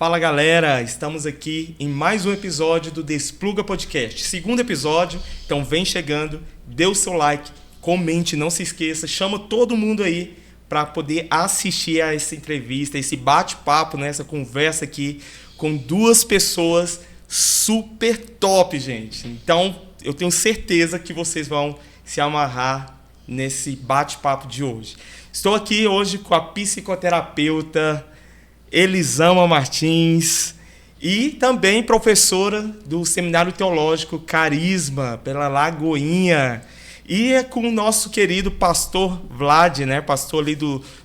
Fala galera, estamos aqui em mais um episódio do Despluga Podcast, segundo episódio, então vem chegando, dê o seu like, comente, não se esqueça, chama todo mundo aí para poder assistir a essa entrevista, esse bate-papo, né, essa conversa aqui com duas pessoas super top, gente. Então eu tenho certeza que vocês vão se amarrar nesse bate-papo de hoje. Estou aqui hoje com a psicoterapeuta Elisama Martins e também professora do Seminário Teológico Carisma, pela Lagoinha. E é com o nosso querido pastor Vlad, né? Pastor ali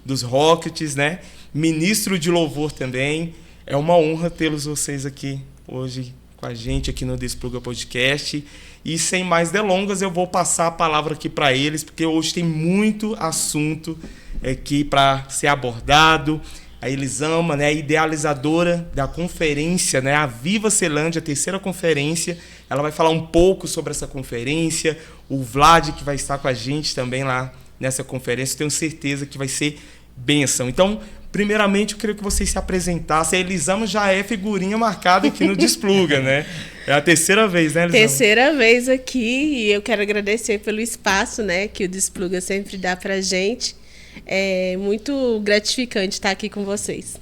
dos Rockets, né? Ministro de louvor também. É uma honra tê-los vocês aqui hoje com a gente aqui no Despluga Podcast. E sem mais delongas, eu vou passar a palavra aqui para eles, porque hoje tem muito assunto aqui para ser abordado. A Elisama, né, idealizadora da conferência, né, a Viva Ceilândia, a terceira conferência. Ela vai falar um pouco sobre essa conferência. O Vlad, que vai estar com a gente também lá nessa conferência. Tenho certeza que vai ser bênção. Então, primeiramente, eu queria que vocês se apresentassem. A Elisama já é figurinha marcada aqui no Despluga, né? É a terceira vez, né, Elisama? Terceira vez aqui, e eu quero agradecer pelo espaço, né, que o Despluga sempre dá pra gente. É muito gratificante estar aqui com vocês.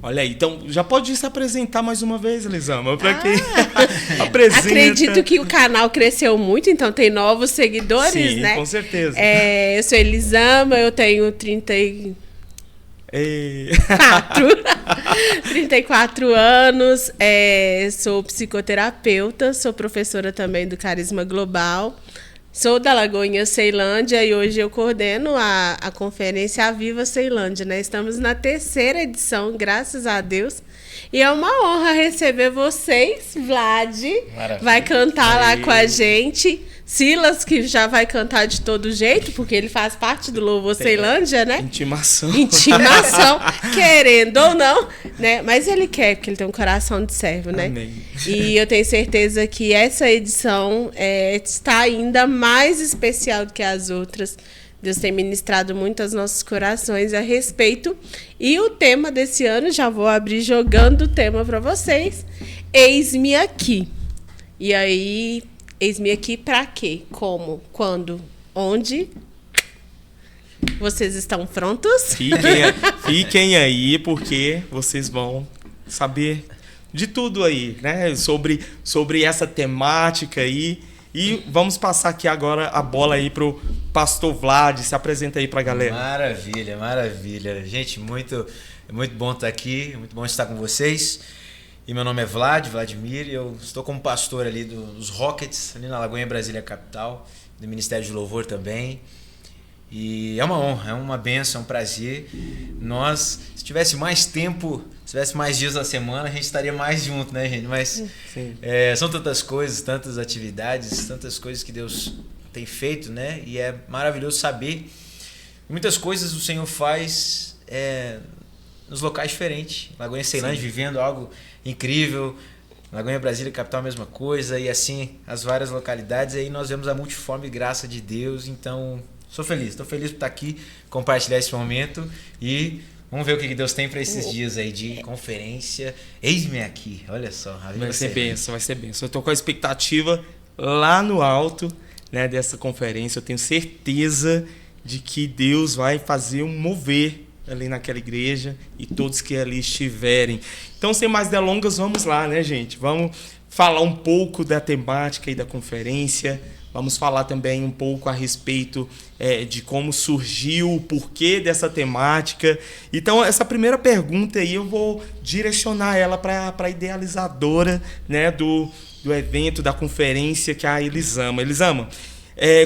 Olha aí, então já pode se apresentar mais uma vez, Elisama, para quem apresenta. Acredito que o canal cresceu muito, então tem novos seguidores, sim, né? Com certeza. Eu sou Elisama, eu tenho 34 anos, sou psicoterapeuta, sou professora também do Carisma Global. Sou da Lagoinha Ceilândia e hoje eu coordeno a conferência A Viva Ceilândia, né? Estamos na terceira edição, graças a Deus. E é uma honra receber vocês, Vlad. Maravilha. Vai cantar lá com a gente. Silas, que já vai cantar de todo jeito, porque ele faz parte do Louvor Ceilândia, né? Intimação, querendo ou não, né? Mas ele quer, porque ele tem um coração de servo, né? Amém. E eu tenho certeza que essa edição está ainda mais especial do que as outras. Deus tem ministrado muito aos nossos corações a respeito. E o tema desse ano, já vou abrir jogando o tema para vocês. Eis-me aqui. E aí... Eis-me aqui para quê? Como? Quando? Onde? Vocês estão prontos? Fiquem aí, porque vocês vão saber de tudo aí, né? Sobre essa temática aí. E vamos passar aqui agora a bola aí pro pastor Vlad. Se apresenta aí pra galera. Maravilha, maravilha. Gente, muito bom estar aqui, muito bom estar com vocês. E meu nome é Vladimir, eu estou como pastor ali dos Rockets, ali na Lagoinha, Brasília Capital, do Ministério de Louvor também. E é uma honra, é uma bênção, é um prazer. Nós, se tivesse mais tempo, se tivesse mais dias da semana, a gente estaria mais junto, né, gente? Mas são tantas coisas, tantas atividades, tantas coisas que Deus tem feito, né? E é maravilhoso saber. Muitas coisas o Senhor faz nos locais diferentes. Lagoinha Ceilândia vivendo algo incrível, Lagoinha, Brasília, capital, a mesma coisa, e assim as várias localidades. Aí nós vemos a multiforme graça de Deus. Então, estou feliz por estar aqui, compartilhar esse momento e vamos ver o que Deus tem para esses dias aí de conferência. Eis-me aqui, olha só. Vai ser bênção. Eu estou com a expectativa lá no alto, né, dessa conferência. Eu tenho certeza de que Deus vai fazer um mover ali naquela igreja e todos que ali estiverem. Então, sem mais delongas, vamos lá, né, gente? Vamos falar um pouco da temática e da conferência. Vamos falar também um pouco a respeito de como surgiu, o porquê dessa temática. Então, essa primeira pergunta aí eu vou direcionar ela para a idealizadora, né, do evento, da conferência, que é a Elisama. Elisama,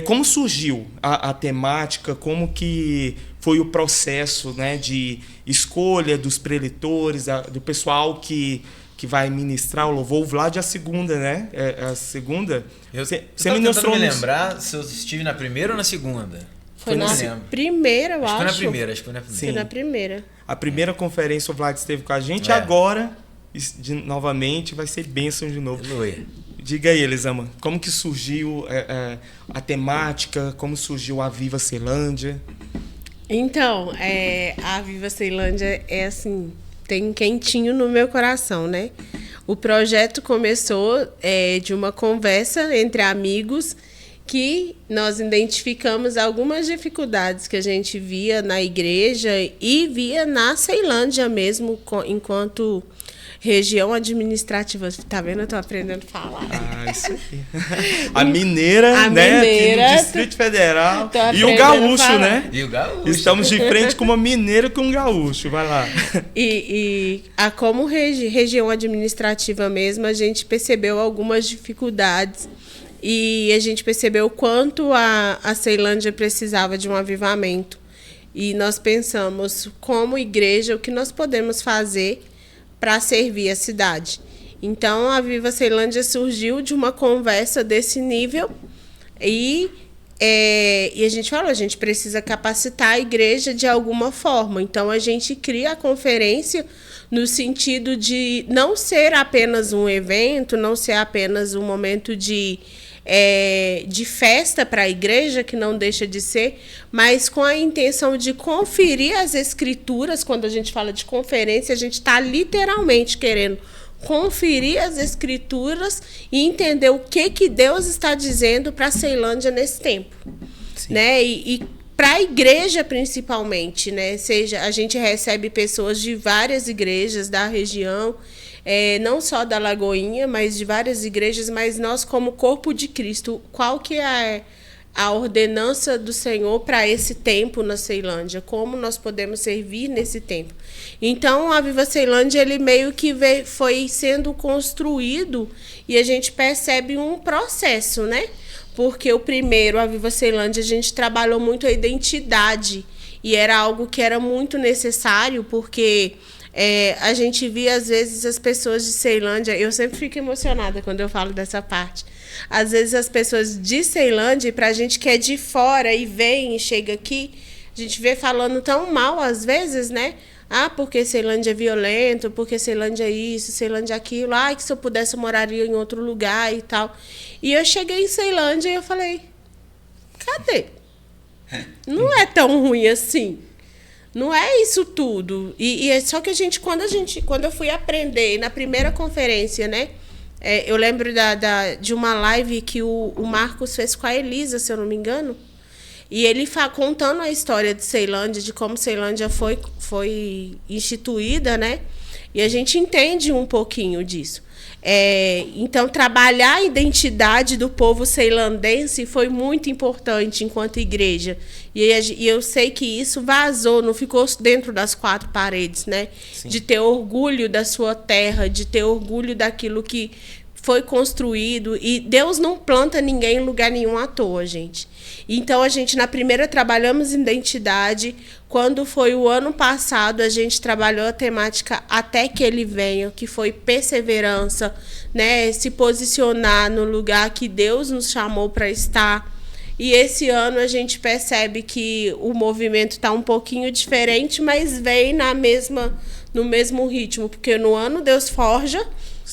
como surgiu a temática, como que foi o processo, né, de escolha dos preletores, do pessoal que vai ministrar o louvor? O Vlad é a segunda, né? A segunda. Você me mostrou me lembrar se eu estive na primeira ou na segunda. Foi na primeira, eu acho. Acho que foi na primeira. A primeira conferência o Vlad esteve com a gente, agora, novamente, vai ser bênção de novo. Aleluia. Diga aí, Elisama, como que surgiu a temática, como surgiu a Viva Ceilândia? Então, a Viva Ceilândia é assim, tem quentinho no meu coração, né? O projeto começou de uma conversa entre amigos que nós identificamos algumas dificuldades que a gente via na igreja e via na Ceilândia mesmo, enquanto região administrativa. Tá vendo? Eu tô aprendendo a falar. Ah, isso aí. A mineira, né? Mineira, aqui no Distrito Federal. E o gaúcho, né? E o gaúcho. Estamos de frente com uma mineira e com um gaúcho. Vai lá. Como região administrativa mesmo, a gente percebeu algumas dificuldades. E a gente percebeu o quanto a Ceilândia precisava de um avivamento. E nós pensamos, como igreja, o que nós podemos fazer para servir a cidade. Então, a Viva Ceilândia surgiu de uma conversa desse nível e a gente falou, a gente precisa capacitar a igreja de alguma forma. Então, a gente cria a conferência no sentido de não ser apenas um evento, não ser apenas um momento de festa para a igreja, que não deixa de ser, mas com a intenção de conferir as escrituras. Quando a gente fala de conferência, a gente está literalmente querendo conferir as escrituras e entender o que Deus está dizendo para a Ceilândia nesse tempo. Né? E para a igreja, principalmente, né? A gente recebe pessoas de várias igrejas da região, não só da Lagoinha, mas de várias igrejas, mas nós, como corpo de Cristo, qual que é a ordenança do Senhor para esse tempo na Ceilândia? Como nós podemos servir nesse tempo? Então, a Viva Ceilândia, ele meio que foi sendo construído e a gente percebe um processo, né? Porque o primeiro, a Viva Ceilândia, a gente trabalhou muito a identidade e era algo que era muito necessário, porque a gente via, às vezes, as pessoas de Ceilândia. Eu sempre fico emocionada quando eu falo dessa parte. Às vezes, as pessoas de Ceilândia, para a gente que é de fora e vem e chega aqui, a gente vê falando tão mal, às vezes, né? Ah, porque Ceilândia é violento, porque Ceilândia é isso, Ceilândia é aquilo. Ah, que se eu pudesse eu moraria em outro lugar e tal. E eu cheguei em Ceilândia e eu falei, cadê? Não é tão ruim assim. Não é isso tudo. E é só que quando eu fui aprender na primeira conferência, né? Eu lembro de uma live que o Marcos fez com a Elisa, se eu não me engano. E ele contando a história de Ceilândia, de como Ceilândia foi instituída, né? E a gente entende um pouquinho disso. Então, trabalhar a identidade do povo ceilandense foi muito importante enquanto igreja. E eu sei que isso vazou, não ficou dentro das quatro paredes, né? Sim. De ter orgulho da sua terra, de ter orgulho daquilo que foi construído. E Deus não planta ninguém em lugar nenhum à toa, gente. Então, a gente, na primeira, trabalhamos identidade. Quando foi o ano passado, a gente trabalhou a temática Até que Ele Venha, que foi perseverança, né? Se posicionar no lugar que Deus nos chamou para estar. E esse ano a gente percebe que o movimento está um pouquinho diferente, mas vem no mesmo ritmo. Porque no ano Deus forja,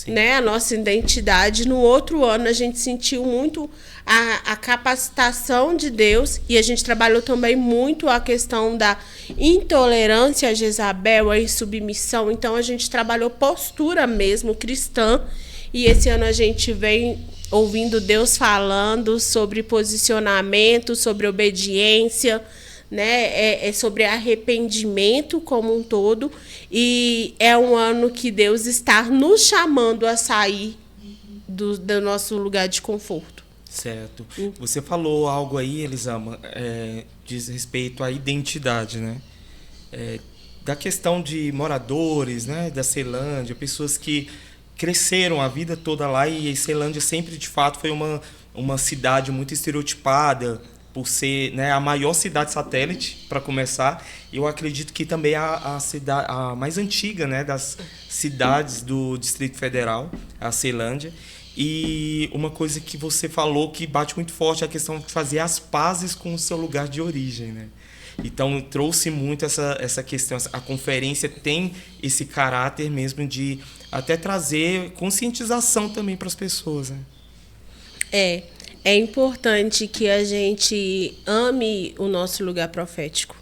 né, a nossa identidade. No outro ano a gente sentiu muito a capacitação de Deus, e a gente trabalhou também muito a questão da intolerância a Jezabel, a insubmissão. Então a gente trabalhou postura mesmo cristã, e esse ano a gente vem ouvindo Deus falando sobre posicionamento, sobre obediência, né? Sobre arrependimento como um todo. E é um ano que Deus está nos chamando a sair do nosso lugar de conforto. Certo. Você falou algo aí, Elisama, diz respeito à identidade, né? Da questão de moradores, né, da Ceilândia, pessoas que cresceram a vida toda lá, e a Ceilândia sempre, de fato, foi uma cidade muito estereotipada, por ser, né, a maior cidade satélite, para começar. Eu acredito que também a mais antiga, né, das cidades do Distrito Federal, a Ceilândia. E uma coisa que você falou que bate muito forte é a questão de fazer as pazes com o seu lugar de origem, né? Então, trouxe muito essa questão. A conferência tem esse caráter mesmo de até trazer conscientização também para as pessoas, né? É importante que a gente ame o nosso lugar profético.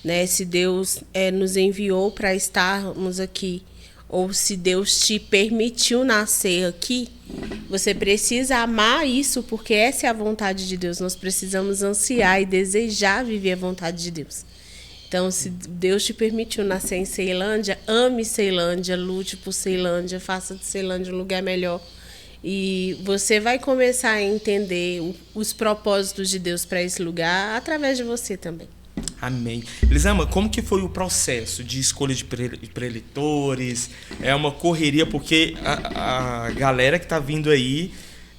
né? Se Deus nos enviou para estarmos aqui, ou se Deus te permitiu nascer aqui, você precisa amar isso, porque essa é a vontade de Deus. Nós precisamos ansiar e desejar viver a vontade de Deus. Então, se Deus te permitiu nascer em Ceilândia, ame Ceilândia, lute por Ceilândia, faça de Ceilândia um lugar melhor. E você vai começar a entender os propósitos de Deus para esse lugar através de você também. Amém. Elisama, como que foi o processo de escolha de preletores? É uma correria, porque a galera que está vindo aí,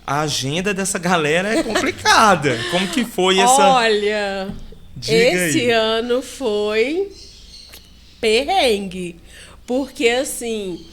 a agenda dessa galera é complicada. Como que foi essa... Olha, esse ano foi perrengue. Porque, assim,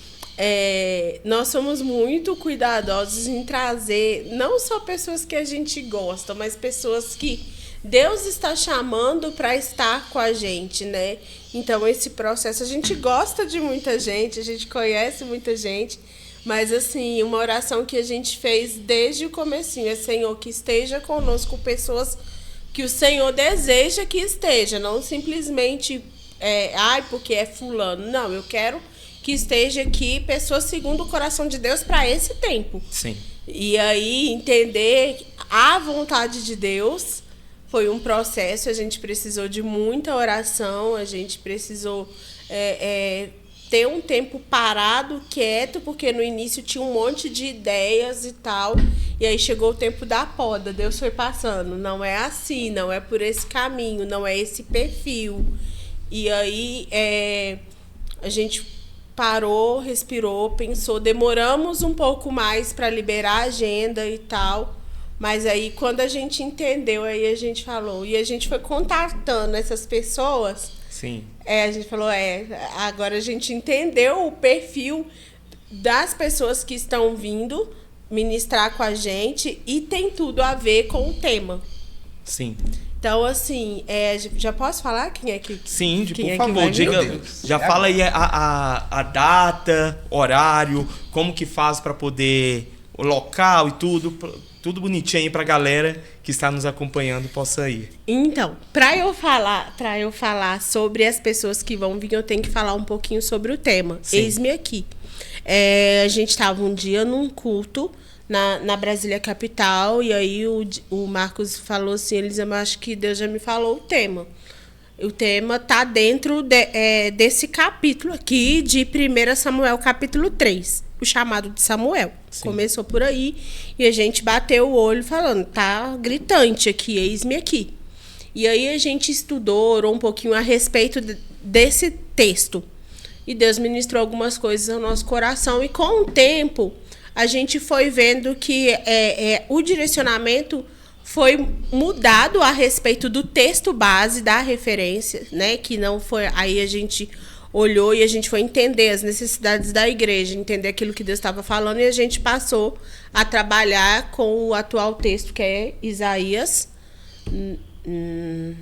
nós somos muito cuidadosos em trazer não só pessoas que a gente gosta, mas pessoas que Deus está chamando para estar com a gente, né? Então, esse processo, a gente gosta de muita gente, a gente conhece muita gente, mas, assim, uma oração que a gente fez desde o comecinho é: Senhor, que esteja conosco pessoas que o Senhor deseja que esteja, não simplesmente, porque é fulano. Não, eu quero que esteja aqui pessoas segundo o coração de Deus para esse tempo. Sim. E aí, entender a vontade de Deus. Foi um processo, a gente precisou de muita oração, a gente precisou ter um tempo parado, quieto, porque no início tinha um monte de ideias e tal, e aí chegou o tempo da poda, Deus foi passando, não é assim, não é por esse caminho, não é esse perfil. E aí a gente parou, respirou, pensou, demoramos um pouco mais para liberar a agenda e tal. Mas aí, quando a gente entendeu, aí a gente falou. E a gente foi contatando essas pessoas. Sim. A gente falou, agora a gente entendeu o perfil das pessoas que estão vindo ministrar com a gente e tem tudo a ver com o tema. Sim. Então, assim, já posso falar quem é que... Sim, quem por favor, diga, já fala aí a data, horário, como que faz para poder... o local e tudo bonitinho aí pra galera que está nos acompanhando possa ir. Então, para eu falar sobre as pessoas que vão vir, eu tenho que falar um pouquinho sobre o tema. Sim. Eis-me aqui. A gente estava um dia num culto na Brasília Capital, e aí o Marcos falou assim: Elisama, acho que Deus já me falou o tema. O tema está dentro desse capítulo aqui de 1 Samuel, capítulo 3, o chamado de Samuel. Sim. Começou por aí e a gente bateu o olho falando, tá gritante aqui, eis-me aqui. E aí a gente estudou, orou um pouquinho a respeito desse texto. E Deus ministrou algumas coisas ao nosso coração. E com o tempo, a gente foi vendo que o direcionamento foi mudado a respeito do texto base, da referência, né? Que não foi... Aí a gente olhou e a gente foi entender as necessidades da igreja, entender aquilo que Deus estava falando, e a gente passou a trabalhar com o atual texto, que é Isaías. Eu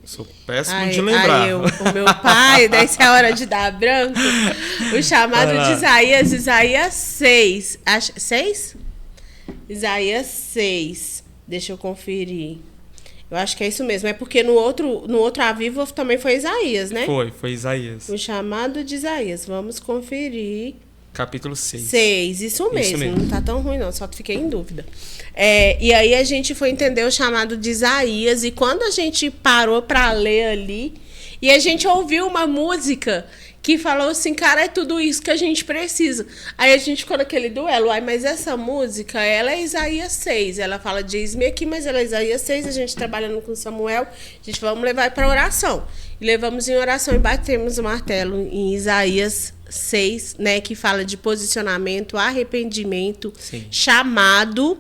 sou péssimo de lembrar. O meu pai, daí é a hora de dar branco. O chamado de Isaías 6. 6? Isaías 6. Deixa eu conferir. Eu acho que é isso mesmo. É porque no outro Avivo também foi Isaías, né? Foi Isaías. O chamado de Isaías. Vamos conferir. Capítulo 6. 6, isso mesmo. Não tá tão ruim, não. Só fiquei em dúvida. E aí a gente foi entender o chamado de Isaías. E quando a gente parou para ler ali, e a gente ouviu uma música que falou assim, cara, é tudo isso que a gente precisa. Aí a gente ficou naquele duelo, mas essa música, ela é Isaías 6, ela fala de eis-me aqui, mas ela é Isaías 6, a gente trabalhando com Samuel, a gente vamos levar para oração. E levamos em oração e batemos o martelo em Isaías 6, né, que fala de posicionamento, arrependimento, sim, chamado,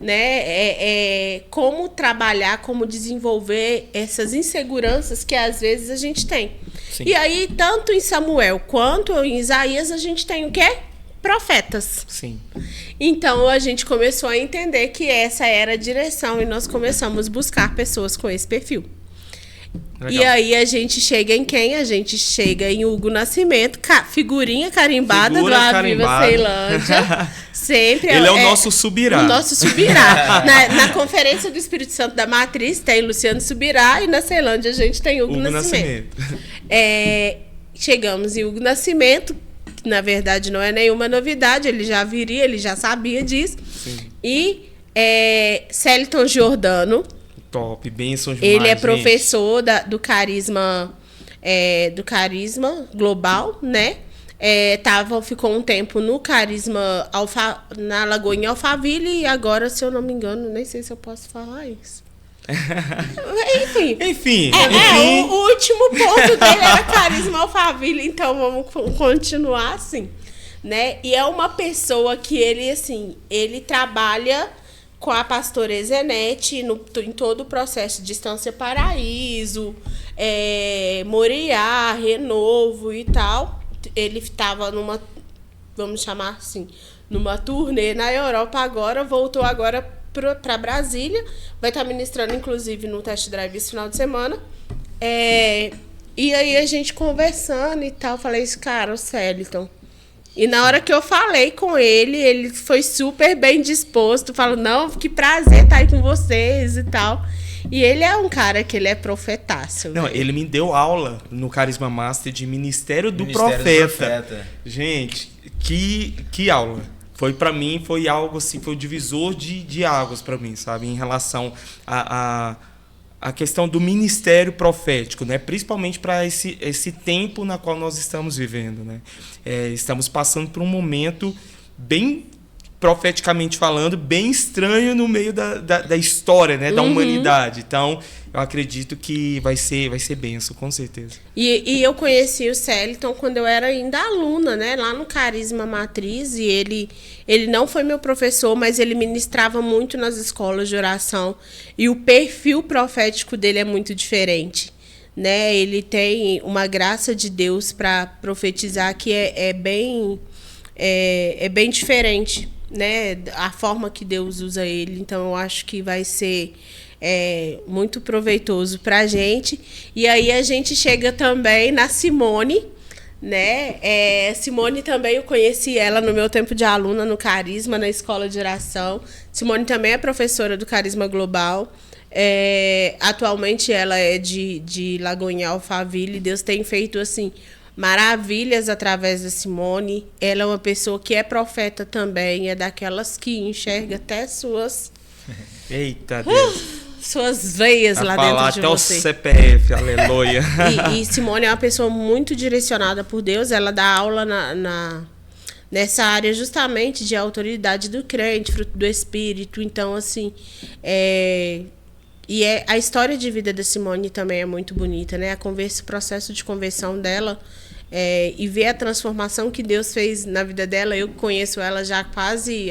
né, como trabalhar, como desenvolver essas inseguranças que às vezes a gente tem. Sim. E aí, tanto em Samuel quanto em Isaías, a gente tem o quê? Profetas. Sim. Então, a gente começou a entender que essa era a direção e nós começamos a buscar pessoas com esse perfil. Legal. E aí, a gente chega em quem? A gente chega em Hugo Nascimento, figurinha carimbada do Aviva Ceilândia. Sempre. Ele é o nosso Subirá. O nosso Subirá. Na Conferência do Espírito Santo da Matriz tem Luciano Subirá e na Ceilândia a gente tem Hugo Nascimento. Chegamos em Hugo Nascimento, que na verdade não é nenhuma novidade, ele já viria, ele já sabia disso. Sim. E Celiton Giordano. Top, bênção demais. Ele é professor do Carisma Global, né? Ficou um tempo no Carisma na Lagoinha Alphaville e agora, se eu não me engano, nem sei se eu posso falar isso. Enfim. O último ponto dele era Carisma Alphaville, então vamos continuar assim, né? E é uma pessoa que ele trabalha com a pastora Ezenete em todo o processo de Estância Paraíso, Moriá, Renovo e tal. Ele estava vamos chamar assim, numa turnê na Europa agora, voltou agora para Brasília, vai estar ministrando inclusive no Test Drive esse final de semana. E aí a gente conversando e tal, falei isso, cara, o Celiton. E na hora que eu falei com ele, ele foi super bem disposto, falou, não, que prazer estar aí com vocês e tal. E ele é um cara que ele é profetaço. Não, ele me deu aula no Carisma Master de Ministério do Profeta. Gente, que aula. Foi pra mim, foi algo assim, foi o divisor de águas pra mim, sabe? Em relação a questão do ministério profético, né? Principalmente para esse tempo na qual nós estamos vivendo, né? Estamos passando por um momento bem, profeticamente falando, bem estranho no meio da história, né? Da humanidade. Então, eu acredito que vai ser bênção, com certeza. E eu conheci o Celiton quando eu era ainda aluna, né? Lá no Carisma Matriz, e ele não foi meu professor, mas ele ministrava muito nas escolas de oração. E o perfil profético dele é muito diferente, né? Ele tem uma graça de Deus para profetizar que é bem diferente, né? A forma que Deus usa ele. Então, eu acho que vai ser muito proveitoso para a gente. E aí a gente chega também na Simone, né? Simone também, eu conheci ela no meu tempo de aluna no Carisma, na escola de oração. Simone também é professora do Carisma Global. Atualmente ela é de Lagoinha Alphaville. Deus tem feito assim maravilhas através da Simone. Ela é uma pessoa que é profeta também, é daquelas que enxerga até suas... Eita Deus! Suas veias lá dentro de até você. O CPF, aleluia. E Simone é uma pessoa muito direcionada por Deus. Ela dá aula nessa área justamente de autoridade do crente, fruto do Espírito. Então, assim, a história de vida da Simone também é muito bonita, né? O processo de conversão dela e ver a transformação que Deus fez na vida dela. Eu conheço ela já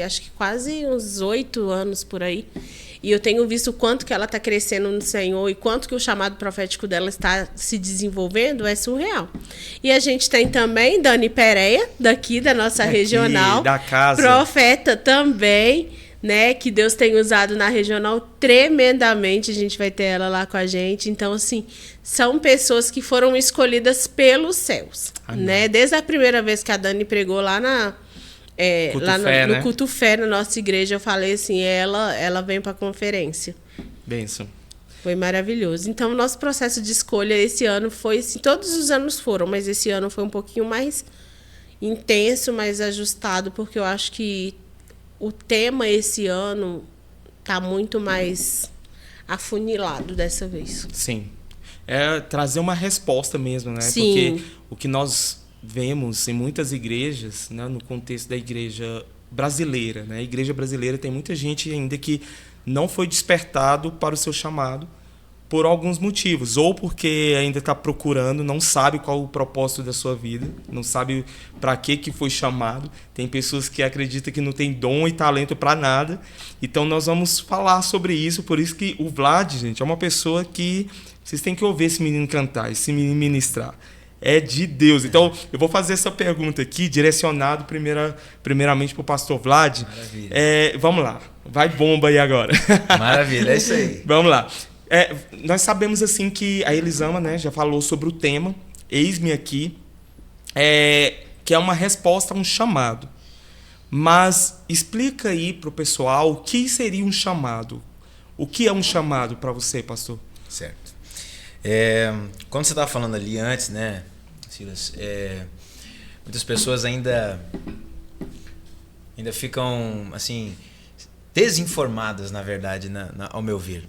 acho que quase uns 8 anos por aí. E eu tenho visto o quanto que ela está crescendo no Senhor e quanto que o chamado profético dela está se desenvolvendo, é surreal. E a gente tem também Dani Pereira, daqui da nossa regional. Da casa. Profeta também, né? Que Deus tem usado na regional tremendamente. A gente vai ter ela lá com a gente. Então, assim, são pessoas que foram escolhidas pelos céus. Né? Desde a primeira vez que a Dani pregou lá no Culto Fé, na nossa igreja, eu falei assim, ela vem para a conferência. Bênção. Foi maravilhoso. Então, o nosso processo de escolha esse ano foi assim, todos os anos foram, mas esse ano foi um pouquinho mais intenso, mais ajustado, porque eu acho que o tema esse ano está muito mais afunilado dessa vez. Sim. Trazer uma resposta mesmo, né? Sim. Porque o que nós vemos em muitas igrejas, né, no contexto da igreja brasileira, né? A igreja brasileira tem muita gente ainda que não foi despertado para o seu chamado por alguns motivos, ou porque ainda está procurando, não sabe qual o propósito da sua vida, não sabe para que foi chamado. Tem pessoas que acreditam que não tem dom e talento para nada. Então nós vamos falar sobre isso, por isso que o Vlad, gente, é uma pessoa que vocês têm que ouvir esse menino cantar, esse menino ministrar. É de Deus. Então, eu vou fazer essa pergunta aqui, direcionado primeiramente para o pastor Vlad. Maravilha. Vamos lá. Vai bomba aí agora. Maravilha, é isso aí. Vamos lá. Nós sabemos assim que a Elisama, né, já falou sobre o tema, Eis-me aqui, que é uma resposta a um chamado. Mas explica aí para o pessoal o que seria um chamado. O que é um chamado para você, pastor? Certo. Quando você estava falando ali antes, né, Silas, muitas pessoas ainda ficam assim desinformadas, na verdade, ao meu ver,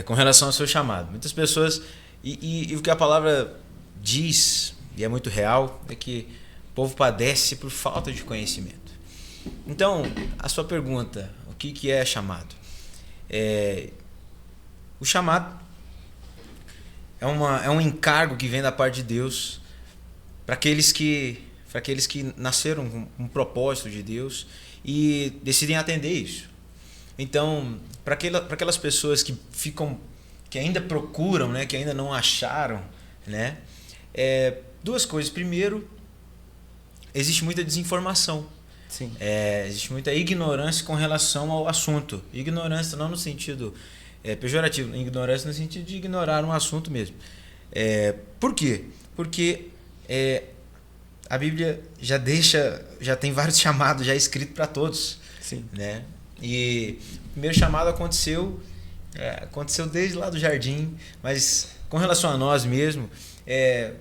com relação ao seu chamado. Muitas pessoas, e o que a palavra diz, e é muito real, é que o povo padece por falta de conhecimento. Então, a sua pergunta, o que é chamado? O chamado é um encargo que vem da parte de Deus para aqueles que nasceram com um propósito de Deus e decidem atender isso. Então, para aquelas pessoas que ainda procuram, né, que ainda não acharam, né, duas coisas. Primeiro, existe muita desinformação. Sim. Existe muita ignorância com relação ao assunto. Ignorância não no sentido pejorativo, ignorância no sentido de ignorar um assunto mesmo. Por quê? Porque a Bíblia já tem vários chamados já escritos para todos. Sim. Né? E o primeiro chamado aconteceu desde lá do jardim, mas com relação a nós mesmo,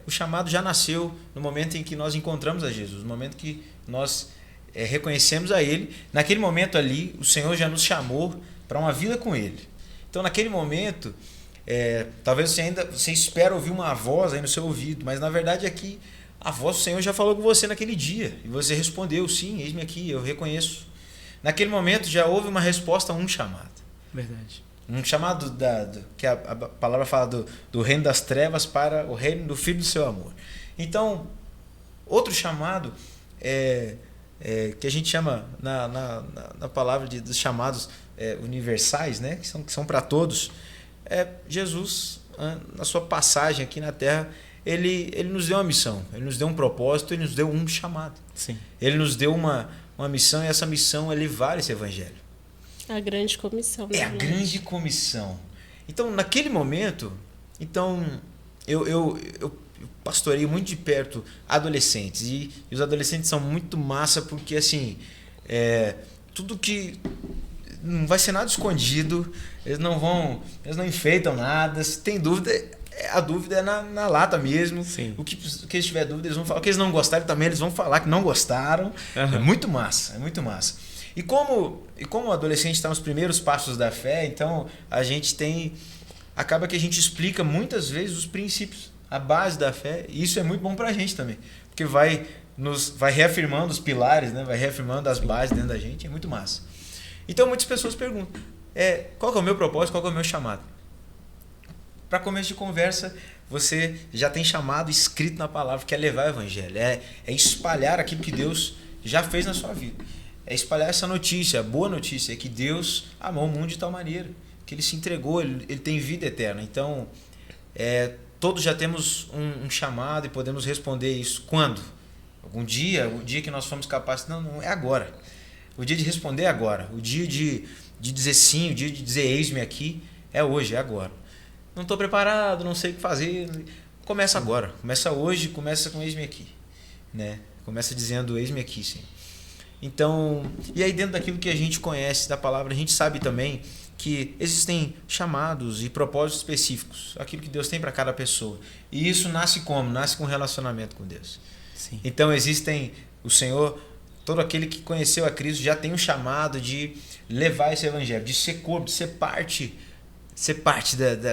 o chamado já nasceu no momento em que nós encontramos a Jesus, no momento que nós reconhecemos a Ele. Naquele momento ali, o Senhor já nos chamou para uma vida com Ele. Então, naquele momento, talvez você espera ouvir uma voz aí no seu ouvido, mas na verdade é que a voz do Senhor já falou com você naquele dia e você respondeu: sim, eis-me aqui, eu reconheço. Naquele momento já houve uma resposta a um chamado. Verdade. Um chamado que a palavra fala do reino das trevas para o reino do Filho do seu amor. Então, outro chamado que a gente chama na palavra dos chamados universais, né, que são para todos. Jesus, na sua passagem aqui na Terra, ele nos deu uma missão, ele nos deu um propósito, ele nos deu um chamado. Sim. Ele nos deu uma missão, e essa missão é levar esse evangelho. A grande comissão. A grande comissão. Então, naquele momento, eu pastorei muito de perto adolescentes, e os adolescentes são muito massa porque, assim, tudo que não vai ser nada escondido, eles não enfeitam nada. Se tem dúvida, a dúvida é na lata mesmo. Sim. O que eles tiver dúvida, eles vão falar. O que eles não gostaram também, eles vão falar que não gostaram. Uhum. É muito massa, é muito massa. E como o adolescente está nos primeiros passos da fé, então acaba que a gente explica muitas vezes os princípios, a base da fé, e isso é muito bom para a gente também, porque vai reafirmando os pilares, né? Vai reafirmando as bases dentro da gente, é muito massa. Então muitas pessoas perguntam, qual que é o meu propósito, qual que é o meu chamado? Para começo de conversa, você já tem chamado escrito na palavra, que é levar o evangelho, é espalhar aquilo que Deus já fez na sua vida. É espalhar essa notícia, a boa notícia, é que Deus amou o mundo de tal maneira, que Ele se entregou, Ele tem vida eterna. Então, todos já temos um chamado e podemos responder isso. Quando? Algum dia, o dia que nós fomos capazes. Não é agora. O dia de responder é agora. O dia de dizer sim, o dia de dizer eis-me aqui, é hoje, é agora. Não estou preparado, não sei o que fazer. Começa agora. Começa hoje, começa com eis-me aqui. Né? Começa dizendo eis-me aqui, sim. Então, e aí dentro daquilo que a gente conhece da palavra, a gente sabe também que existem chamados e propósitos específicos, aquilo que Deus tem para cada pessoa. E isso nasce como? Nasce com relacionamento com Deus. Sim. Então o Senhor, todo aquele que conheceu a Cristo já tem um chamado de levar esse evangelho, de ser corpo, de ser parte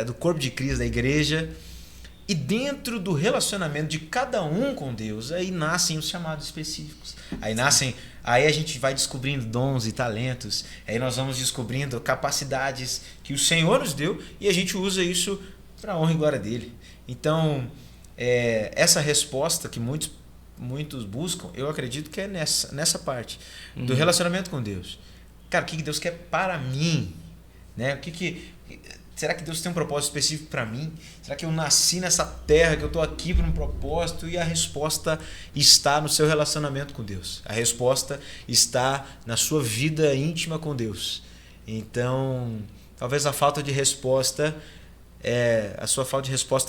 do corpo de Cristo, da igreja. E dentro do relacionamento de cada um com Deus, aí nascem os chamados específicos. Aí a gente vai descobrindo dons e talentos, aí nós vamos descobrindo capacidades que o Senhor nos deu e a gente usa isso para a honra e glória dele. Então, essa resposta que muitos buscam, eu acredito que é nessa parte do relacionamento com Deus. Cara, o que Deus quer para mim? Né? Será que Deus tem um propósito específico para mim? Será que eu nasci nessa terra, que eu estou aqui por um propósito? E a resposta está no seu relacionamento com Deus. A resposta está na sua vida íntima com Deus. Então, talvez a sua falta de resposta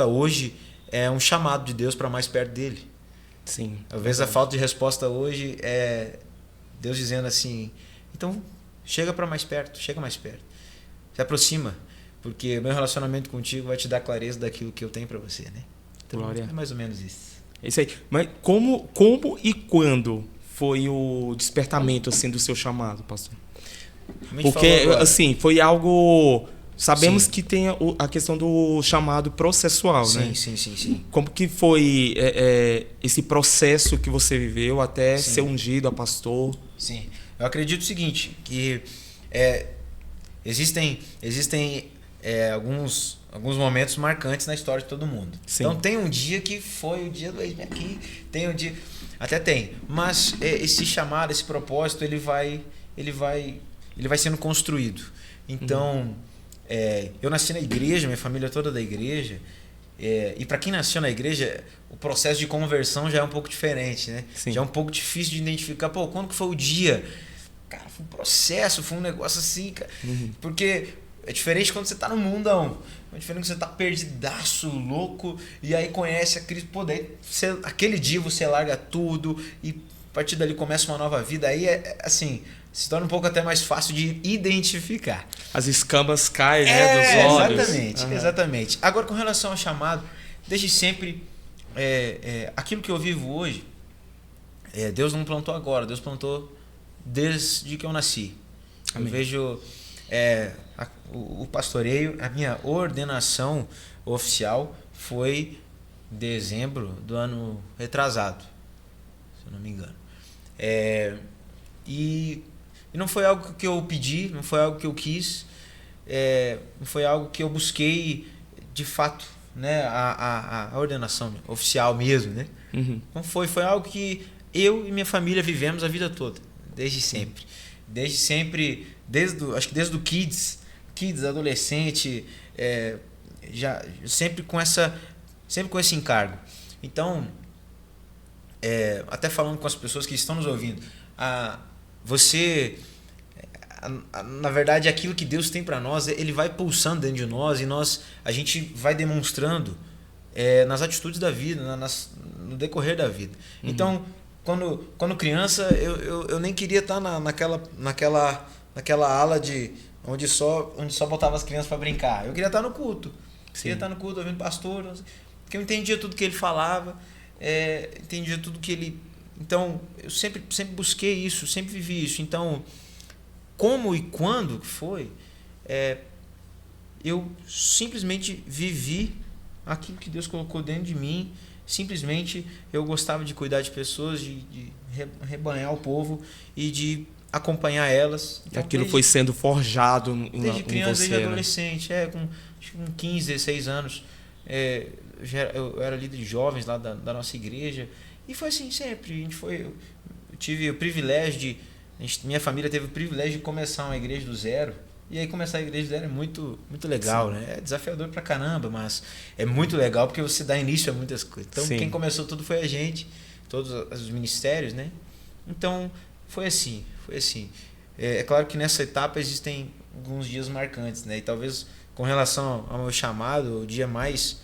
hoje é um chamado de Deus para mais perto dele. Sim. Talvez a falta de resposta hoje é Deus dizendo assim, então chega para mais perto, se aproxima, porque o meu relacionamento contigo vai te dar clareza daquilo que eu tenho para você, né? Então, Glória. é mais ou menos isso. É isso aí. Mas como e quando foi o despertamento assim do seu chamado, pastor? Porque assim, foi algo, sabemos Sim. que tem a questão do chamado processual, Sim, né? sim. Como que foi esse processo que você viveu até Sim. ser ungido a pastor? Sim. Eu acredito o seguinte, que existem alguns momentos marcantes na história de todo mundo. Sim. Então tem um dia que foi o dia do aqui, tem um dia, até tem, mas esse chamado, esse propósito, ele vai sendo construído. Então, eu nasci na igreja, minha família toda da igreja, e para quem nasceu na igreja, o processo de conversão já é um pouco diferente, né? Sim. Já é um pouco difícil de identificar, quando que foi o dia? Cara, foi um processo, foi um negócio assim, cara. Porque é diferente quando você tá no mundão. É diferente quando você tá perdidaço, louco, e aí conhece a Cristo. Pô, daí aquele dia você larga tudo e a partir dali começa uma nova vida. Aí assim, se torna um pouco até mais fácil de identificar. As escamas caem, né, dos olhos. Exatamente, exatamente. Agora, com relação ao chamado, desde sempre, aquilo que eu vivo hoje, Deus não plantou agora, Deus plantou desde que eu nasci. Amém. Eu vejo o pastoreio, a minha ordenação oficial foi dezembro do ano retrasado, se eu não me engano. E não foi algo que eu pedi, não foi algo que eu quis, não foi algo que eu busquei de fato, né, a ordenação oficial mesmo, né? Não foi algo que eu e minha família vivemos a vida toda, desde sempre. Desde sempre, acho que desde o kids, adolescente, sempre com esse encargo. Então, até falando com as pessoas que estão nos ouvindo, na verdade, aquilo que Deus tem para nós, ele vai pulsando dentro de nós e a gente vai demonstrando nas atitudes da vida, no decorrer da vida. Então, quando criança, eu nem queria estar naquela ala onde só botava as crianças para brincar. Eu queria estar no culto. Queria estar no culto ouvindo pastor, porque eu entendia tudo que ele falava, entendia tudo que ele... Então, eu sempre busquei isso, sempre vivi isso. Então, como e quando foi, eu simplesmente vivi aquilo que Deus colocou dentro de mim. Simplesmente eu gostava de cuidar de pessoas, de rebanhar o povo e de acompanhar elas. Então, aquilo foi sendo forjado desde criança, você, desde adolescente, com 15, 16 anos, eu era líder de jovens lá da nossa igreja. E foi assim sempre. Eu tive o privilégio minha família teve o privilégio de começar uma igreja do zero. E aí começar a igreja do zero é muito, muito legal, né? É desafiador pra caramba, mas é muito legal porque você dá início a muitas coisas. Então, quem começou tudo foi a gente, todos os ministérios, né? Então, foi assim. É claro que nessa etapa existem alguns dias marcantes, né? E talvez com relação ao meu chamado, um dia mais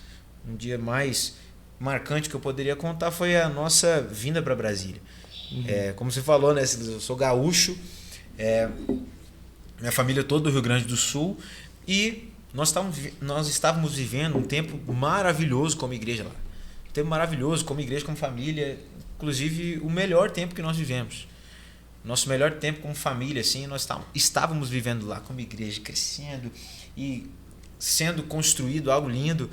marcante que eu poderia contar foi a nossa vinda para Brasília. Como você falou, né? Eu sou gaúcho, minha família toda do Rio Grande do Sul, e nós estávamos vivendo um tempo maravilhoso como igreja lá. Um tempo maravilhoso como igreja, como família, inclusive o melhor tempo que nós vivemos. Nosso melhor tempo como família, assim, nós estávamos vivendo lá como igreja, crescendo e sendo construído algo lindo.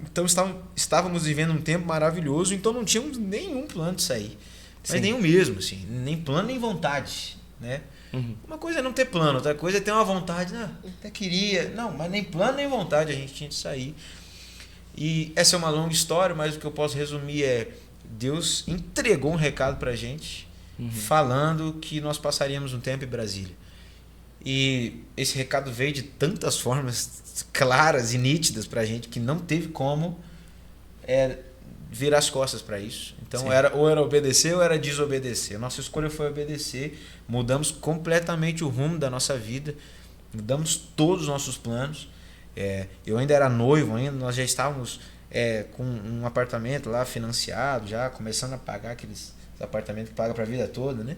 Então estávamos vivendo um tempo maravilhoso, então não tínhamos nenhum plano de sair. Mas nenhum mesmo, assim, nem plano nem vontade, né? Uma coisa é não ter plano, outra coisa é ter uma vontade, até queria, mas nem plano nem vontade a gente tinha de sair. E essa é uma longa história, mas o que eu posso resumir é: Deus entregou um recado pra gente, falando que nós passaríamos um tempo em Brasília. E esse recado veio de tantas formas claras e nítidas pra gente que não teve como virar as costas para isso. Então, ou era obedecer ou era desobedecer. A nossa escolha foi obedecer. Mudamos completamente o rumo da nossa vida. Mudamos todos os nossos planos. Eu ainda era noivo, nós já estávamos com um apartamento lá financiado, já começando a pagar Esse apartamento que paga pra vida toda, né?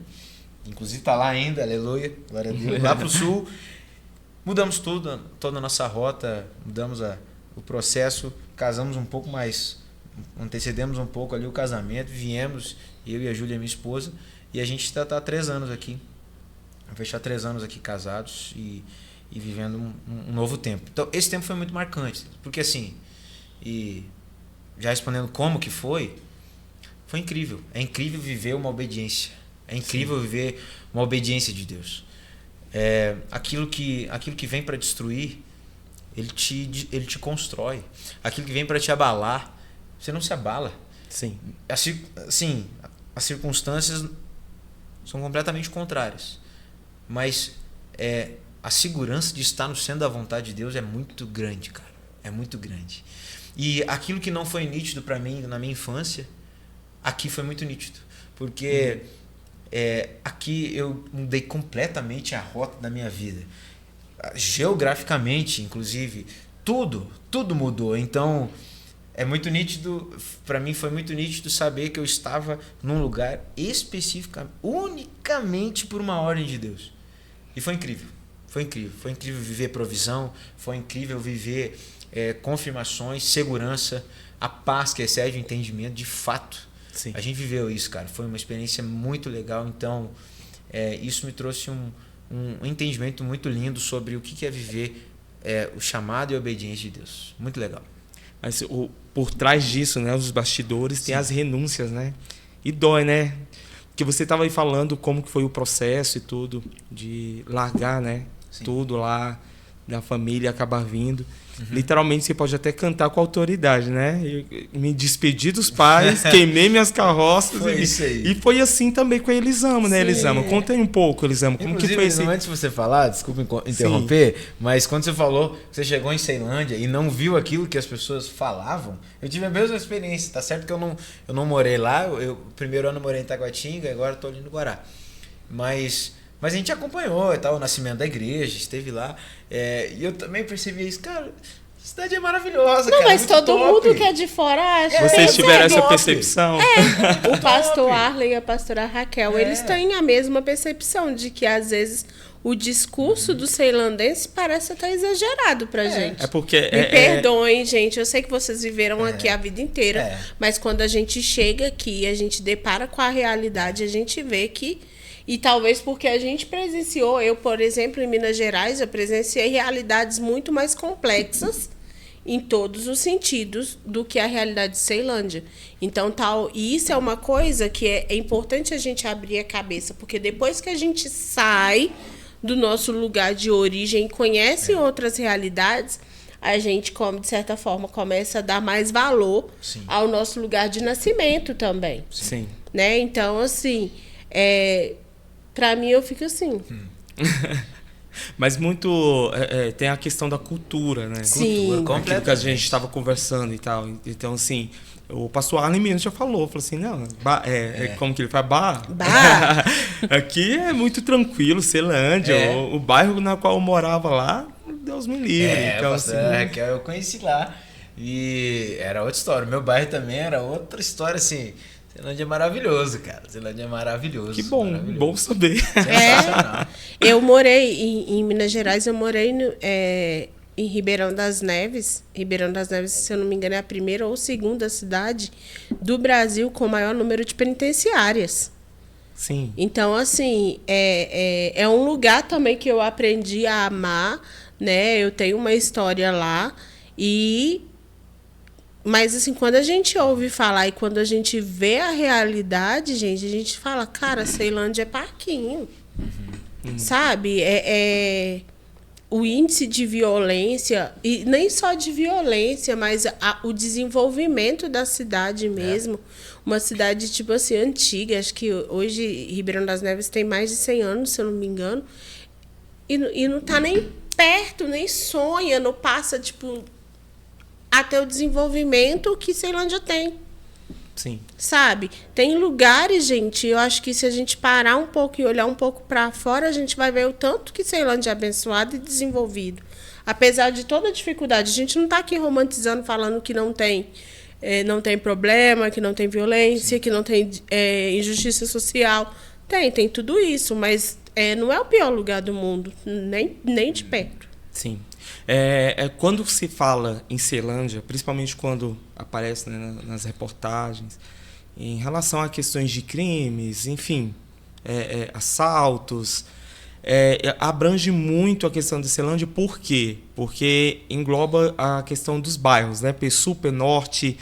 Inclusive tá lá ainda, aleluia, glória a Deus. Lá pro sul, mudamos tudo, toda a nossa rota, mudamos o processo, casamos um pouco mais, antecedemos um pouco ali o casamento, viemos, eu e a Júlia, minha esposa, e a gente tá há 3 anos aqui. Vai fechar 3 anos aqui casados e vivendo um novo tempo. Então, esse tempo foi muito marcante, porque assim, e já respondendo como que foi incrível. É incrível viver uma obediência. É incrível viver uma obediência de Deus. Aquilo que vem para destruir, ele te constrói. Aquilo que vem para te abalar, você não se abala. Sim. Assim, as circunstâncias são completamente contrárias. Mas a segurança de estar no centro da vontade de Deus é muito grande, cara. É muito grande. E aquilo que não foi nítido para mim na minha infância, aqui foi muito nítido. Porque aqui eu mudei completamente a rota da minha vida. Geograficamente, inclusive, tudo mudou. Então, é muito nítido, para mim foi muito nítido saber que eu estava num lugar especificamente, unicamente por uma ordem de Deus. E foi incrível. Foi incrível viver provisão, foi incrível viver confirmações, segurança, a paz que excede o entendimento, de fato. Sim. A gente viveu isso, cara. Foi uma experiência muito legal. Então, isso me trouxe um entendimento muito lindo sobre o que é viver o chamado e a obediência de Deus. Muito legal. Mas por trás disso, né, os bastidores, tem as renúncias, né? E dói, né? Porque você estava aí falando como que foi o processo e tudo, de largar, né? Sim. Tudo lá, da família acabar vindo. Uhum. Literalmente, você pode até cantar com autoridade, né? Eu me despedi dos pais, queimei minhas carroças. Foi isso aí. E foi assim também com a Elisama, né, Elisama? Conta aí um pouco, Elisama, como que foi assim? Antes de você falar, desculpa interromper, mas quando você falou que você chegou em Ceilândia e não viu aquilo que as pessoas falavam, eu tive a mesma experiência. Tá certo que eu não morei lá, o primeiro ano eu morei em Taguatinga, agora estou ali no Guará. Mas a gente acompanhou e tal, o nascimento da igreja, esteve lá. E eu também percebi isso, cara. A cidade é maravilhosa, não, cara. Mas todo mundo que é de fora acha. Vocês tiveram essa percepção? O pastor Arlen e a pastora Raquel, eles têm a mesma percepção de que, às vezes, o discurso do ceilandense parece até exagerado pra gente. É porque... Me perdoem, gente. Eu sei que vocês viveram aqui a vida inteira, mas quando a gente chega aqui, a gente depara com a realidade, a gente vê que... E talvez porque a gente presenciou, eu, por exemplo, em Minas Gerais, eu presenciei realidades muito mais complexas em todos os sentidos do que a realidade de Ceilândia. Então, e isso é uma coisa que é importante a gente abrir a cabeça, porque depois que a gente sai do nosso lugar de origem e conhece outras realidades, a gente, como de certa forma, começa a dar mais valor ao nosso lugar de nascimento também. Sim. Né? Então, assim... Pra mim, eu fico assim. Mas muito... tem a questão da cultura, né? Sim. Aquilo que a gente estava conversando e tal. Então, assim, o pastor Arlen mesmo já falou assim, não, como que ele fala? Bar. Aqui é muito tranquilo, Ceilândia. O bairro na qual eu morava lá, Deus me livre. Então, pastor Raquel, eu conheci lá. E era outra história. O meu bairro também era outra história, assim... Ceilândia é maravilhoso, cara. Ceilândia é maravilhoso. Que bom, maravilhoso. Bom saber. Eu morei em Minas Gerais, eu morei em Ribeirão das Neves. Ribeirão das Neves, se eu não me engano, é a primeira ou segunda cidade do Brasil com o maior número de penitenciárias. Sim. Então, assim, é um lugar também que eu aprendi a amar, né? Eu tenho uma história lá Mas, assim, quando a gente ouve falar e quando a gente vê a realidade, gente, a gente fala, cara, Ceilândia é parquinho. Sabe? O índice de violência, e nem só de violência, mas o desenvolvimento da cidade mesmo. Uma cidade, tipo assim, antiga. Acho que hoje Ribeirão das Neves tem mais de 100 anos, se eu não me engano. E não tá nem perto, nem sonha, não passa, tipo... até o desenvolvimento que Ceilândia tem. Sim. Sabe? Tem lugares, gente, eu acho que se a gente parar um pouco e olhar um pouco para fora, a gente vai ver o tanto que Ceilândia é abençoado e desenvolvido. Apesar de toda a dificuldade, a gente não está aqui romantizando, falando que não tem não tem problema, que não tem violência, que não tem injustiça social. Tem tudo isso, mas não é o pior lugar do mundo, nem de perto. Sim. Quando se fala em Ceilândia, principalmente quando aparece, né, nas reportagens, em relação a questões de crimes, enfim, assaltos, abrange muito a questão de Ceilândia. Por quê? Porque engloba a questão dos bairros, né? PSU, Norte,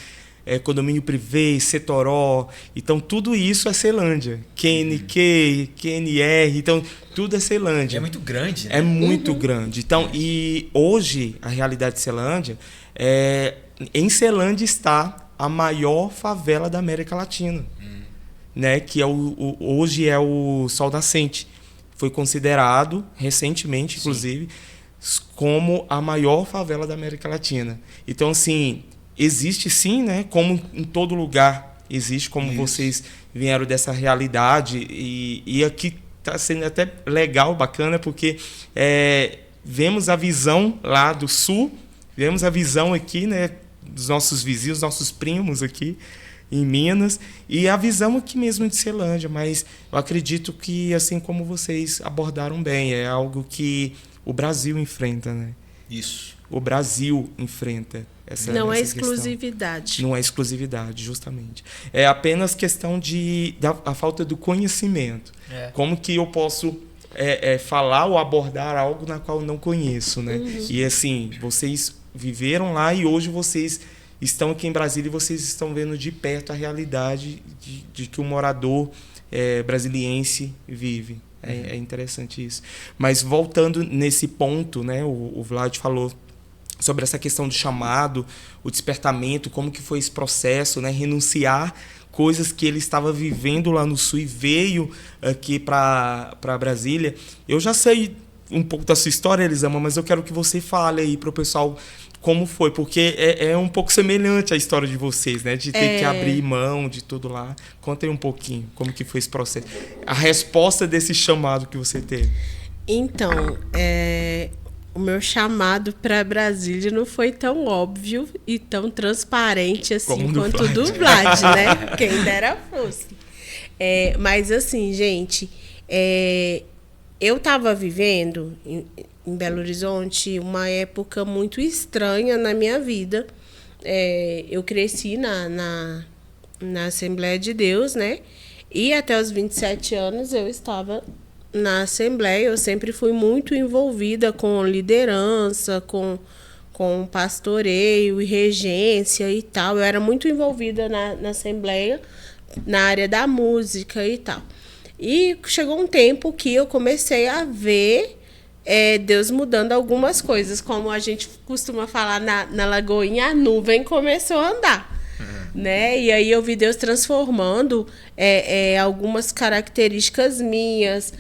condomínio privê, Setoró. Então, tudo isso é Ceilândia. QNQ, QNR, então, tudo é Ceilândia. É muito grande, né? É muito grande. Então, e hoje, a realidade de Ceilândia, em Ceilândia está a maior favela da América Latina, né? Que hoje é o Sol Nascente. Foi considerado, recentemente, inclusive, como a maior favela da América Latina. Então, assim, existe sim, né? Como em todo lugar existe, como vocês vieram dessa realidade. E aqui está sendo até legal, bacana, porque vemos a visão lá do Sul, vemos a visão aqui, né, dos nossos vizinhos, nossos primos aqui em Minas, e a visão aqui mesmo de Ceilândia. Mas eu acredito que, assim como vocês abordaram bem, é algo que o Brasil enfrenta, né? Isso. O Brasil enfrenta essa Não é essa questão. exclusividade. Não é exclusividade, justamente. É apenas questão da falta do conhecimento. Como que eu posso falar ou abordar algo na qual eu não conheço, né? E assim, vocês viveram lá e hoje vocês estão aqui em Brasília e vocês estão vendo de perto a realidade de que o morador brasiliense vive. É interessante isso. Mas voltando nesse ponto, né, o Vlad falou sobre essa questão do chamado, o despertamento, como que foi esse processo, né, renunciar coisas que ele estava vivendo lá no Sul e veio aqui para Brasília. Eu já sei um pouco da sua história, Elisama, mas eu quero que você fale aí para o pessoal como foi, porque é um pouco semelhante à história de vocês, né? De ter que abrir mão de tudo lá. Conta aí um pouquinho como que foi esse processo. A resposta desse chamado que você teve. Então, o meu chamado para Brasília não foi tão óbvio e tão transparente assim quanto o do Vlad, né? Quem dera fosse. Mas assim, gente, eu estava vivendo em Belo Horizonte uma época muito estranha na minha vida. Eu cresci na Assembleia de Deus, né? E até os 27 anos eu estava na Assembleia. Eu sempre fui muito envolvida com liderança, com pastoreio e regência e tal. Eu era muito envolvida na Assembleia, na área da música e tal. E chegou um tempo que eu comecei a ver Deus mudando algumas coisas. Como a gente costuma falar na Lagoinha, a nuvem começou a andar. Né? E aí eu vi Deus transformando algumas características minhas,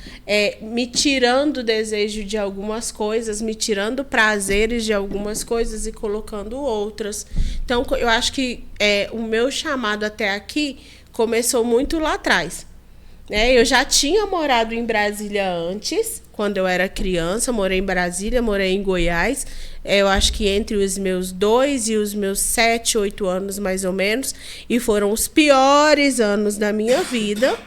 me tirando o desejo de algumas coisas, me tirando prazeres de algumas coisas e colocando outras. Então, eu acho que o meu chamado até aqui começou muito lá atrás. Eu já tinha morado em Brasília antes, quando eu era criança. Morei em Brasília, morei em Goiás. Eu acho que entre os meus 2 e os meus 7, 8 anos, mais ou menos. E foram os piores anos da minha vida.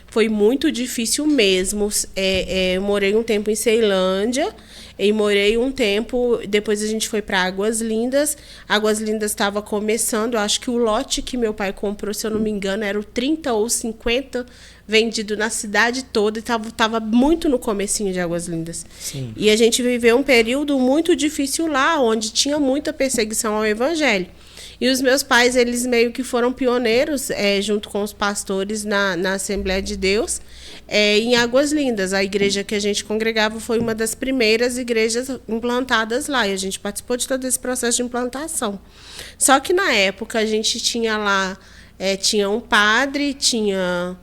Foi muito difícil mesmo. Eu morei um tempo em Ceilândia. E morei um tempo, depois a gente foi para Águas Lindas. Águas Lindas estava começando, eu acho que o lote que meu pai comprou, se eu não me engano, era o 30 ou 50 vendido na cidade toda, e estava muito no comecinho de Águas Lindas. Sim. E a gente viveu um período muito difícil lá, onde tinha muita perseguição ao evangelho. E os meus pais, eles meio que foram pioneiros, junto com os pastores na Assembleia de Deus, em Águas Lindas. A igreja que a gente congregava foi uma das primeiras igrejas implantadas lá, e a gente participou de todo esse processo de implantação. Só que na época a gente tinha lá, tinha um padre, tinha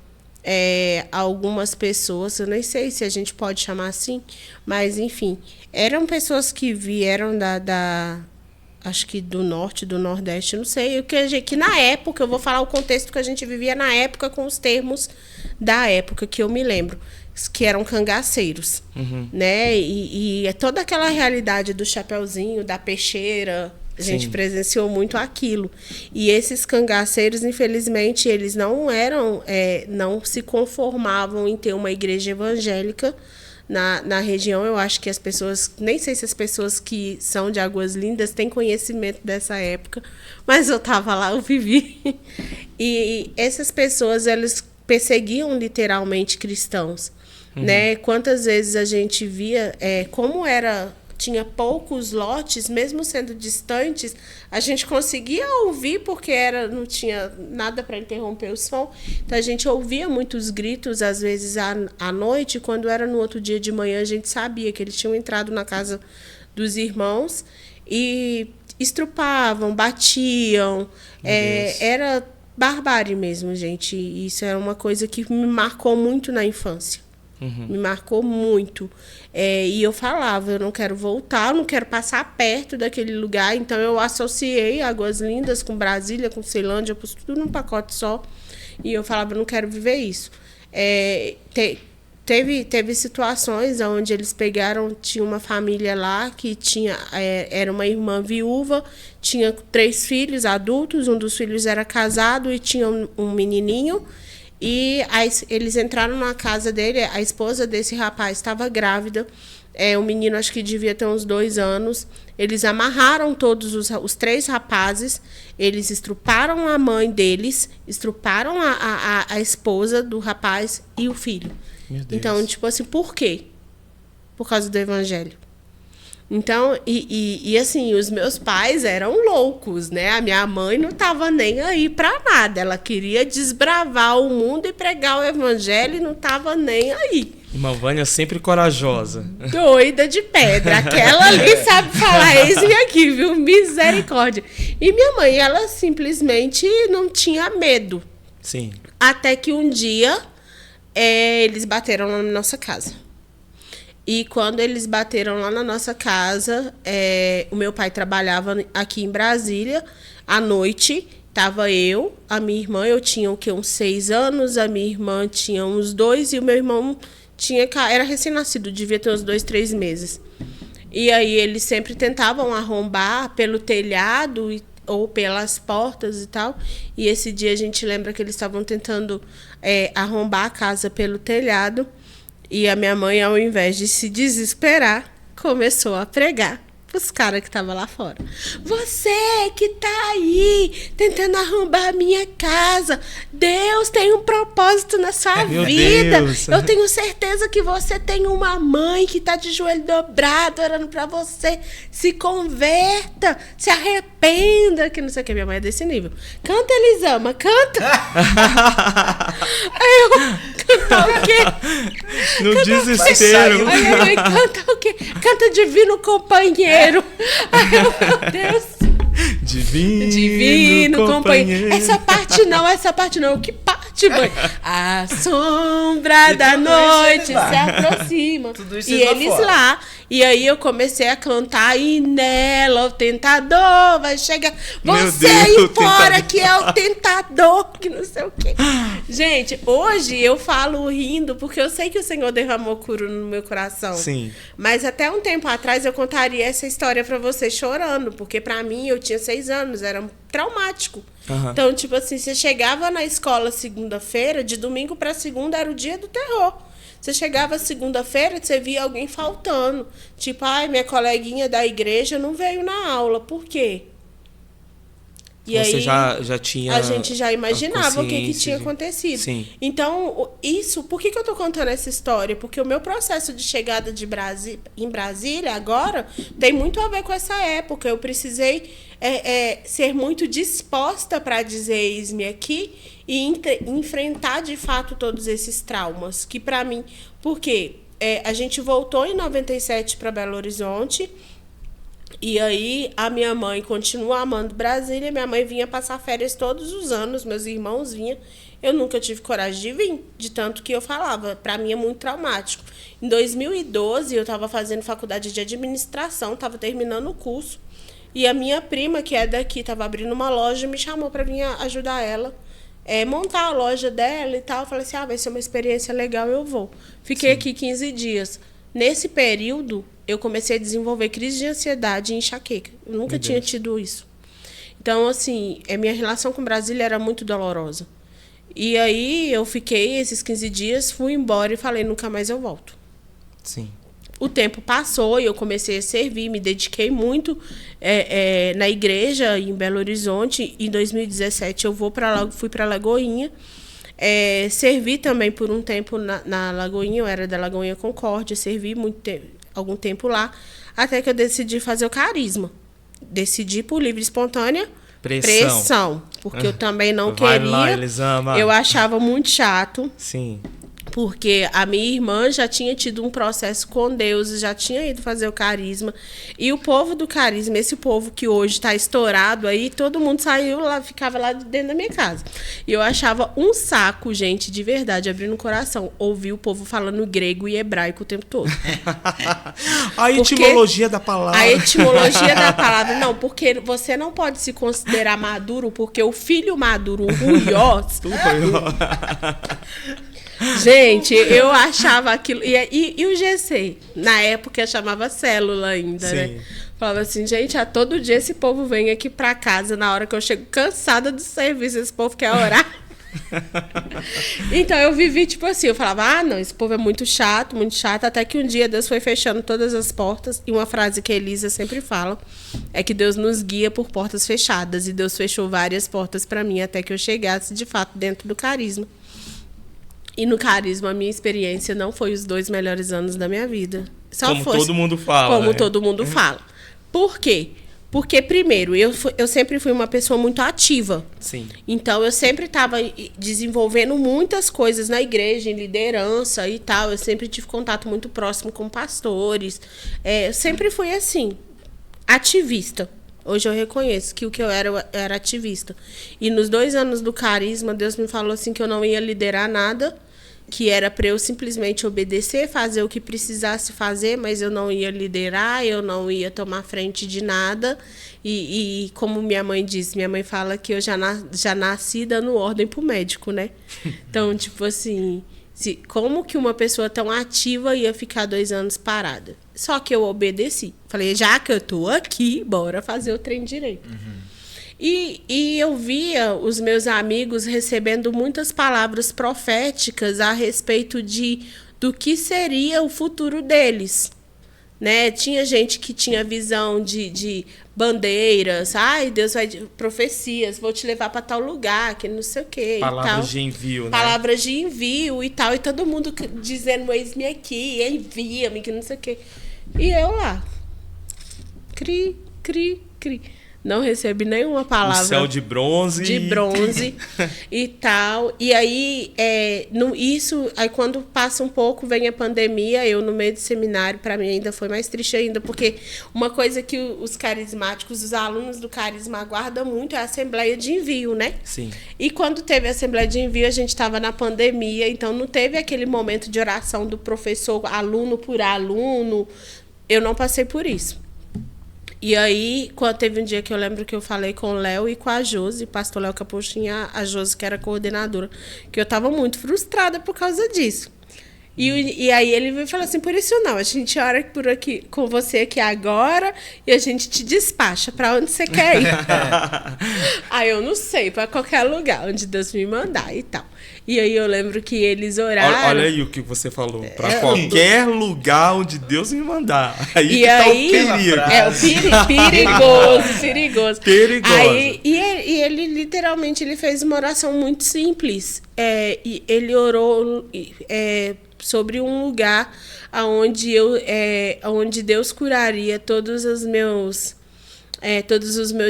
algumas pessoas, eu nem sei se a gente pode chamar assim, mas enfim, eram pessoas que vieram acho que do norte, do nordeste, não sei, que na época, eu vou falar o contexto que a gente vivia na época com os termos da época, que eu me lembro, que eram cangaceiros, né? E toda aquela realidade do chapeuzinho, da peixeira, A gente Sim. presenciou muito aquilo. E esses cangaceiros, infelizmente, eles não eram, não se conformavam em ter uma igreja evangélica na região. Eu acho que as pessoas, nem sei se as pessoas que são de Águas Lindas têm conhecimento dessa época, mas eu estava lá, eu vivi. E essas pessoas, elas perseguiam literalmente cristãos. Né? Quantas vezes a gente via como tinha poucos lotes, mesmo sendo distantes, a gente conseguia ouvir porque não tinha nada para interromper o som. Então a gente ouvia muitos gritos, às vezes à noite, quando era no outro dia de manhã, a gente sabia que eles tinham entrado na casa dos irmãos e estrupavam, batiam. Era barbárie mesmo, gente. Isso era uma coisa que me marcou muito na infância. Me marcou muito. E eu falava, eu não quero voltar, eu não quero passar perto daquele lugar. Então, eu associei Águas Lindas com Brasília, com Ceilândia, pus tudo num pacote só. E eu falava, eu não quero viver isso. Teve situações onde eles tinha uma família lá que era uma irmã viúva, tinha 3 filhos adultos, um dos filhos era casado e tinha um menininho. E eles entraram na casa dele, a esposa desse rapaz estava grávida, o menino acho que devia ter uns 2 anos. Eles amarraram todos os 3 rapazes, eles estruparam a mãe deles, estruparam a esposa do rapaz e o filho. Meu Deus. Então, tipo assim, por quê? Por causa do evangelho. Então, assim, os meus pais eram loucos, né? A minha mãe não estava nem aí para nada. Ela queria desbravar o mundo e pregar o evangelho e não estava nem aí. Irmã Vânia sempre corajosa. Doida de pedra. Aquela ali sabe falar, eis-me aqui, viu? Misericórdia. E minha mãe, ela simplesmente não tinha medo. Sim. Até que um dia, eles bateram lá na nossa casa. E quando eles bateram lá na nossa casa, o meu pai trabalhava aqui em Brasília. À noite, estava eu, a minha irmã, eu tinha uns 6 anos, a minha irmã tinha uns 2 e o meu irmão era recém-nascido, devia ter uns 2, 3 meses. E aí eles sempre tentavam arrombar pelo telhado ou pelas portas e tal. E esse dia a gente lembra que eles estavam tentando arrombar a casa pelo telhado. E a minha mãe, ao invés de se desesperar, começou a pregar pros caras que estavam lá fora. Você que tá aí tentando arrombar a minha casa, Deus tem um propósito na sua vida. Deus. Eu tenho certeza que você tem uma mãe que tá de joelho dobrado orando pra você. Se converta, se arrependa, que não sei o que. Minha mãe é desse nível. Canta, Elisama, canta. Aí eu, cantar o quê? No Canta desespero. Aí minha mãe, canta o quê? Canta Divino Companheiro. Ai, meu Deus. Divino Companheiro. Essa parte não. Que parte, mãe? A sombra da noite se aproxima. Tudo isso E lá eles fora. lá. E aí eu comecei a cantar e nela o tentador vai chegar. Meu Você Deus, aí o fora tentador. que é o tentador, que não sei o quê. Gente, hoje eu falo rindo porque eu sei que o Senhor derramou cura no meu coração. Sim. Mas até um tempo atrás eu contaria essa história pra vocês chorando, porque pra mim eu tinha 6 anos, era traumático. Aham. Então, tipo assim, você chegava na escola segunda-feira, de domingo pra segunda era o dia do terror. Você chegava segunda-feira, você via alguém faltando. Tipo, ai, minha coleguinha da igreja não veio na aula. Por quê? E Você aí, já tinha a gente já imaginava o que consciência tinha de- acontecido. Sim. Então, por que eu tô contando essa história? Porque o meu processo de chegada em Brasília agora tem muito a ver com essa época. Eu precisei ser muito disposta para dizer eis-me aqui e enfrentar de fato todos esses traumas. Que para mim, porque a gente voltou em 97 para Belo Horizonte. E aí, a minha mãe continua amando Brasília. Minha mãe vinha passar férias todos os anos. Meus irmãos vinham. Eu nunca tive coragem de vir. De tanto que eu falava. Para mim é muito traumático. Em 2012, eu estava fazendo faculdade de administração. Estava terminando o curso. E a minha prima, que é daqui, estava abrindo uma loja. Me chamou para vir ajudar ela. Montar a loja dela e tal. Eu falei assim, vai ser uma experiência legal, eu vou. Fiquei aqui 15 dias. Nesse período, eu comecei a desenvolver crise de ansiedade e enxaqueca. Eu nunca tinha tido isso. Então, assim, minha relação com Brasília era muito dolorosa. E aí eu fiquei esses 15 dias, fui embora e falei, nunca mais eu volto. Sim. O tempo passou e eu comecei a servir, me dediquei muito na igreja em Belo Horizonte. Em 2017 eu fui para Lagoinha. Servi também por um tempo na Lagoinha, eu era da Lagoinha Concórdia, servi algum tempo lá, até que eu decidi fazer o carisma. Decidi por livre e espontânea pressão, porque eu também não queria. Lá, Elisama. Eu achava muito chato. Sim. Porque a minha irmã já tinha tido um processo com Deus, já tinha ido fazer o carisma. E o povo do carisma, esse povo que hoje está estourado aí, todo mundo saiu lá, ficava lá dentro da minha casa. E eu achava um saco, gente, de verdade, abrindo o coração, ouvir o povo falando grego e hebraico o tempo todo. A etimologia da palavra. A etimologia da palavra, não, porque você não pode se considerar maduro, porque o filho maduro, o ruiós... Gente, eu achava aquilo... E o GC? Na época eu chamava célula ainda, Sim. né? Falava assim, gente, todo dia esse povo vem aqui pra casa, na hora que eu chego cansada do serviço, esse povo quer orar. Então eu vivi tipo assim, eu falava, não, esse povo é muito chato, até que um dia Deus foi fechando todas as portas, e uma frase que a Elisa sempre fala, é que Deus nos guia por portas fechadas, e Deus fechou várias portas pra mim, até que eu chegasse de fato dentro do carisma. E no carisma, a minha experiência não foi os 2 melhores anos da minha vida. Como todo mundo fala. Como todo mundo fala. Por quê? Porque, primeiro, eu sempre fui uma pessoa muito ativa. Sim. Então, eu sempre estava desenvolvendo muitas coisas na igreja, em liderança e tal. Eu sempre tive contato muito próximo com pastores. Eu sempre fui assim, ativista. Hoje eu reconheço que o que eu era ativista. E nos 2 anos do carisma, Deus me falou assim que eu não ia liderar nada, que era para eu simplesmente obedecer, fazer o que precisasse fazer, mas eu não ia liderar, eu não ia tomar frente de nada. E como minha mãe disse, minha mãe fala que eu já nasci dando ordem pro médico, né? Então, tipo assim, como que uma pessoa tão ativa ia ficar 2 anos parada? Só que eu obedeci. Falei, já que eu tô aqui, bora fazer o trem direito. Uhum. E eu via os meus amigos recebendo muitas palavras proféticas a respeito do que seria o futuro deles. Né? Tinha gente que tinha visão de bandeiras, Deus vai... profecias, vou te levar para tal lugar, que não sei o quê. Palavras de envio, né? Palavras de envio e tal. E todo mundo dizendo, eis-me aqui, envia-me, que não sei o quê. E eu lá, cri. Não recebi nenhuma palavra. O céu de bronze. De bronze e tal. E aí, aí quando passa um pouco, vem a pandemia, eu no meio do seminário, para mim ainda foi mais triste ainda, porque uma coisa que os carismáticos, os alunos do carisma aguardam muito é a assembleia de envio, né? Sim. E quando teve a assembleia de envio, a gente estava na pandemia, então não teve aquele momento de oração do professor, aluno por aluno. Eu não passei por isso. E aí, quando teve um dia que eu lembro que eu falei com o Léo e com a Josi, pastor Léo Capuchinha, a Josi, que era coordenadora, que eu estava muito frustrada por causa disso. E aí ele veio e falou assim, por isso não, a gente ora por aqui, com você aqui agora e a gente te despacha para onde você quer ir. Aí eu não sei, para qualquer lugar onde Deus me mandar e tal. E aí eu lembro que eles oraram. Olha aí o que você falou. Para qualquer lugar onde Deus me mandar. Aí e aí, o perigoso. Aí, e ele literalmente ele fez uma oração muito simples. E ele orou sobre um lugar onde Deus curaria todos os meus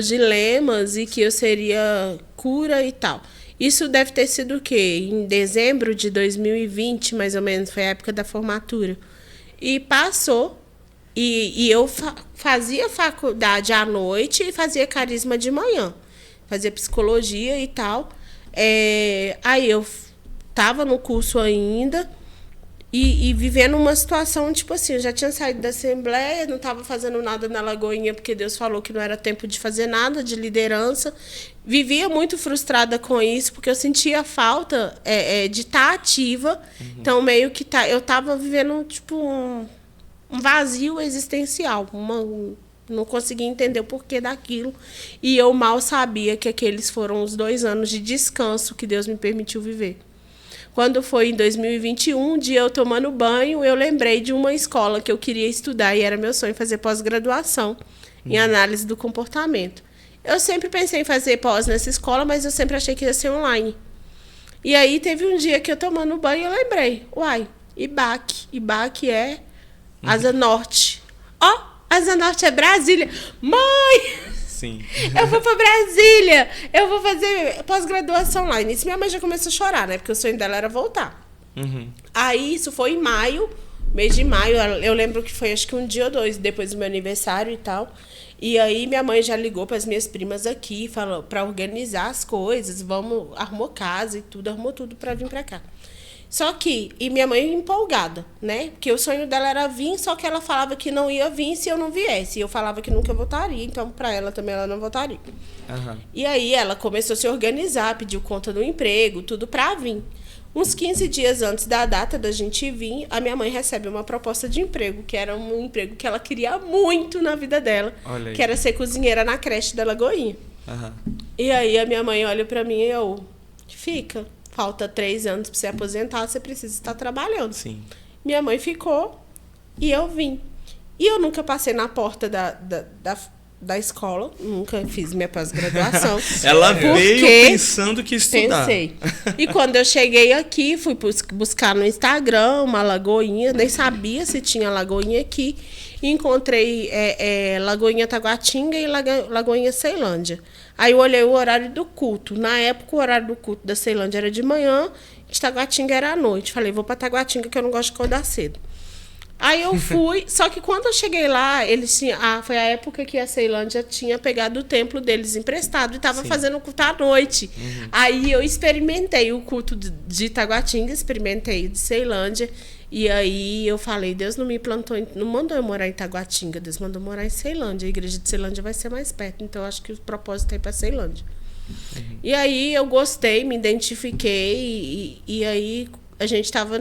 dilemas e que eu seria cura e tal. Isso deve ter sido o quê? Em dezembro de 2020, mais ou menos, foi a época da formatura. E passou, e eu fazia faculdade à noite e fazia carisma de manhã. Fazia psicologia e tal. Aí eu estava no curso ainda e vivendo uma situação, tipo assim, eu já tinha saído da Assembleia, não estava fazendo nada na Lagoinha, porque Deus falou que não era tempo de fazer nada, de liderança. Vivia muito frustrada com isso, porque eu sentia falta de estar ativa. Uhum. Então, meio que eu estava vivendo, tipo, vazio existencial, não conseguia entender o porquê daquilo. E eu mal sabia que aqueles foram os 2 anos de descanso que Deus me permitiu viver. Quando foi em 2021, um dia eu tomando banho, eu lembrei de uma escola que eu queria estudar e era meu sonho fazer pós-graduação em análise do comportamento. Eu sempre pensei em fazer pós nessa escola, mas eu sempre achei que ia ser online. E aí teve um dia que eu tomando banho, eu lembrei, IBAC é Asa Norte. Asa Norte é Brasília. Mãe! Sim. Eu vou pra Brasília. Eu vou fazer pós-graduação lá. E nisso minha mãe já começou a chorar, né? Porque o sonho dela era voltar. Aí isso foi em maio, mês de maio. Eu lembro que foi acho que um dia ou 2 depois do meu aniversário e tal. E aí minha mãe já ligou para as minhas primas aqui, falou para organizar as coisas, arrumou casa e tudo, arrumou tudo para vir para cá. Só que, e minha mãe empolgada, né? Porque o sonho dela era vir, só que ela falava que não ia vir se eu não viesse. E eu falava que nunca voltaria, então para ela também ela não voltaria. E aí ela começou a se organizar, pediu conta do emprego, tudo para vir. Uns 15 dias antes da data da gente vir, a minha mãe recebe uma proposta de emprego, que era um emprego que ela queria muito na vida dela, que era ser cozinheira na creche da Lagoinha. E aí a minha mãe olha para mim e eu, falta 3 anos para você aposentar, você precisa estar trabalhando. Sim. Minha mãe ficou e eu vim. E eu nunca passei na porta da escola, nunca fiz minha pós-graduação. Ela veio pensando que estudar. Pensei. E quando eu cheguei aqui, fui buscar no Instagram uma Lagoinha, nem sabia se tinha Lagoinha aqui. Encontrei Lagoinha Taguatinga e Lagoinha Ceilândia. Aí eu olhei o horário do culto. Na época, o horário do culto da Ceilândia era de manhã, de Taguatinga era à noite. Falei, vou para Taguatinga que eu não gosto de acordar cedo. Aí eu fui, só que quando eu cheguei lá, eles tinham, foi a época que a Ceilândia tinha pegado o templo deles emprestado e estava fazendo o culto à noite. Aí eu experimentei o culto de Taguatinga, experimentei de Ceilândia. E aí eu falei, Deus não me plantou, não mandou eu morar em Taguatinga, Deus mandou morar em Ceilândia. A igreja de Ceilândia vai ser mais perto, então eu acho que o propósito é ir para Ceilândia. E aí eu gostei, me identifiquei, e aí a gente estava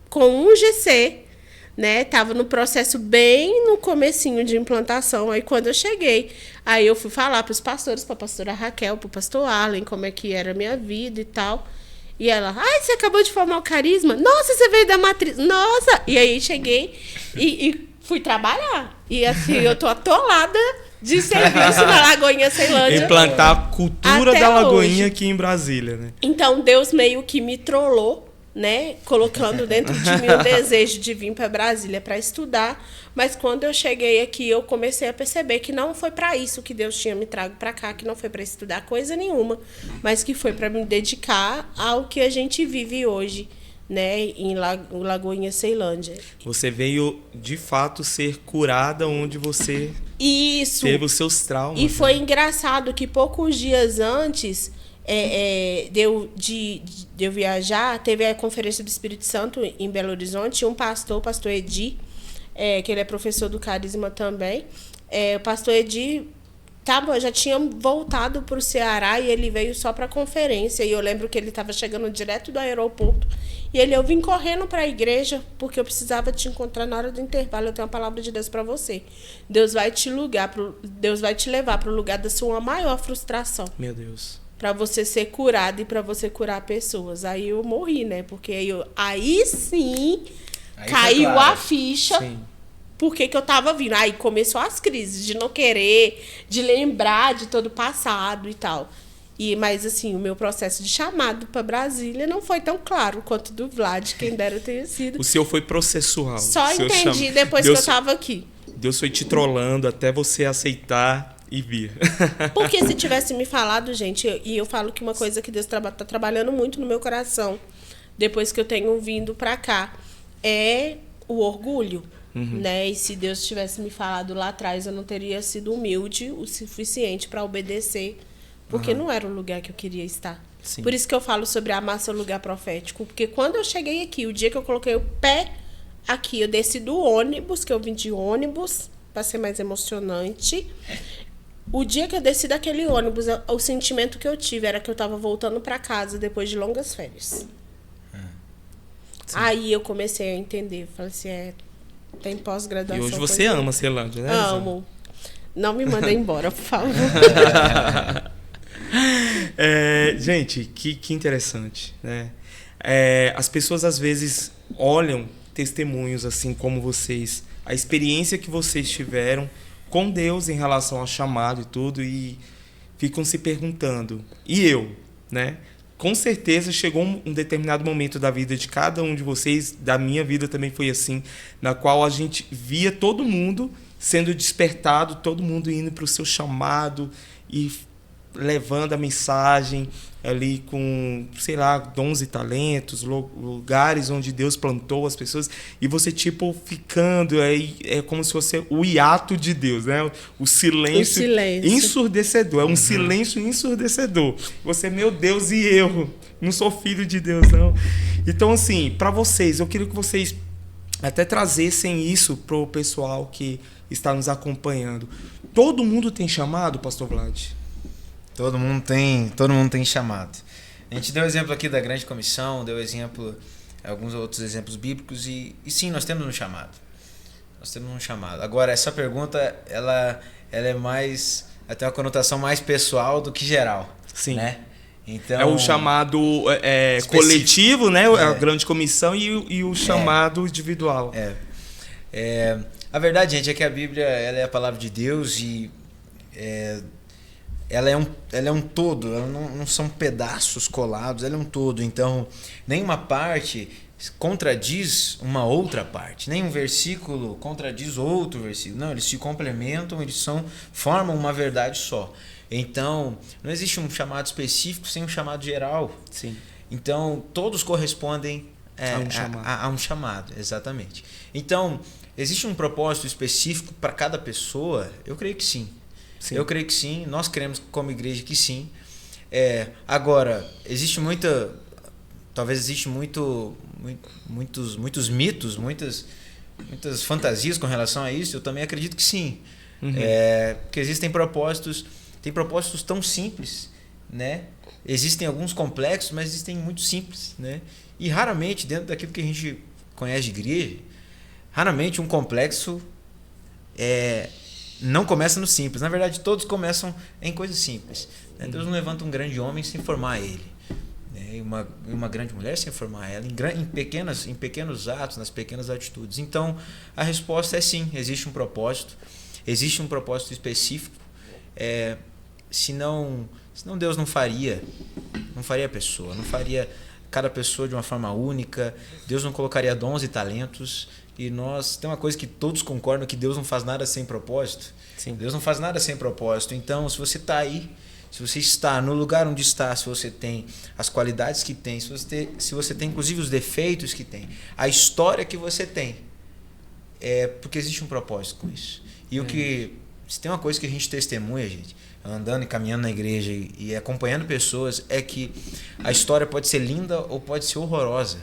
com um GC, né? Tava no processo bem no comecinho de implantação. Aí quando eu cheguei, aí eu fui falar para os pastores, para a pastora Raquel, para o pastor Allen, como é que era a minha vida e tal. E ela, você acabou de formar o Carisma? Nossa, você veio da matriz. Nossa! E aí cheguei e fui trabalhar. E assim, eu tô atolada de serviço na Lagoinha Ceilândia. Implantar a cultura da Lagoinha aqui em Brasília, né? Então Deus meio que me trollou, né, colocando dentro de mim o desejo de vir para Brasília para estudar, mas quando eu cheguei aqui eu comecei a perceber que não foi para isso que Deus tinha me trago para cá, que não foi para estudar coisa nenhuma, mas que foi para me dedicar ao que a gente vive hoje, né, em Lagoinha Ceilândia. Você veio de fato ser curada onde você teve os seus traumas. E foi engraçado que poucos dias antes de eu viajar, teve a Conferência do Espírito Santo em Belo Horizonte, o pastor Edi, que ele é professor do Carisma também. O pastor Edi já tinha voltado para o Ceará e ele veio só para a conferência. E eu lembro que ele estava chegando direto do aeroporto. E eu vim correndo para a igreja porque eu precisava te encontrar na hora do intervalo. Eu tenho uma palavra de Deus para você. Deus vai te levar para o lugar da sua maior frustração. Meu Deus. Para você ser curado e para você curar pessoas. Aí eu morri, né? Porque aí sim caiu a ficha. Sim. Por que eu tava vindo. Aí começou as crises de não querer, de lembrar de todo o passado e tal. Mas assim, o meu processo de chamado para Brasília não foi tão claro quanto do Vlad, quem dera tenha sido. O seu foi processual. Só entendi depois que eu tava aqui. Deus foi te trollando até você aceitar e vir. Porque se tivesse me falado, gente, e eu falo que uma coisa que Deus tá trabalhando muito no meu coração, depois que eu tenho vindo para cá, é o orgulho. Né? E se Deus tivesse me falado lá atrás, eu não teria sido humilde o suficiente para obedecer, porque não era o lugar que eu queria estar. Sim. Por isso que eu falo sobre amar seu lugar profético, porque quando eu cheguei aqui, o dia que eu coloquei o pé aqui, eu desci do ônibus, que eu vim de ônibus, para ser mais emocionante. O dia que eu desci daquele ônibus, o sentimento que eu tive era que eu estava voltando para casa depois de longas férias. Aí eu comecei a entender, falei assim, Tem E pós-graduação. hoje você ama Ceilândia, né? Elisama? Amo. Não me mandem embora, por favor. Gente, que interessante, né? As pessoas às vezes olham testemunhos assim como vocês, a experiência que vocês tiveram com Deus em relação ao chamado e tudo, e ficam se perguntando, e eu, né? Com certeza chegou um determinado momento da vida de cada um de vocês, da minha vida também foi assim, na qual a gente via todo mundo sendo despertado, todo mundo indo para o seu chamado e levando a mensagem ali com, sei lá, dons e talentos, lugares onde Deus plantou as pessoas, e você tipo ficando aí, é como se fosse o hiato de Deus, né? O silêncio ensurdecedor, é um silêncio ensurdecedor. Você, meu Deus, e eu não sou filho de Deus, não. Então, assim, para vocês, eu queria que vocês até trazessem isso pro pessoal que está nos acompanhando. Todo mundo tem chamado, Pastor Vlad? Todo mundo tem chamado. A gente deu exemplo aqui da grande comissão, deu exemplo, alguns outros exemplos bíblicos, e sim, nós temos um chamado. Nós temos um chamado. Agora, essa pergunta, ela é mais, até uma conotação mais pessoal do que geral. Sim. Né? Então, é o chamado coletivo, né? A grande comissão, e o chamado individual. A verdade, gente, é que a Bíblia ela é a palavra de Deus, e ela é um todo, ela não são pedaços colados, ela é um todo. Então, nenhuma parte contradiz uma outra parte, nem um versículo contradiz outro versículo. Não, eles se complementam, formam uma verdade só. Então, não existe um chamado específico sem um chamado geral. Sim. Então, todos correspondem a um chamado, exatamente. Então, existe um propósito específico para cada pessoa? Eu creio que sim. Sim. Eu creio que sim, nós cremos como igreja que sim. Agora, talvez existe muitos mitos, muitas fantasias com relação a isso. Eu também acredito que sim. Porque existem propósitos, tem propósitos tão simples, né? Existem alguns complexos, mas existem muito simples, né? E raramente, dentro daquilo que a gente conhece de igreja, raramente um complexo não começa no simples. Na verdade, todos começam em coisas simples. Né? Deus não levanta um grande homem sem formar ele. Né? E uma grande mulher sem formar ela. Em pequenos atos, nas pequenas atitudes. Então, a resposta é sim. Existe um propósito. Existe um propósito específico. Senão Deus não faria a pessoa. Não faria cada pessoa de uma forma única. Deus não colocaria dons e talentos. E tem uma coisa que todos concordam, que Deus não faz nada sem propósito. Sim. Deus não faz nada sem propósito. Então, se você está aí, se você está no lugar onde está, se você tem as qualidades que tem, se você tem inclusive os defeitos que tem, a história que você tem, porque existe um propósito com isso. E se tem uma coisa que a gente testemunha, gente, andando e caminhando na igreja e acompanhando pessoas, é que a história pode ser linda ou pode ser horrorosa.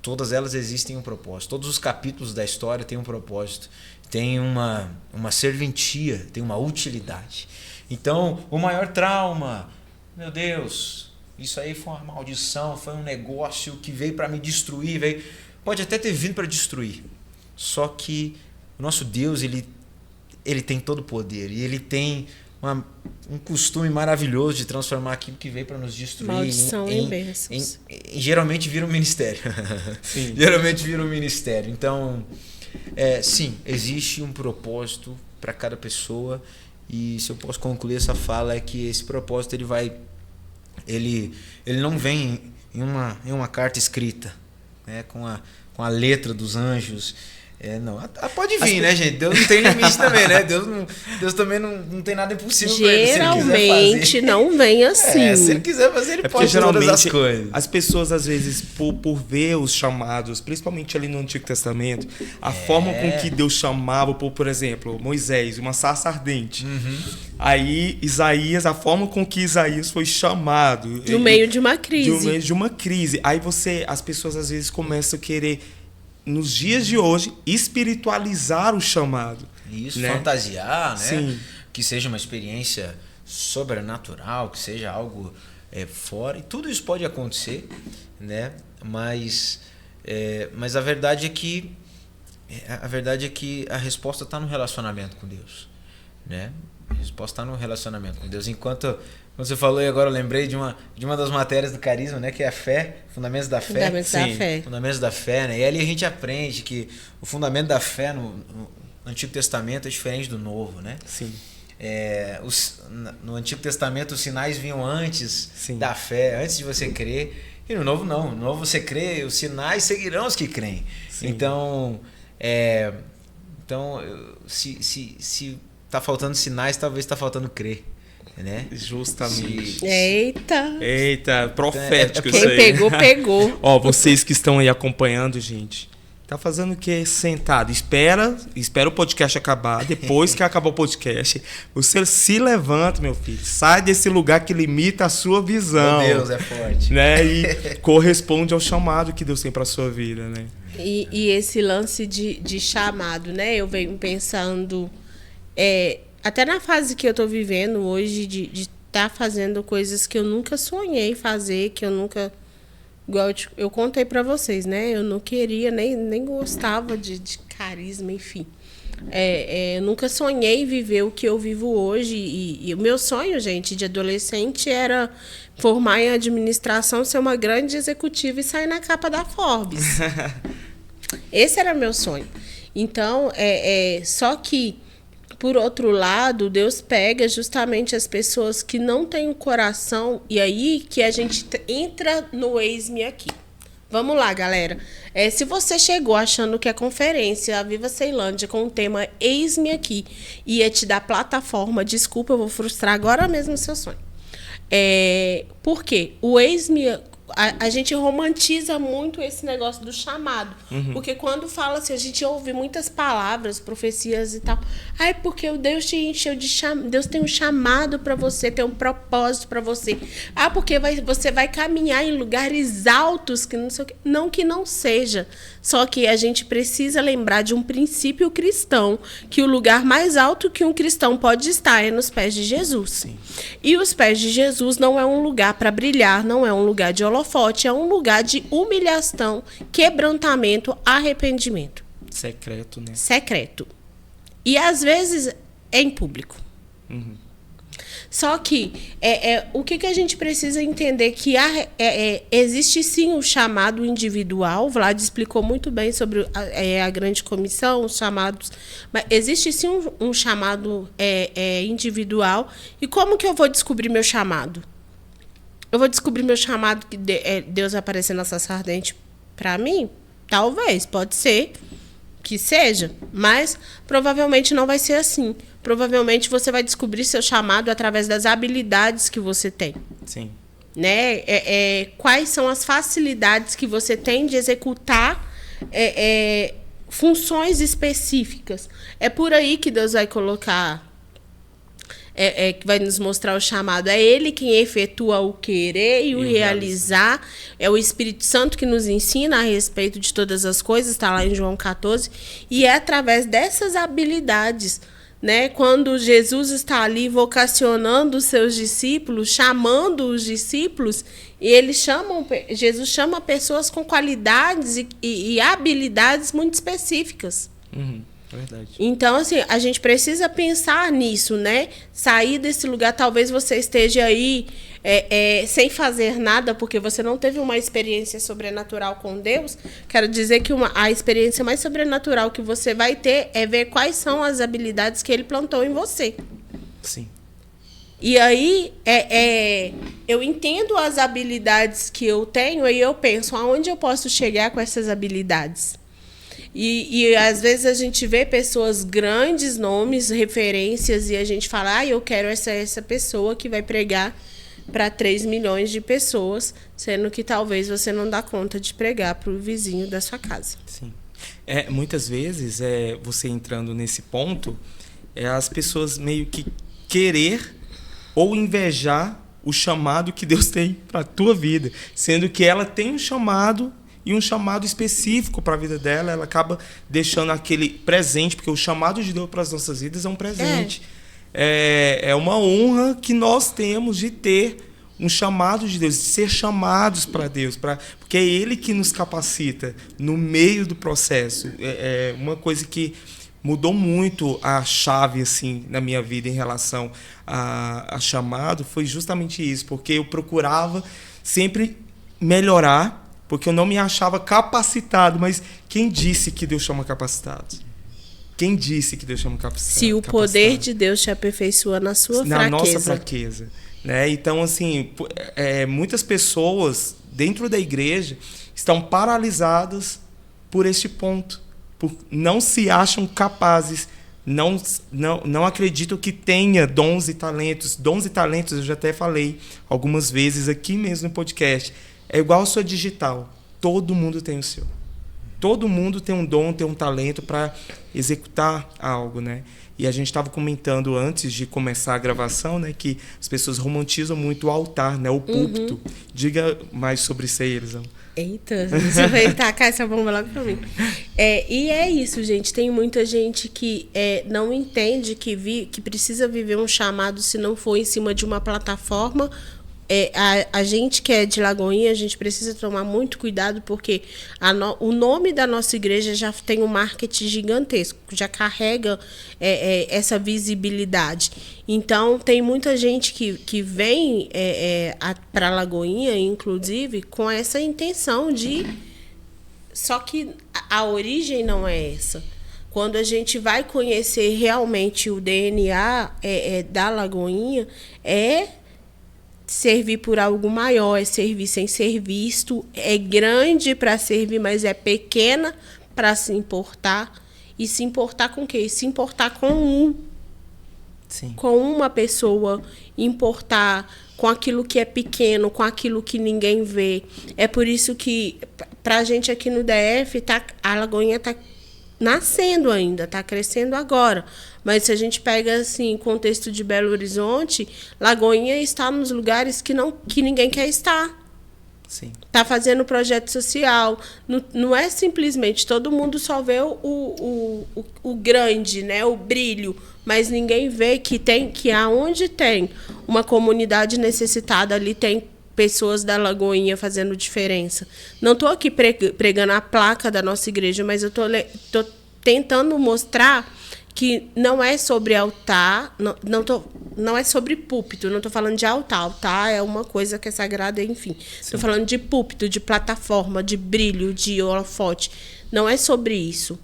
Todas elas existem um propósito. Todos os capítulos da história têm um propósito. Tem uma serventia, tem uma utilidade. Então, o maior trauma, meu Deus, isso aí foi uma maldição, foi um negócio que veio para me destruir. Pode até ter vindo para destruir. Só que o nosso Deus, ele tem todo o poder. E ele tem um costume maravilhoso de transformar aquilo que veio para nos destruir maldição em bênçãos. Geralmente vira um ministério. Sim. Geralmente vira um ministério. Então, sim, existe um propósito para cada pessoa. E se eu posso concluir essa fala, é que esse propósito ele não vem em uma carta escrita, né, com a letra dos anjos. Não. Pode vir, né, gente? Deus não tem limite também, né? Deus também não tem nada impossível para ele. Geralmente não vem assim. Se ele quiser fazer, ele pode todas as coisas. As pessoas, às vezes, por ver os chamados, principalmente ali no Antigo Testamento, a forma com que Deus chamava, por exemplo, Moisés, uma sarça ardente. Aí, Isaías, a forma com que Isaías foi chamado. No meio de uma crise. No meio de uma crise. Aí as pessoas, às vezes, começam a querer, nos dias de hoje, espiritualizar o chamado. Isso, né? Fantasiar, né? Sim. Que seja uma experiência sobrenatural, que seja algo fora. E tudo isso pode acontecer, né? Mas a verdade é que A verdade é que a resposta está no relacionamento com Deus, né? A resposta está no relacionamento com Deus. Quando você falou, e agora eu lembrei de uma das matérias do Carisma, né? Que é a fé, fundamentos da fé. Fundamentos da fé. Fundamentos da fé, né? E ali a gente aprende que o fundamento da fé no Antigo Testamento é diferente do Novo, né? Sim. No Antigo Testamento os sinais vinham antes Sim. da fé, antes de você crer. E no Novo não. No Novo você crê, os sinais seguirão os que creem. Sim. Então, se tá faltando sinais, talvez tá faltando crer, né? Justamente. Eita, profético quem isso aí. Pegou. Ó, vocês que estão aí acompanhando, gente, tá fazendo o quê? Sentado. Espera o podcast acabar. Depois que acabar o podcast, você se levanta, meu filho. Sai desse lugar que limita a sua visão. Meu Deus, é forte. Né? E corresponde ao chamado que Deus tem pra sua vida, né? E esse lance de chamado, né? Eu venho pensando... até na fase que eu tô vivendo hoje, de estar fazendo coisas que eu nunca sonhei fazer, que eu nunca... Igual eu contei pra vocês, né? Eu não queria, nem gostava de carisma, enfim. Eu nunca sonhei viver o que eu vivo hoje. E o meu sonho, gente, de adolescente era formar em administração, ser uma grande executiva e sair na capa da Forbes. Esse era meu sonho. Então, só que, por outro lado, Deus pega justamente as pessoas que não têm o coração, e aí que a gente entra no Eis-me Aqui. Vamos lá, galera. Se você chegou achando que a conferência A Viva Ceilândia com o tema Eis-me Aqui ia te dar plataforma, desculpa, eu vou frustrar agora mesmo o seu sonho. Por quê? O Eis-me a gente romantiza muito esse negócio do chamado. Uhum. Porque quando fala assim, a gente ouve muitas palavras, profecias e tal. Porque o Deus te encheu de chamado. Deus tem um chamado para você, tem um propósito para você. Porque você vai caminhar em lugares altos, que não sei o quê. Não que não seja. Só que a gente precisa lembrar de um princípio cristão, que o lugar mais alto que um cristão pode estar é nos pés de Jesus. Sim. E os pés de Jesus não é um lugar para brilhar, não é um lugar de holofote, é um lugar de humilhação, quebrantamento, arrependimento. Secreto, né? Secreto. E às vezes é em público. Uhum. Só que o que a gente precisa entender que existe sim o chamado individual. O Vlad explicou muito bem sobre a grande comissão, os chamados. Mas existe sim um chamado individual. E como que eu vou descobrir meu chamado? Eu vou descobrir meu chamado que Deus aparecer na Sarça Ardente para mim? Talvez, pode ser que seja, mas provavelmente não vai ser assim. Provavelmente você vai descobrir seu chamado através das habilidades que você tem. Sim. Né? Quais são as facilidades que você tem de executar funções específicas. É por aí que Deus vai colocar, que vai nos mostrar o chamado. É Ele quem efetua o querer e o realizar. É o Espírito Santo que nos ensina a respeito de todas as coisas, está lá em João 14. E é através dessas habilidades, né, quando Jesus está ali vocacionando os seus discípulos, chamando os discípulos, e Jesus chama pessoas com qualidades e habilidades muito específicas. Uhum. Verdade. Então, assim, a gente precisa pensar nisso, né? Sair desse lugar, talvez você esteja aí sem fazer nada, porque você não teve uma experiência sobrenatural com Deus. Quero dizer que a experiência mais sobrenatural que você vai ter é ver quais são as habilidades que Ele plantou em você. Sim. E aí, eu entendo as habilidades que eu tenho e eu penso, aonde eu posso chegar com essas habilidades? E às vezes a gente vê pessoas, grandes nomes, referências, e a gente fala, eu quero essa pessoa que vai pregar para 3 milhões de pessoas, sendo que talvez você não dá conta de pregar para o vizinho da sua casa. Sim. Muitas vezes, você entrando nesse ponto, as pessoas meio que querer ou invejar o chamado que Deus tem para a tua vida, sendo que ela tem um chamado e um chamado específico para a vida dela, ela acaba deixando aquele presente, porque o chamado de Deus para as nossas vidas é um presente. É uma honra que nós temos de ter um chamado de Deus, de ser chamados para Deus, porque é Ele que nos capacita no meio do processo. É uma coisa que mudou muito a chave assim na minha vida em relação a chamado, foi justamente isso, porque eu procurava sempre melhorar, porque eu não me achava capacitado, mas quem disse que Deus chama capacitados? Quem disse que Deus chama capacitado? Se o poder de Deus te aperfeiçoa na sua fraqueza. Na nossa fraqueza. Né? Então, assim, muitas pessoas dentro da igreja estão paralisadas por este ponto. Não se acham capazes, não acreditam que tenha dons e talentos. Dons e talentos, eu já até falei algumas vezes aqui mesmo no podcast. É igual a sua digital. Todo mundo tem o seu. Todo mundo tem um dom, tem um talento para executar algo, né? E a gente estava comentando antes de começar a gravação, né, que as pessoas romantizam muito o altar, né, o púlpito. Diga mais sobre isso aí, Elisão. Eita, você vai tacar essa bomba logo pra mim. E é isso, gente. Tem muita gente que não entende que precisa viver um chamado se não for em cima de uma plataforma. A gente que é de Lagoinha, a gente precisa tomar muito cuidado, porque o nome da nossa igreja já tem um marketing gigantesco, já carrega essa visibilidade. Então, tem muita gente que vem para Lagoinha, inclusive, com essa intenção de... Só que a origem não é essa. Quando a gente vai conhecer realmente o DNA da Lagoinha, servir por algo maior, é servir sem ser visto, é grande para servir, mas é pequena para se importar. E se importar com o quê? Se importar com com uma pessoa, importar com aquilo que é pequeno, com aquilo que ninguém vê. É por isso que, para a gente aqui no DF, a Lagoinha está nascendo ainda, está crescendo agora. Mas se a gente pega assim, contexto de Belo Horizonte, Lagoinha está nos lugares que ninguém quer estar. Está fazendo projeto social. Não é simplesmente todo mundo só vê o grande, né, o brilho, mas ninguém vê que aonde tem uma comunidade necessitada, ali tem pessoas da Lagoinha fazendo diferença. Não estou aqui pregando a placa da nossa igreja, mas eu estou tentando mostrar que não é sobre altar, não é sobre púlpito, não estou falando de altar. Altar é uma coisa que é sagrada, enfim. Estou falando de púlpito, de plataforma, de brilho, de holofote. Não é sobre isso.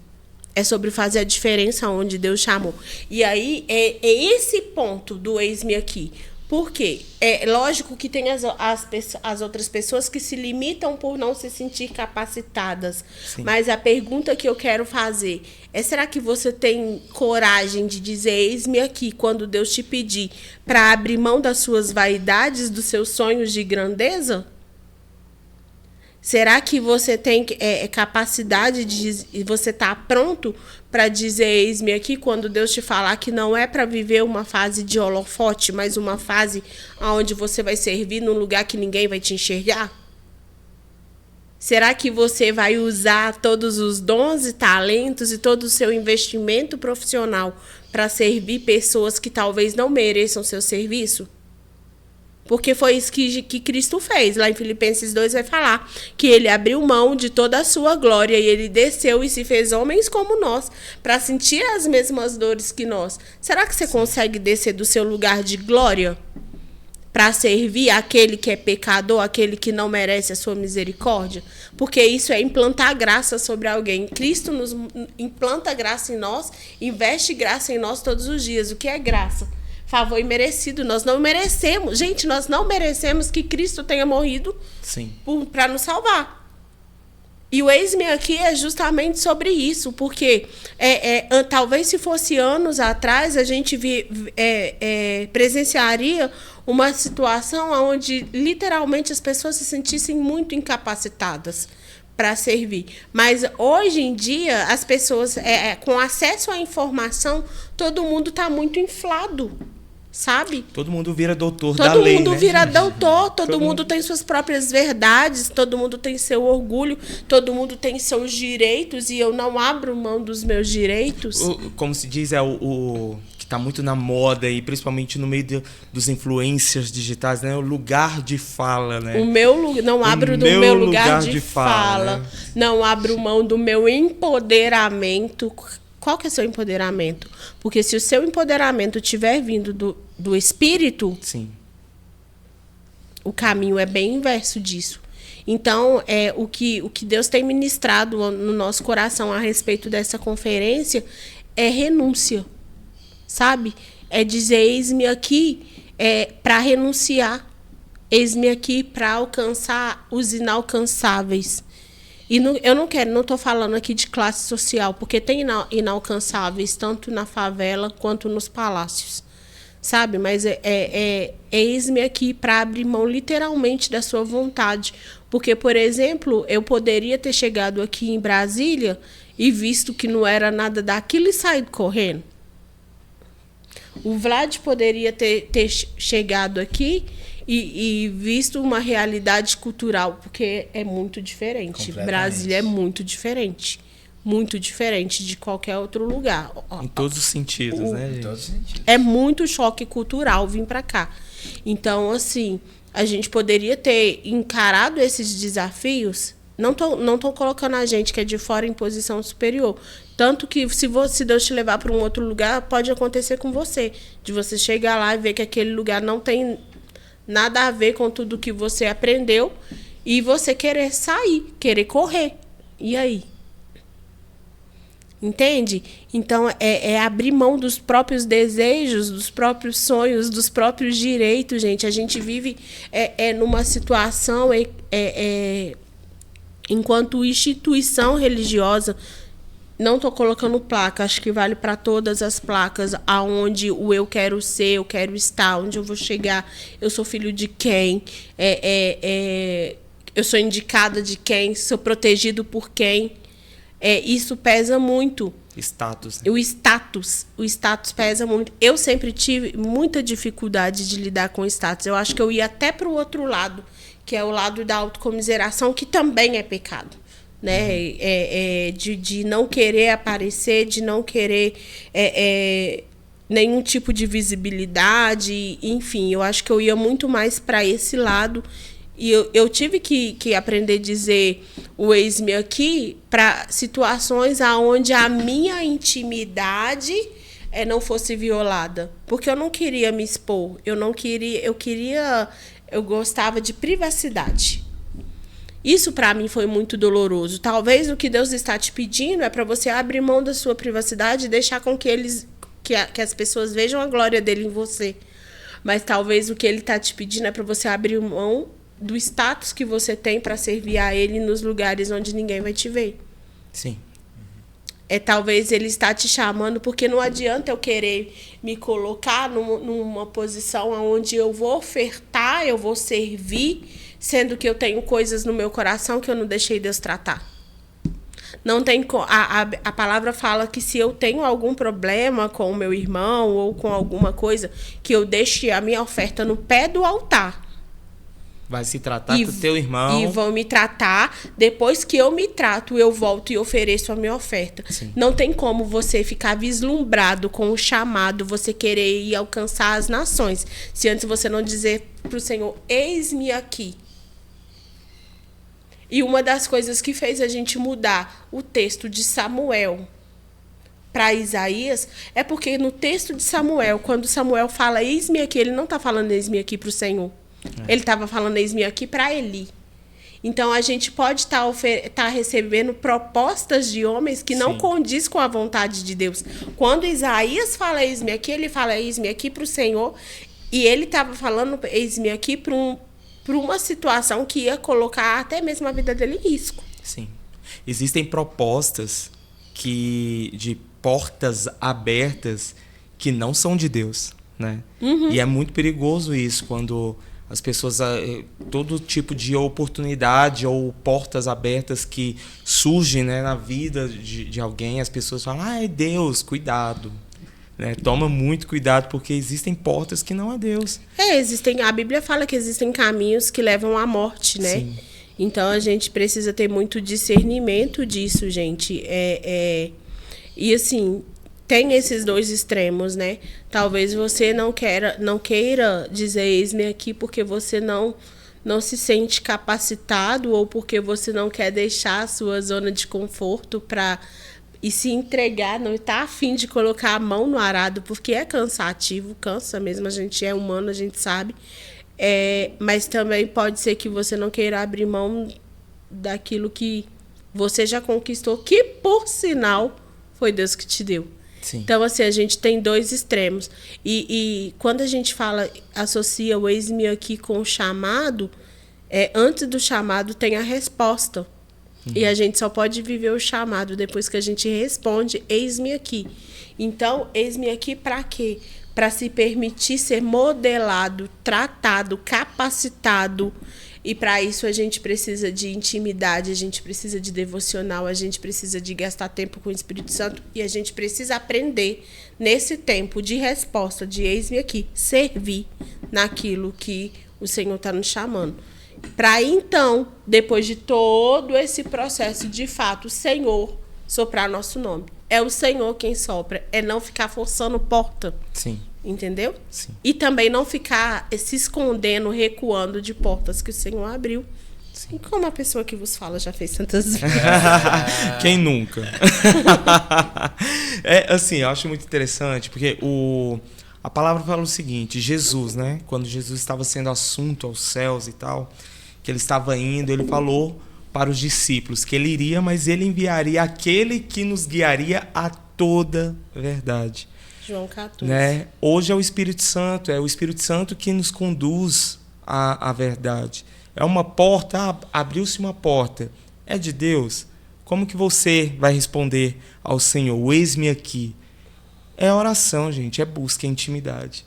É sobre fazer a diferença onde Deus chamou. E aí, é esse ponto do eis-me aqui. Por quê? É lógico que tem as outras pessoas que se limitam por não se sentir capacitadas. Sim. Mas a pergunta que eu quero fazer é: será que você tem coragem de dizer eis-me aqui quando Deus te pedir para abrir mão das suas vaidades, dos seus sonhos de grandeza? Será que você tem capacidade de você está pronto para dizer eis-me aqui quando Deus te falar que não é para viver uma fase de holofote, mas uma fase onde você vai servir num lugar que ninguém vai te enxergar? Será que você vai usar todos os dons e talentos e todo o seu investimento profissional para servir pessoas que talvez não mereçam seu serviço? Porque foi isso que Cristo fez. Lá em Filipenses 2 vai falar que ele abriu mão de toda a sua glória e ele desceu e se fez homens como nós, para sentir as mesmas dores que nós. Será que você consegue descer do seu lugar de glória para servir aquele que é pecador, aquele que não merece a sua misericórdia? Porque isso é implantar graça sobre alguém. Cristo nos implanta graça em nós, investe graça em nós todos os dias. O que é graça? Favor imerecido. Nós não merecemos. Gente, nós não merecemos que Cristo tenha morrido para nos salvar. E o eis-me aqui é justamente sobre isso, porque talvez se fosse anos atrás, a gente presenciaria uma situação onde literalmente as pessoas se sentissem muito incapacitadas para servir. Mas hoje em dia, as pessoas, com acesso à informação, todo mundo está muito inflado. Sabe? Todo mundo vira doutor da lei, né? Todo mundo vira doutor, todo mundo tem suas próprias verdades, todo mundo tem seu orgulho, todo mundo tem seus direitos, e eu não abro mão dos meus direitos. Como se diz, o que está muito na moda e principalmente no meio dos influencers digitais, né? O lugar de fala, né? Não abro do meu lugar de fala, né? não abro mão do meu empoderamento. Qual que é o seu empoderamento? Porque se o seu empoderamento estiver vindo do Espírito, sim, o caminho é bem inverso disso. Então, o que Deus tem ministrado no nosso coração a respeito dessa conferência é renúncia, sabe? É dizer, eis-me aqui para renunciar, eis-me aqui para alcançar os inalcançáveis. E eu não estou falando aqui de classe social, porque tem inalcançáveis tanto na favela quanto nos palácios, sabe? Mas eis-me aqui para abrir mão literalmente da sua vontade. Porque, por exemplo, eu poderia ter chegado aqui em Brasília e visto que não era nada daquilo e saído correndo. O Vlad poderia ter chegado aqui e visto uma realidade cultural, porque é muito diferente. Brasília é muito diferente de qualquer outro lugar. Em todos os sentidos, né, gente? Em todos os sentidos. É muito choque cultural vir para cá. Então, assim, a gente poderia ter encarado esses desafios. Não tô colocando a gente que é de fora em posição superior. Tanto que se Deus te levar para um outro lugar, pode acontecer com você. De você chegar lá e ver que aquele lugar não tem nada a ver com tudo que você aprendeu e você querer sair, querer correr. E aí? Entende? Então, é abrir mão dos próprios desejos, dos próprios sonhos, dos próprios direitos, gente. A gente vive numa situação, enquanto instituição religiosa, não estou colocando placa, acho que vale para todas as placas, aonde o eu quero ser, eu quero estar, onde eu vou chegar, eu sou filho de quem, eu sou indicada de quem, sou protegido por quem. Isso pesa muito. Status. Né? O status pesa muito. Eu sempre tive muita dificuldade de lidar com o status. Eu acho que eu ia até para o outro lado, que é o lado da autocomiseração, que também é pecado. Né? De não querer aparecer, de não querer nenhum tipo de visibilidade. Enfim, eu acho que eu ia muito mais para esse lado. E eu tive que aprender a dizer o eis-me aqui para situações onde a minha intimidade não fosse violada. Porque eu não queria me expor. Eu gostava de privacidade. Isso para mim foi muito doloroso. Talvez o que Deus está te pedindo é para você abrir mão da sua privacidade e deixar com que as pessoas vejam a glória dele em você. Mas talvez o que ele está te pedindo é para você abrir mão do status que você tem para servir a ele nos lugares onde ninguém vai te ver. Sim. Talvez ele está te chamando, porque não adianta eu querer me colocar numa posição onde eu vou ofertar, eu vou servir, sendo que eu tenho coisas no meu coração que eu não deixei Deus tratar. Não tem, a palavra fala que se eu tenho algum problema com o meu irmão ou com alguma coisa, que eu deixe a minha oferta no pé do altar. Vai se tratar com o teu irmão. E vão me tratar. Depois que eu me trato, eu volto e ofereço a minha oferta. Sim. Não tem como você ficar vislumbrado com o chamado, você querer ir alcançar as nações, se antes você não dizer para o Senhor, eis-me aqui. E uma das coisas que fez a gente mudar o texto de Samuel para Isaías é porque no texto de Samuel, quando Samuel fala eis-me aqui, ele não está falando eis-me aqui para o Senhor. Ele estava falando eis-me aqui para Eli. Então, a gente pode estar recebendo propostas de homens que não condiz com a vontade de Deus. Quando Isaías fala eis-me aqui, ele fala eis-me aqui para o Senhor. E ele estava falando eis-me aqui para uma situação que ia colocar até mesmo a vida dele em risco. Sim. Existem propostas de portas abertas que não são de Deus, né? Uhum. E é muito perigoso isso, quando as pessoas, todo tipo de oportunidade ou portas abertas que surgem, né, na vida de alguém, as pessoas falam, ai, Deus, cuidado. Né? Toma muito cuidado, porque existem portas que não é Deus. A Bíblia fala que existem caminhos que levam à morte, né? Sim. Então, a gente precisa ter muito discernimento disso, gente. E assim, tem esses dois extremos, né? Talvez você não queira dizer eis-me aqui porque você não se sente capacitado ou porque você não quer deixar a sua zona de conforto e se entregar, não está a fim de colocar a mão no arado, porque é cansativo, cansa mesmo, a gente é humano, a gente sabe. Mas também pode ser que você não queira abrir mão daquilo que você já conquistou, que, por sinal, foi Deus que te deu. Sim. Então, assim, a gente tem dois extremos. E quando a gente associa o eis-me aqui com o chamado, antes do chamado tem a resposta. E a gente só pode viver o chamado depois que a gente responde, eis-me aqui. Então, eis-me aqui para quê? Para se permitir ser modelado, tratado, capacitado. E para isso a gente precisa de intimidade, a gente precisa de devocional, a gente precisa de gastar tempo com o Espírito Santo e a gente precisa aprender nesse tempo de resposta, de eis-me aqui, servir naquilo que o Senhor está nos chamando. Para então, depois de todo esse processo, de fato, o Senhor soprar nosso nome. É o Senhor quem sopra, é não ficar forçando porta. Sim. Entendeu? Sim. E também não ficar se escondendo, recuando de portas que o Senhor abriu. Sim. Como a pessoa que vos fala já fez tantas vezes. Quem nunca? Assim, eu acho muito interessante, porque a palavra fala o seguinte, Jesus, né? Quando Jesus estava sendo assunto aos céus e tal, que ele estava indo, ele falou para os discípulos que ele iria, mas ele enviaria aquele que nos guiaria a toda verdade. João 14. Né? Hoje é o Espírito Santo que nos conduz à verdade. É uma porta, abriu-se uma porta. É de Deus? Como que você vai responder ao Senhor? Eis-me aqui. É oração, gente, é busca, é intimidade.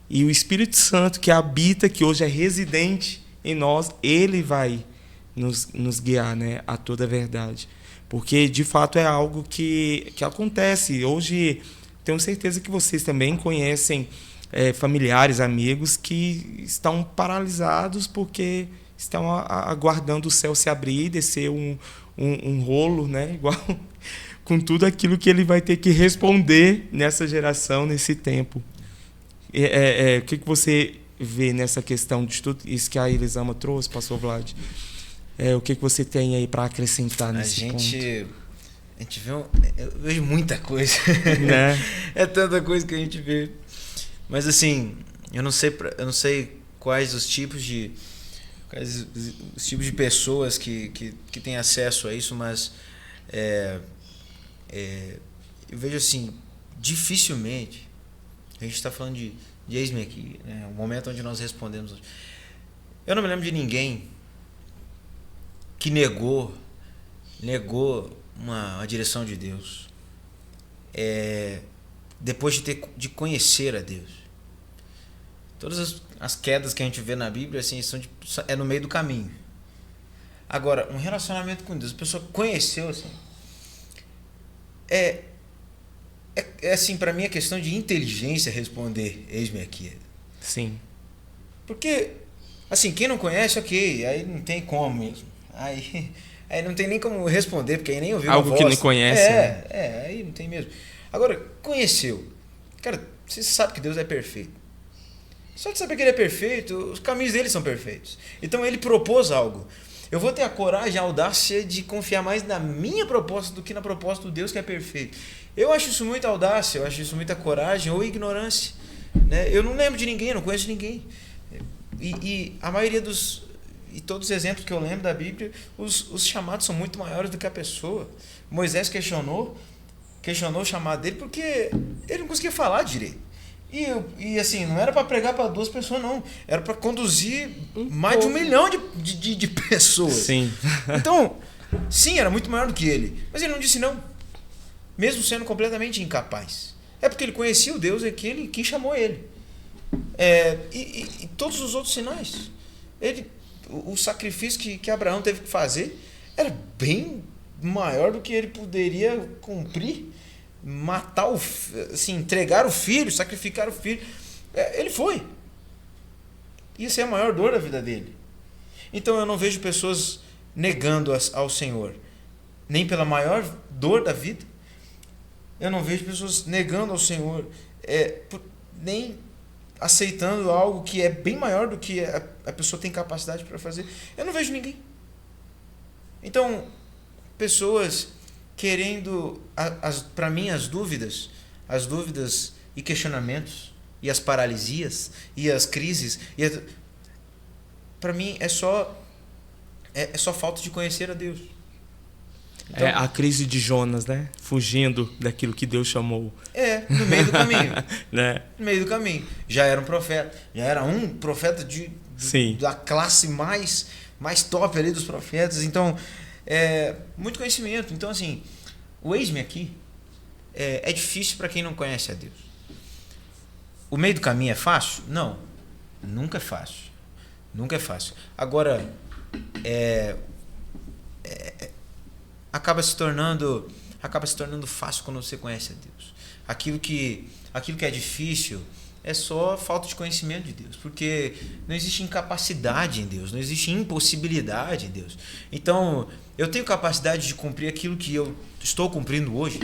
E o Espírito Santo que habita, que hoje é residente em nós, ele vai nos guiar, né, a toda a verdade. Porque, de fato, é algo que acontece. Hoje, tenho certeza que vocês também conhecem familiares, amigos que estão paralisados porque estão aguardando o céu se abrir e descer um rolo, né, igual com tudo aquilo que ele vai ter que responder nessa geração, nesse tempo. O que você vê nessa questão de tudo isso que a Elisama trouxe, pastor Vlad? O que você tem aí para acrescentar nesse ponto? A gente vê eu vejo muita coisa. Né? É tanta coisa que a gente vê. Mas assim, eu não sei quais os tipos de pessoas que têm acesso a isso, mas eu vejo assim, dificilmente a gente está falando de eis-me aqui, né? O momento onde nós respondemos. Eu não me lembro de ninguém que negou uma direção de Deus depois de conhecer a Deus. Todas as quedas que a gente vê na Bíblia assim, é no meio do caminho. Agora, um relacionamento com Deus, a pessoa conheceu assim, assim, para mim é questão de inteligência responder eis-me aqui. Sim. Porque assim, quem não conhece, ok, aí não tem como mesmo. Aí não tem nem como responder, porque aí nem ouviu algo que não conhece. Aí não tem mesmo. Agora, conheceu. Cara, você sabe que Deus é perfeito. Só de saber que ele é perfeito, os caminhos dele são perfeitos. Então ele propôs algo. Eu vou ter a coragem, a audácia de confiar mais na minha proposta do que na proposta do Deus que é perfeito. Eu acho isso muita audácia, eu acho isso muita coragem ou ignorância. Né? Eu não lembro de ninguém, não conheço ninguém. E a maioria e todos os exemplos que eu lembro da Bíblia, os chamados são muito maiores do que a pessoa. Moisés questionou o chamado dele porque ele não conseguia falar direito. E assim, não era para pregar para 2 pessoas, não. Era para conduzir mais de 1 milhão de pessoas. Sim. Então, sim, era muito maior do que ele. Mas ele não disse não. Mesmo sendo completamente incapaz. É porque ele conhecia o Deus quem chamou ele. E todos os outros sinais. O sacrifício que Abraão teve que fazer era bem maior do que ele poderia cumprir. Matar entregar o filho, sacrificar o filho. Ele foi. Isso é a maior dor da vida dele. Então eu não vejo pessoas negando ao Senhor, nem pela maior dor da vida, Eu não vejo pessoas negando ao Senhor, nem aceitando algo que é bem maior do que a pessoa tem capacidade para fazer. Eu não vejo ninguém. Então, pessoas querendo, para mim, as dúvidas e questionamentos, e as paralisias, e as crises, para mim é só falta de conhecer a Deus. Então, a crise de Jonas, né? Fugindo daquilo que Deus chamou. No meio do caminho. Né? No meio do caminho. Já era um profeta. Já era um profeta da classe mais top ali dos profetas. Então, muito conhecimento. Então, assim, o eis-me aqui é difícil para quem não conhece a Deus. O meio do caminho é fácil? Não. Nunca é fácil. Nunca é fácil. Agora, acaba se tornando fácil quando você conhece a Deus. Aquilo que é difícil é só falta de conhecimento de Deus, porque não existe incapacidade em Deus, não existe impossibilidade em Deus. Então, eu tenho capacidade de cumprir aquilo que eu estou cumprindo hoje?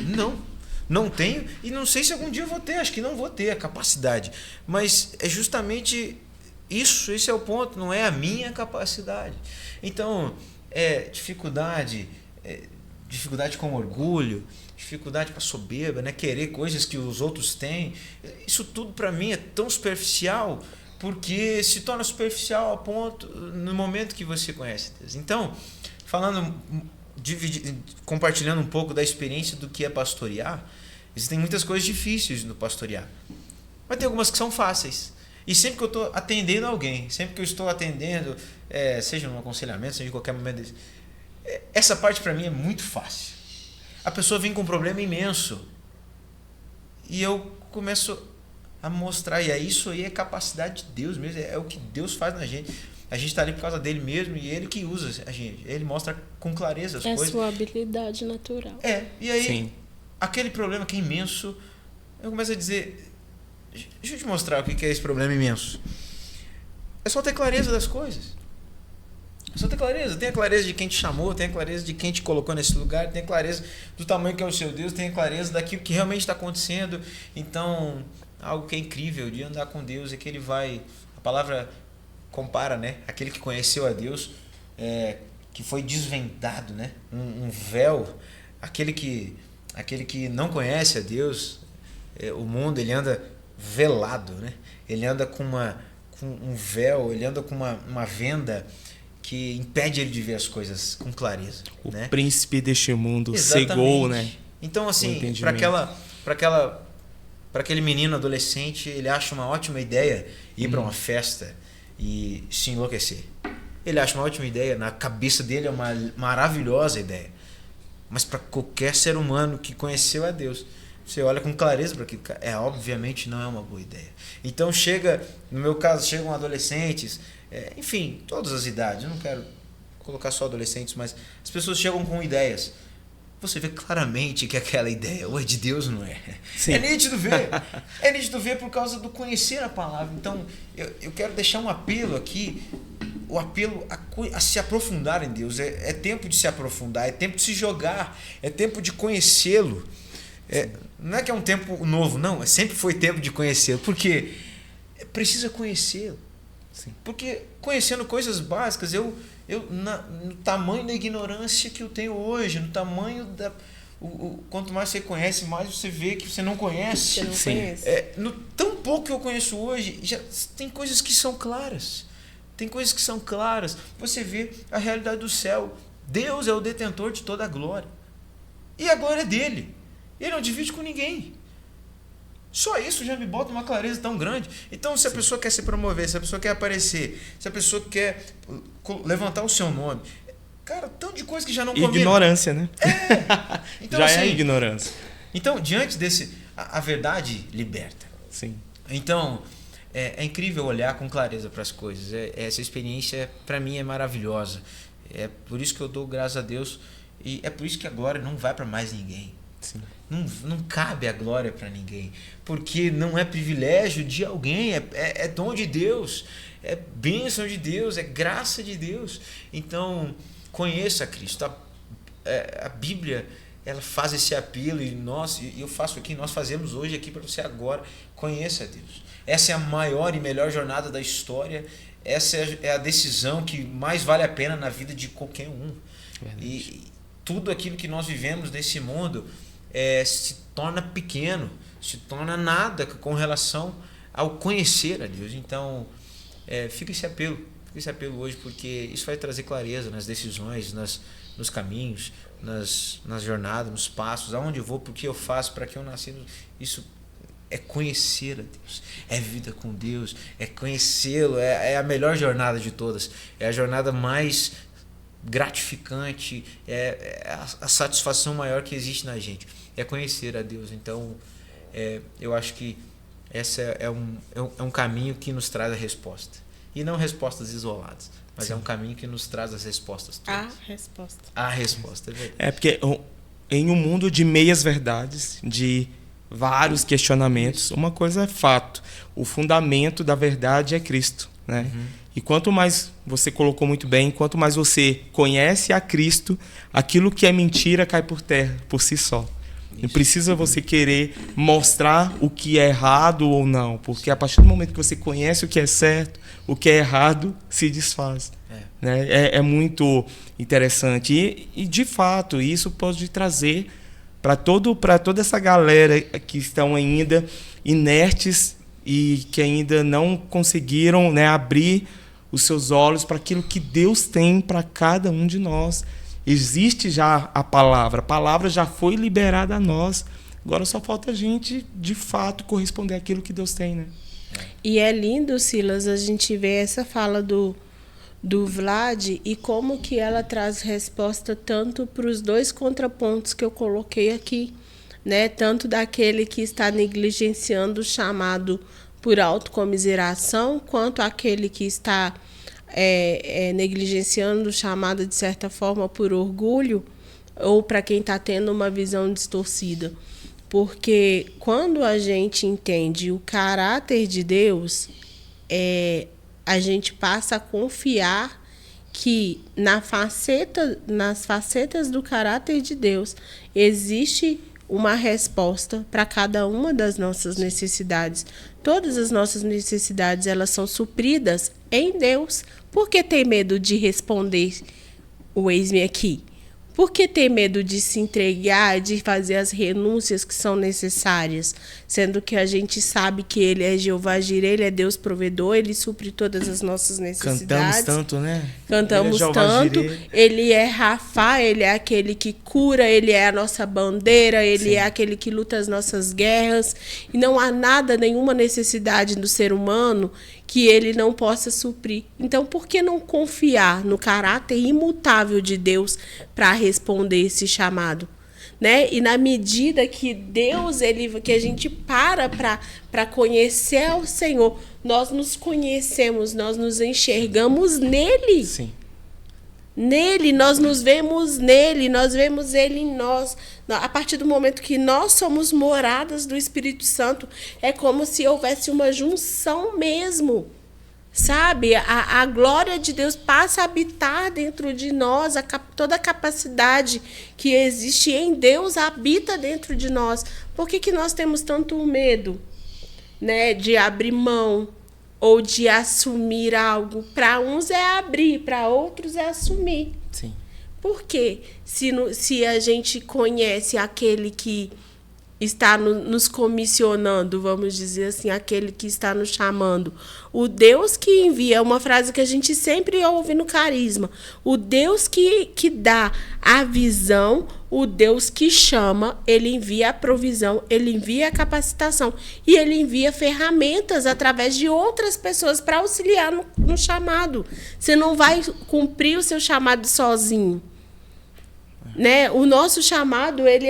Não tenho, e não sei se algum dia eu vou ter, acho que não vou ter a capacidade, mas é justamente isso, esse é o ponto, não é a minha capacidade. Então, dificuldade com orgulho, dificuldade com a soberba, né? Querer coisas que os outros têm, isso tudo para mim é tão superficial, porque se torna superficial a ponto no momento que você conhece Deus. Então, compartilhando um pouco da experiência do que é pastorear, existem muitas coisas difíceis no pastorear, mas tem algumas que são fáceis. E sempre que eu estou atendendo alguém, seja num aconselhamento, seja em qualquer momento desse, essa parte para mim é muito fácil. A pessoa vem com um problema imenso e eu começo a mostrar, e isso aí é capacidade de Deus mesmo, é o que Deus faz na gente. A gente está ali por causa dele mesmo e ele que usa a gente. Ele mostra com clareza as coisas. É a sua habilidade natural. E aí, sim, aquele problema que é imenso, eu começo a dizer, deixa eu te mostrar o que é esse problema imenso. É só ter clareza das coisas. Só tem clareza. Tem a clareza de quem te chamou, tem a clareza de quem te colocou nesse lugar, tem a clareza do tamanho que é o seu Deus, tem a clareza daquilo que realmente está acontecendo. Então, algo que é incrível de andar com Deus é que ele vai... A palavra compara, né? Aquele que conheceu a Deus, que foi desvendado, né? Um véu. Aquele que não conhece a Deus, o mundo, ele anda velado, né? Ele anda com um véu, ele anda com uma venda que impede ele de ver as coisas com clareza. O né? príncipe deste mundo Exatamente. cegou, né? Então, assim, para aquele menino adolescente, ele acha uma ótima ideia ir para uma festa e se enlouquecer. Ele acha uma ótima ideia, na cabeça dele é uma maravilhosa ideia. Mas para qualquer ser humano que conheceu a Deus, você olha com clareza para aquilo, obviamente não é uma boa ideia. Então no meu caso, chegam adolescentes, enfim, todas as idades, eu não quero colocar só adolescentes, mas as pessoas chegam com ideias. Você vê claramente que aquela ideia ou é de Deus ou não é. Sim. É nítido ver por causa do conhecer a palavra. Então, eu quero deixar um apelo aqui, o apelo a se aprofundar em Deus. É tempo de se aprofundar, é tempo de se jogar, é tempo de conhecê-lo. Não é que é um tempo novo, não, sempre foi tempo de conhecê-lo, porque precisa conhecê-lo. Sim. Porque conhecendo coisas básicas, no tamanho da ignorância que eu tenho hoje, no tamanho quanto mais você conhece, mais você vê que você não conhece. Você não conhece. No tão pouco que eu conheço hoje, já tem coisas que são claras. Você vê a realidade do céu. Deus é o detentor de toda a glória. E a glória é dele. Ele não divide com ninguém. Só isso já me bota uma clareza tão grande. Então, se a pessoa quer se promover, se a pessoa quer aparecer, se a pessoa quer levantar o seu nome, cara, tanto de coisa que já não combina. Ignorância, né? Então, já assim, é ignorância. Então, diante desse... A verdade liberta. Sim. Então, é incrível olhar com clareza para as coisas. Essa experiência, para mim, é maravilhosa. É por isso que eu dou graças a Deus. E é por isso que a glória não vai para mais ninguém. Sim. Não cabe a glória para ninguém, porque não é privilégio de alguém, é dom de Deus, é bênção de Deus, é graça de Deus. Então, conheça Cristo. A Bíblia ela faz esse apelo e eu faço aqui, nós fazemos hoje aqui para você agora. Conheça a Deus. Essa é a maior e melhor jornada da história. Essa é a decisão que mais vale a pena na vida de qualquer um. E tudo aquilo que nós vivemos nesse mundo se torna pequeno, se torna nada com relação ao conhecer a Deus. Então, fica esse apelo hoje, porque isso vai trazer clareza nas decisões, nos caminhos, nas jornadas, nos passos, aonde eu vou, por que eu faço, para que eu nasci. Isso é conhecer a Deus, é vida com Deus, é conhecê-lo, é a melhor jornada de todas, é a jornada mais gratificante, é a satisfação maior que existe na gente, é conhecer a Deus. Então, eu acho que esse é um caminho que nos traz a resposta, e não respostas isoladas, mas é um caminho que nos traz as respostas todas. A resposta, é verdade. Porque em um mundo de meias verdades, de vários questionamentos, uma coisa é fato: o fundamento da verdade é Cristo, né? E quanto mais, você colocou muito bem, quanto mais você conhece a Cristo, aquilo que é mentira cai por terra por si só. Não precisa você querer mostrar o que é errado ou não, porque a partir do momento que você conhece o que é certo, o que é errado se desfaz. Né? É muito interessante. E, de fato, isso pode trazer para toda essa galera que estão ainda inertes e que ainda não conseguiram, né, abrir os seus olhos para aquilo que Deus tem para cada um de nós. Existe já a palavra já foi liberada a nós. Agora só falta a gente, de fato, corresponder àquilo que Deus tem, né? E é lindo, Silas, a gente ver essa fala do Vlad e como que ela traz resposta tanto para os dois contrapontos que eu coloquei aqui, né? Tanto daquele que está negligenciando o chamado por autocomiseração, quanto aquele que está negligenciando o chamado, de certa forma, por orgulho, ou para quem está tendo uma visão distorcida. Porque quando a gente entende o caráter de Deus, a gente passa a confiar que nas facetas do caráter de Deus existe uma resposta para cada uma das nossas necessidades. Todas as nossas necessidades, elas são supridas em Deus. Por que ter medo de responder o eis-me aqui? Por que ter medo de se entregar, de fazer as renúncias que são necessárias? Sendo que a gente sabe que Ele é Jeová Jireh, Ele é Deus provedor, Ele supre todas as nossas necessidades. Cantamos tanto, né? Cantamos tanto. Ele é Rafa, Ele é aquele que cura, Ele é a nossa bandeira, Ele é aquele que luta as nossas guerras. E não há nada, nenhuma necessidade do ser humano que Ele não possa suprir. Então, por que não confiar no caráter imutável de Deus para responder esse chamado? Né? E na medida que Deus, que a gente para conhecer o Senhor, nós nos conhecemos, nós nos enxergamos nele. Sim. Nele, nós nos vemos nele, nós vemos ele em nós. A partir do momento que nós somos moradas do Espírito Santo, é como se houvesse uma junção mesmo. Sabe? A glória de Deus passa a habitar dentro de nós, toda a capacidade que existe em Deus habita dentro de nós. Por que nós temos tanto medo, né, de abrir mão ou de assumir algo? Para uns é abrir, para outros é assumir. Sim. Por quê? Se a gente conhece aquele que está nos comissionando, vamos dizer assim, aquele que está nos chamando, o Deus que envia, uma frase que a gente sempre ouve no Carisma, o Deus que dá a visão, o Deus que chama, Ele envia a provisão, Ele envia a capacitação e Ele envia ferramentas através de outras pessoas para auxiliar no chamado. Você não vai cumprir o seu chamado sozinho, né? O nosso chamado, ele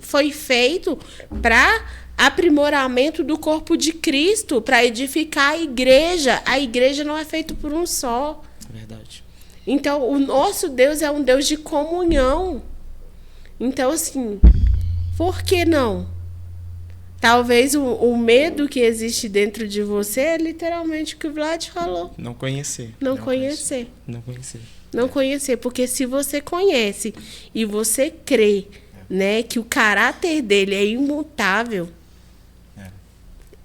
foi feito para aprimoramento do corpo de Cristo, para edificar a igreja. A igreja não é feita por um só. Verdade. Então, o nosso Deus é um Deus de comunhão. Então, assim, por que não? Talvez o medo que existe dentro de você é literalmente o que o Vlad falou. Não conhecer. Não conhecer. Não conhecer. Não conhecer, porque se você conhece e você crê, né, que o caráter dele é imutável,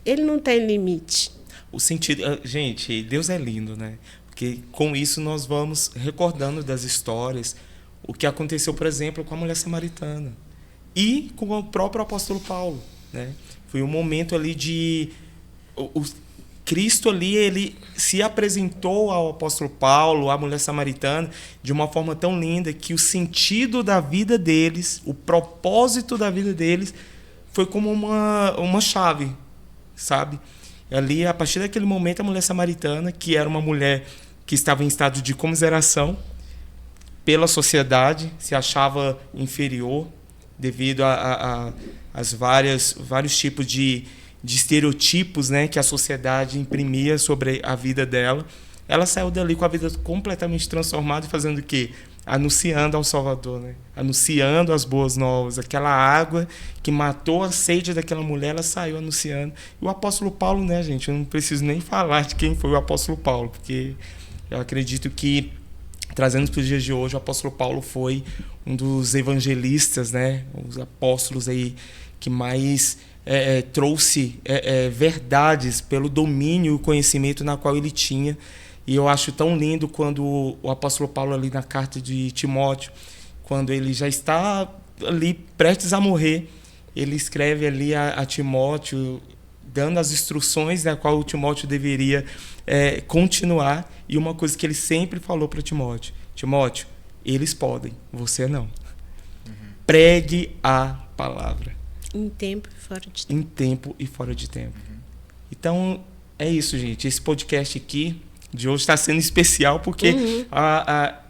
ele não tem limite. O sentido... Gente, Deus é lindo, né? Porque com isso nós vamos recordando das histórias, o que aconteceu, por exemplo, com a mulher samaritana. E com o próprio apóstolo Paulo, né? Foi um momento ali de... O Cristo ali, ele se apresentou ao apóstolo Paulo, à mulher samaritana, de uma forma tão linda que o sentido da vida deles, o propósito da vida deles, foi como uma chave, sabe? Ali, a partir daquele momento, a mulher samaritana, que era uma mulher que estava em estado de comiseração pela sociedade, se achava inferior devido a vários tipos de estereotipos, né, que a sociedade imprimia sobre a vida dela. Ela saiu dali com a vida completamente transformada e fazendo o quê? Anunciando ao Salvador, né? Anunciando as boas novas. Aquela água que matou a sede daquela mulher, ela saiu anunciando. E o apóstolo Paulo, né, gente? Eu não preciso nem falar de quem foi o apóstolo Paulo, porque eu acredito que, trazendo para os dias de hoje, o apóstolo Paulo foi um dos evangelistas, né? Os apóstolos aí que mais trouxe verdades pelo domínio e o conhecimento na qual ele tinha. E eu acho tão lindo quando o apóstolo Paulo, ali na carta de Timóteo, quando ele já está ali prestes a morrer, ele escreve ali a Timóteo, dando as instruções na qual o Timóteo deveria continuar. E uma coisa que ele sempre falou para Timóteo: Timóteo, eles podem, você não. Pregue a palavra. Em tempo e fora de tempo. Em tempo e fora de tempo. Então, é isso, gente. Esse podcast aqui de hoje está sendo especial porque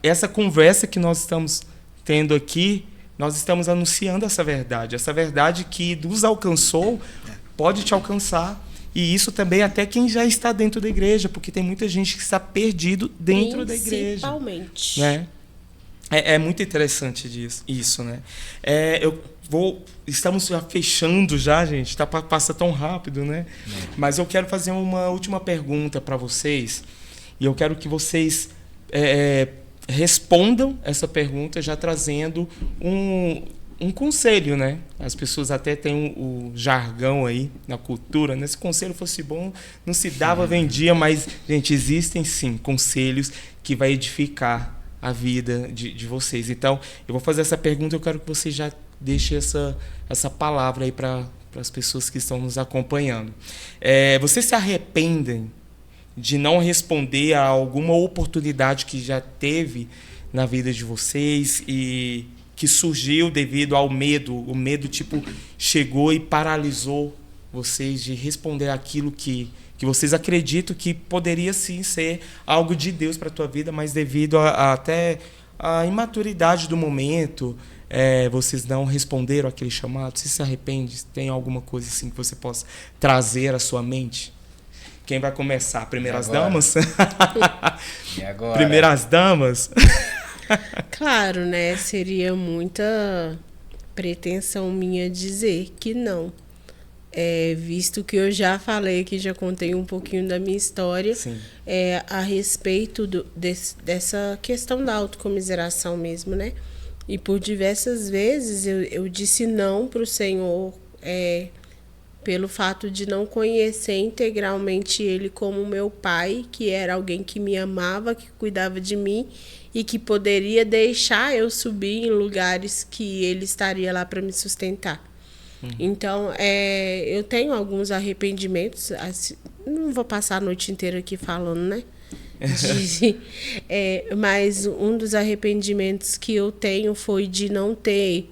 essa conversa que nós estamos tendo aqui, nós estamos anunciando essa verdade que nos alcançou, pode te alcançar. E isso também até quem já está dentro da igreja, porque tem muita gente que está perdido dentro da igreja. Principalmente. Né? É muito interessante isso, né? Estamos já fechando já, gente. Passa tão rápido, né? Mas eu quero fazer uma última pergunta para vocês. E eu quero que vocês respondam essa pergunta já trazendo um conselho, né? As pessoas até têm o jargão aí na cultura, né? Se o conselho fosse bom, não se dava, vendia, mas, gente, existem sim conselhos que vai edificar a vida de vocês. Então, eu vou fazer essa pergunta, eu quero que vocês já deixem essa palavra aí para as pessoas que estão nos acompanhando. Vocês se arrependem de não responder a alguma oportunidade que já teve na vida de vocês e que surgiu devido ao medo? O medo, chegou e paralisou vocês de responder aquilo que vocês acreditam que poderia sim ser algo de Deus para a tua vida, mas devido até a imaturidade do momento, vocês não responderam aquele chamado. Você se arrepende? Tem alguma coisa assim que você possa trazer à sua mente? Quem vai começar? Primeiras damas? E agora? Primeiras damas? Claro, né? Seria muita pretensão minha dizer que não. Visto que eu já falei que já contei um pouquinho da minha história a respeito dessa questão da autocomiseração mesmo, né? E por diversas vezes eu disse não para o Senhor pelo fato de não conhecer integralmente Ele como meu pai, que era alguém que me amava, que cuidava de mim e que poderia deixar eu subir em lugares que Ele estaria lá para me sustentar. Então, eu tenho alguns arrependimentos, assim, não vou passar a noite inteira aqui falando, né? Mas um dos arrependimentos que eu tenho foi de não ter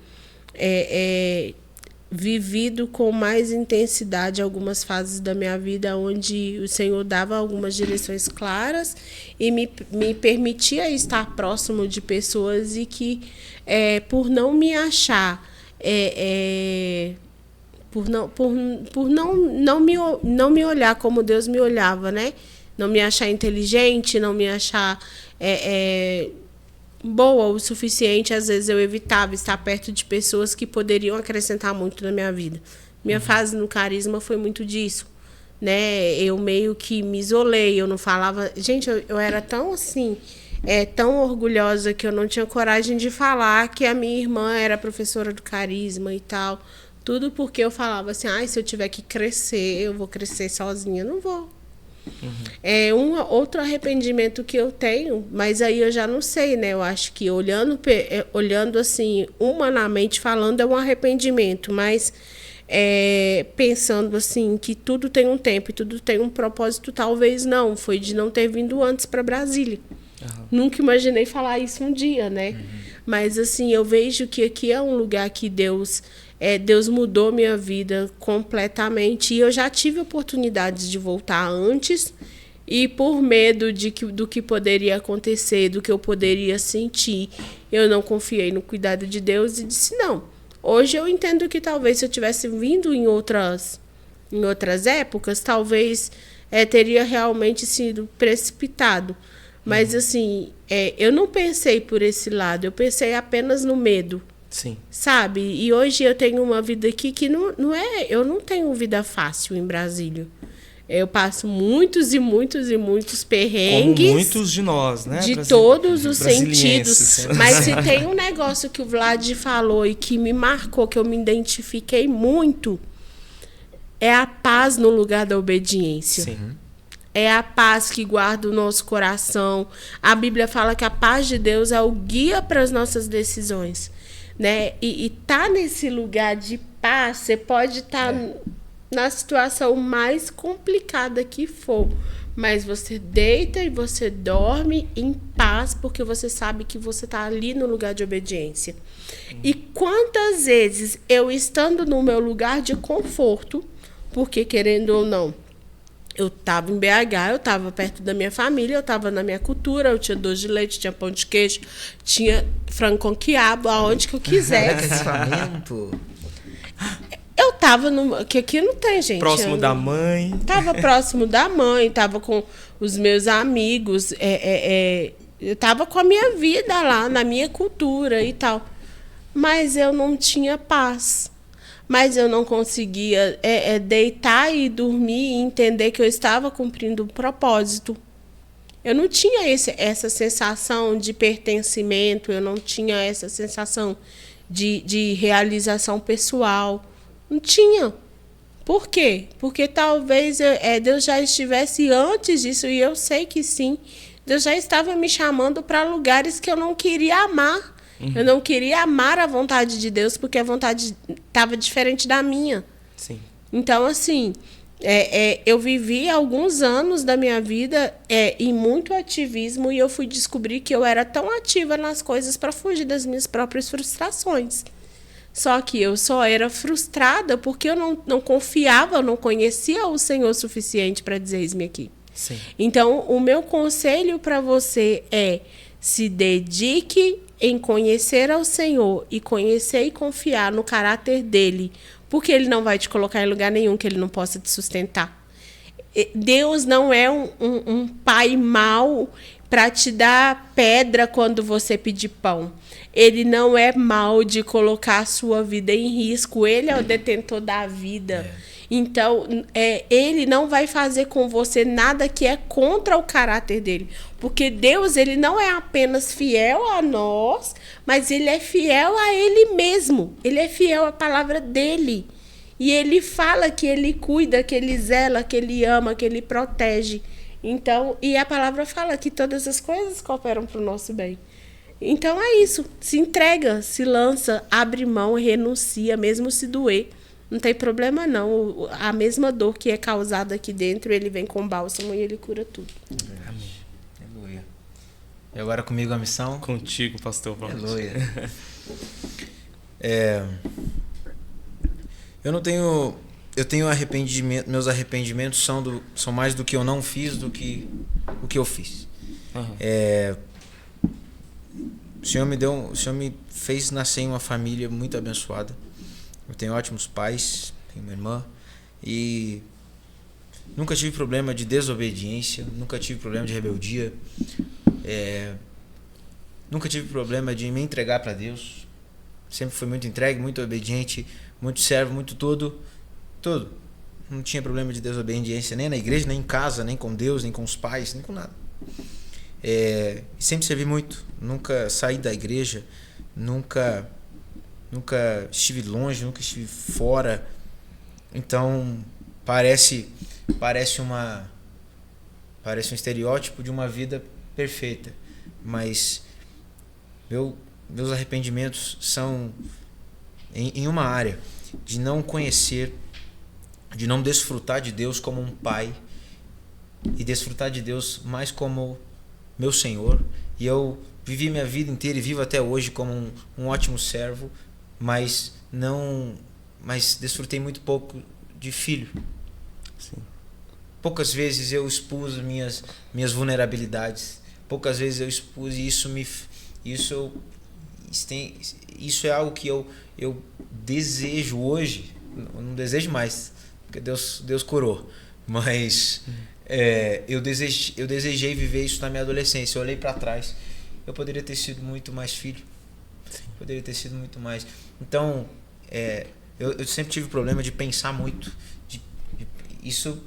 vivido com mais intensidade algumas fases da minha vida onde o Senhor dava algumas direções claras e me permitia estar próximo de pessoas e que, por não me achar... por não me olhar como Deus me olhava, né? Não me achar inteligente, não me achar boa o suficiente. Às vezes eu evitava estar perto de pessoas que poderiam acrescentar muito na minha vida. Minha fase no carisma foi muito disso, né? Eu meio que me isolei, eu não falava... Gente, eu era tão assim... tão orgulhosa que eu não tinha coragem de falar que a minha irmã era professora do Carisma e tal. Tudo porque eu falava assim, se eu tiver que crescer, eu vou crescer sozinha. Não vou. É outro arrependimento que eu tenho, mas aí eu já não sei, né? Eu acho que olhando assim, humanamente falando, é um arrependimento, mas pensando assim, que tudo tem um tempo e tudo tem um propósito, talvez não. Foi de não ter vindo antes para Brasília. Nunca imaginei falar isso um dia, né? Mas assim, eu vejo que aqui é um lugar que Deus mudou minha vida completamente. E eu já tive oportunidades de voltar antes. E por medo do que poderia acontecer, do que eu poderia sentir, eu não confiei no cuidado de Deus e disse não. Hoje eu entendo que talvez se eu tivesse vindo em outras épocas, talvez teria realmente sido precipitado. Mas assim, eu não pensei por esse lado, eu pensei apenas no medo. Sim. Sabe? E hoje eu tenho uma vida aqui que não é... Eu não tenho vida fácil em Brasília. Eu passo muitos e muitos e muitos perrengues. Como muitos de nós, né? De todos os sentidos. Mas se tem um negócio que o Vlad falou e que me marcou, que eu me identifiquei muito, é a paz no lugar da obediência. Sim. É a paz que guarda o nosso coração. A Bíblia fala que a paz de Deus é o guia para as nossas decisões. Né? E tá nesse lugar de paz, você pode estar na situação mais complicada que for, mas você deita e você dorme em paz, porque você sabe que você tá ali no lugar de obediência. E quantas vezes eu estando no meu lugar de conforto, porque querendo ou não, eu estava em BH, eu estava perto da minha família, eu estava na minha cultura, eu tinha doce de leite, tinha pão de queijo, tinha frango com quiabo, aonde que eu quisesse. Eu estava no... Que aqui não tem, gente. Próximo da mãe. Estava próximo da mãe, estava com os meus amigos, eu estava com a minha vida lá, na minha cultura e tal. Mas eu não tinha paz. Mas eu não conseguia deitar e dormir e entender que eu estava cumprindo um propósito. Eu não tinha essa sensação de pertencimento, eu não tinha essa sensação de realização pessoal. Não tinha. Por quê? Porque talvez Deus já estivesse antes disso, e eu sei que sim. Deus já estava me chamando para lugares que eu não queria amar. Eu não queria amar a vontade de Deus, porque a vontade estava diferente da minha. Sim. Então, assim, eu vivi alguns anos da minha vida em muito ativismo, e eu fui descobrir que eu era tão ativa nas coisas para fugir das minhas próprias frustrações. Só que eu só era frustrada porque eu não confiava, eu não conhecia o Senhor o suficiente para dizer eis-me aqui. Sim. Então, o meu conselho para você se dedique em conhecer ao Senhor e conhecer e confiar no caráter dele, porque ele não vai te colocar em lugar nenhum que ele não possa te sustentar. Deus não é um pai mau para te dar pedra quando você pedir pão. Ele não é mau de colocar a sua vida em risco. Ele é o detentor da vida. Então, ele não vai fazer com você nada que é contra o caráter dele. Porque Deus, ele não é apenas fiel a nós, mas ele é fiel a ele mesmo. Ele é fiel à palavra dele. E ele fala que ele cuida, que ele zela, que ele ama, que ele protege. Então, e a palavra fala que todas as coisas cooperam para o nosso bem. Então é isso. Se entrega, se lança, abre mão, renuncia, mesmo se doer. Não tem problema, não. A mesma dor que é causada aqui dentro, ele vem com bálsamo e ele cura tudo. Amém. Aleluia. E agora comigo a missão? Contigo, pastor. Aleluia. Eu tenho arrependimento. Meus arrependimentos são mais do que eu não fiz do que o que eu fiz. O Senhor me fez nascer em uma família muito abençoada. Eu tenho ótimos pais, tenho uma irmã, e nunca tive problema de desobediência, nunca tive problema de rebeldia, nunca tive problema de me entregar para Deus. Sempre fui muito entregue, muito obediente, muito servo, muito tudo. Não tinha problema de desobediência nem na igreja, nem em casa, nem com Deus, nem com os pais, nem com nada. Sempre servi muito, nunca saí da igreja, nunca estive longe, nunca estive fora. Então parece um estereótipo de uma vida perfeita, mas meus arrependimentos são em uma área de não conhecer, de não desfrutar de Deus como um pai e desfrutar de Deus mais como meu Senhor. E eu vivi minha vida inteira e vivo até hoje como um ótimo servo, mas desfrutei muito pouco de filho. Sim. Poucas vezes eu expus minhas vulnerabilidades, poucas vezes eu expus, e isso é algo que eu desejo hoje. Não desejo mais, porque Deus curou, mas eu desejei viver isso na minha adolescência. Eu olhei para trás, eu poderia ter sido muito mais filho. Sim. Poderia ter sido muito mais. Então eu sempre tive problema de pensar muito. Isso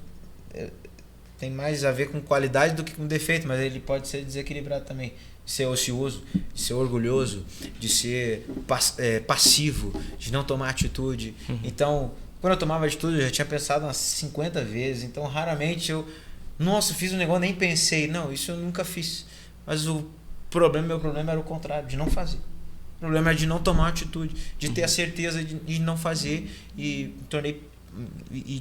tem mais a ver com qualidade do que com defeito, mas ele pode ser desequilibrado também. De ser ocioso, de ser orgulhoso, de ser passivo, de não tomar atitude. Uhum. Então, quando eu tomava atitude, eu já tinha pensado umas 50 vezes. Então, raramente fiz um negócio, nem pensei. Não, isso eu nunca fiz. Mas meu problema era o contrário, de não fazer. O problema era de não tomar atitude, de ter a certeza de não fazer, e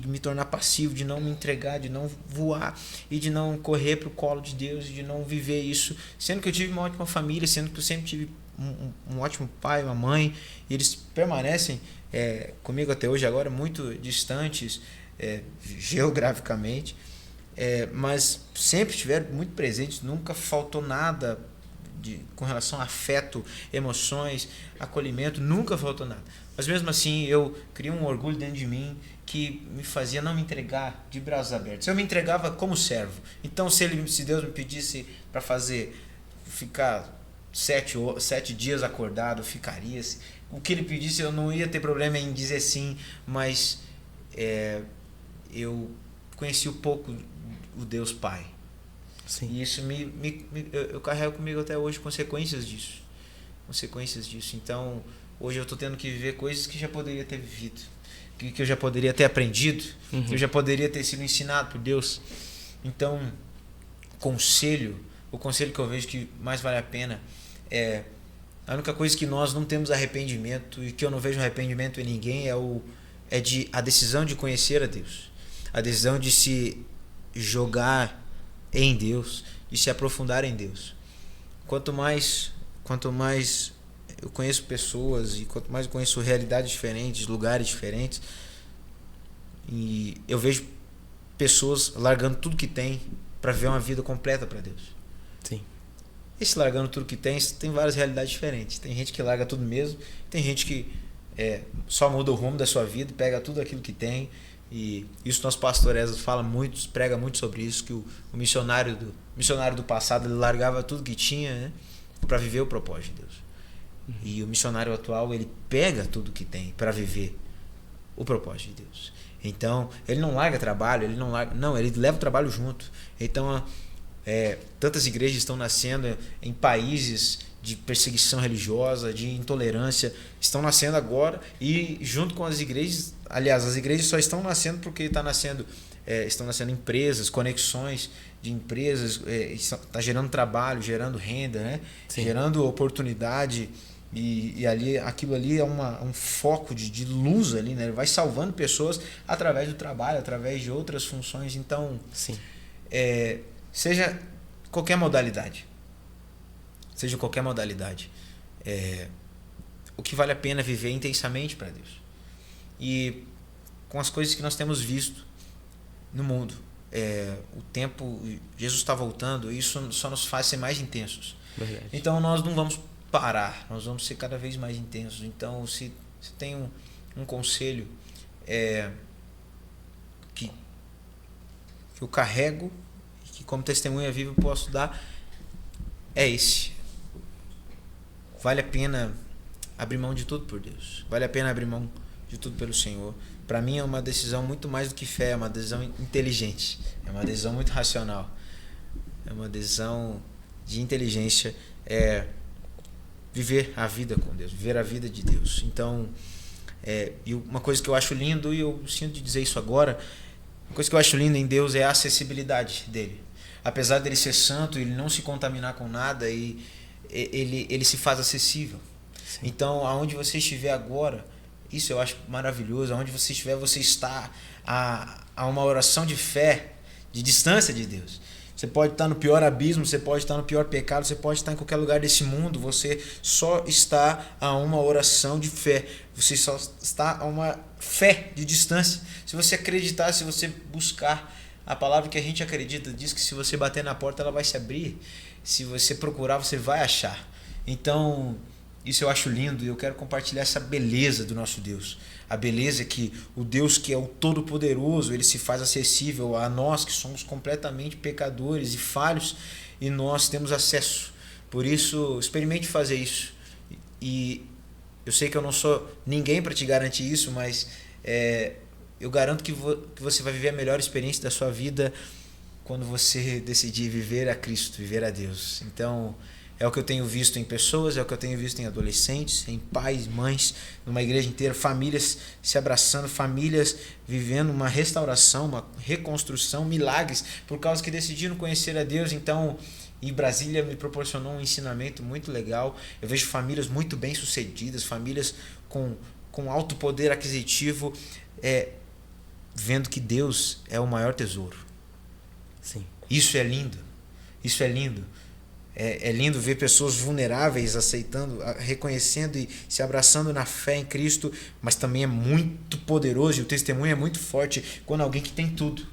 me tornar passivo, de não me entregar, de não voar e de não correr para o colo de Deus, e de não viver isso, sendo que eu tive uma ótima família, sendo que eu sempre tive um ótimo pai, uma mãe, e eles permanecem comigo até hoje, agora muito distantes geograficamente, mas sempre estiveram muito presentes, nunca faltou nada com relação a afeto, emoções, acolhimento, nunca faltou nada. Mas mesmo assim eu criei um orgulho dentro de mim que me fazia não me entregar de braços abertos. Eu me entregava como servo. Então se Deus me pedisse para ficar 7 dias acordado, eu ficaria. O que ele pedisse, eu não ia ter problema em dizer sim, mas eu conheci um pouco o Deus Pai. Sim. E isso eu carrego comigo até hoje consequências disso. Então hoje eu estou tendo que viver coisas que já poderia ter vivido, que eu já poderia ter aprendido, que eu já poderia ter sido ensinado por Deus. Então, o conselho que eu vejo que mais vale a pena a única coisa que nós não temos arrependimento, e que eu não vejo arrependimento em ninguém, a decisão de conhecer a Deus, a decisão de se jogar em Deus, de se aprofundar em Deus. Quanto mais eu conheço pessoas, e quanto mais eu conheço realidades diferentes, lugares diferentes, e eu vejo pessoas largando tudo que tem para viver uma vida completa para Deus. Sim. Esse largando tudo que tem várias realidades diferentes. Tem gente que larga tudo mesmo, tem gente que só muda o rumo da sua vida, pega tudo aquilo que tem. E isso nosso pastor Ezra prega muito sobre isso, que o missionário do passado, ele largava tudo que tinha, né, para viver o propósito de Deus. Uhum. E o missionário atual, ele pega tudo que tem para viver o propósito de Deus. Então, ele não larga trabalho, ele leva o trabalho junto. Então, tantas igrejas estão nascendo em países de perseguição religiosa, de intolerância, estão nascendo agora, e junto com as igrejas, aliás, as igrejas só estão nascendo porque estão nascendo empresas, conexões de empresas, está gerando trabalho, gerando renda, né? Gerando oportunidade, e aquilo ali é um foco de luz ali, né? Ele vai salvando pessoas através do trabalho, através de outras funções. Então, sim. Seja qualquer modalidade, o que vale a pena é viver intensamente para Deus. E com as coisas que nós temos visto no mundo, o tempo, Jesus está voltando, e isso só nos faz ser mais intensos. Verdade. Então nós não vamos parar, nós vamos ser cada vez mais intensos. Então, se tem um conselho que eu carrego, que como testemunha viva eu posso dar, é esse: vale a pena abrir mão de tudo por Deus, vale a pena abrir mão de tudo pelo Senhor. Para mim é uma decisão muito mais do que fé, é uma decisão inteligente, é uma decisão muito racional, é uma decisão de inteligência é viver a vida com Deus, viver a vida de Deus. Então, e uma coisa que eu acho lindo, e eu sinto de dizer isso agora, uma coisa que eu acho linda em Deus é a acessibilidade dele. Apesar dele ser santo, ele não se contaminar com nada, e ele se faz acessível. Sim. Então, aonde você estiver agora, isso eu acho maravilhoso, aonde você estiver, você está a uma oração de fé, de distância de Deus. Você pode estar no pior abismo, você pode estar no pior pecado, você pode estar em qualquer lugar desse mundo, você só está a uma oração de fé, você só está a uma fé de distância. Se você acreditar, se você buscar, a palavra que a gente acredita diz que se você bater na porta ela vai se abrir, se você procurar você vai achar. Então, isso eu acho lindo e eu quero compartilhar essa beleza do nosso Deus. A beleza é que o Deus que é o Todo-Poderoso, ele se faz acessível a nós que somos completamente pecadores e falhos, e nós temos acesso. Por isso, experimente fazer isso. E eu sei que eu não sou ninguém para te garantir isso, mas eu garanto que você vai viver a melhor experiência da sua vida quando você decidir viver a Cristo, viver a Deus. Então, é o que eu tenho visto em pessoas, é o que eu tenho visto em adolescentes, em pais, mães, numa igreja inteira, famílias se abraçando, famílias vivendo uma restauração, uma reconstrução, milagres, por causa que decidiram conhecer a Deus. Então, em Brasília me proporcionou um ensinamento muito legal. Eu vejo famílias muito bem sucedidas, famílias com alto poder aquisitivo, vendo que Deus é o maior tesouro. Sim. Isso é lindo. Isso é lindo. É lindo ver pessoas vulneráveis aceitando, reconhecendo e se abraçando na fé em Cristo, mas também é muito poderoso e o testemunho é muito forte quando alguém que tem tudo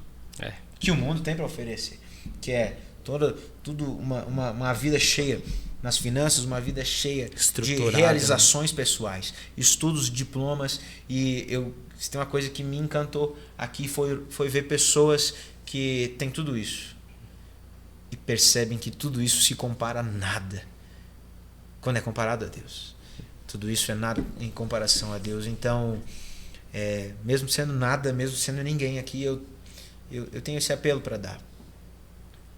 que o mundo tem para oferecer, que é tudo uma vida cheia nas finanças, uma vida cheia de realizações pessoais, estudos, diplomas. E se tem uma coisa que me encantou aqui foi ver pessoas que têm tudo isso e percebem que tudo isso se compara a nada quando é comparado a Deus. Tudo isso é nada em comparação a Deus. Então, mesmo sendo nada, mesmo sendo ninguém aqui, eu tenho esse apelo para dar.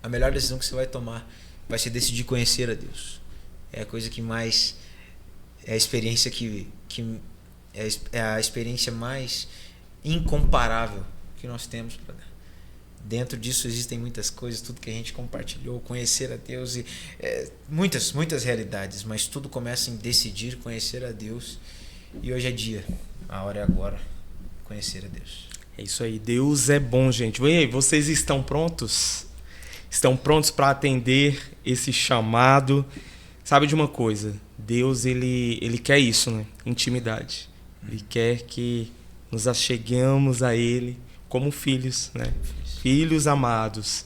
A melhor decisão que você vai tomar vai ser decidir conhecer a Deus. É a coisa que mais... É a experiência que é a experiência mais incomparável que nós temos para dar. Dentro disso existem muitas coisas, tudo que a gente compartilhou, conhecer a Deus, e muitas realidades, mas tudo começa em decidir conhecer a Deus. E hoje é dia, a hora é agora, conhecer a Deus. É isso aí, Deus é bom, gente. E aí, vocês estão prontos? Estão prontos para atender esse chamado? Sabe de uma coisa, Deus ele quer isso, né? Intimidade. Ele quer que nos acheguemos a Ele como filhos, né? Filhos amados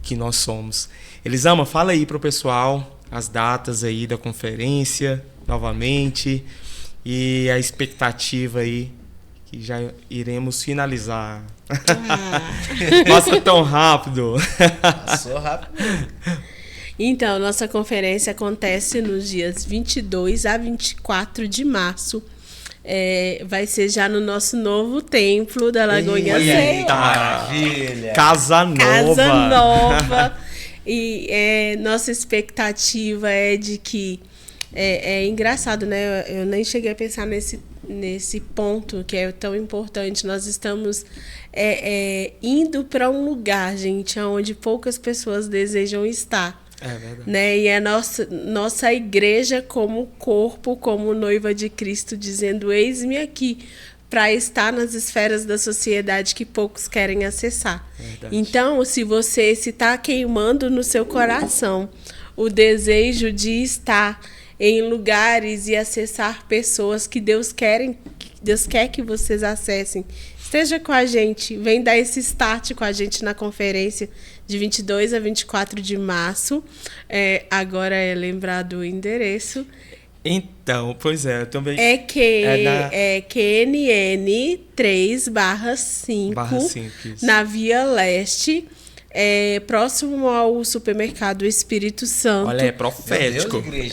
que nós somos. Elisama, fala aí pro pessoal as datas aí da conferência, novamente, e a expectativa aí, que já iremos finalizar. Passa tão rápido. Passou rápido. Então, nossa conferência acontece nos dias 22 a 24 de março. Vai ser já no nosso novo templo da Lagoinha Ceilândia. Maravilha! Casa nova. E nossa expectativa é de que... É engraçado, né? Eu nem cheguei a pensar nesse ponto que é tão importante. Nós estamos indo para um lugar, gente, onde poucas pessoas desejam estar. É verdade. Né? E a nossa igreja como corpo, como noiva de Cristo, dizendo: eis-me aqui, para estar nas esferas da sociedade que poucos querem acessar. Verdade. Então, se está queimando no seu coração o desejo de estar em lugares e acessar pessoas que Deus quer que vocês acessem, esteja com a gente, vem dar esse start com a gente na conferência de 22 a 24 de março. Agora é lembrado o endereço. Então, pois é, eu também... É QNN 3/5, na Via Leste, próximo ao supermercado Espírito Santo. Olha, é profético. Deus,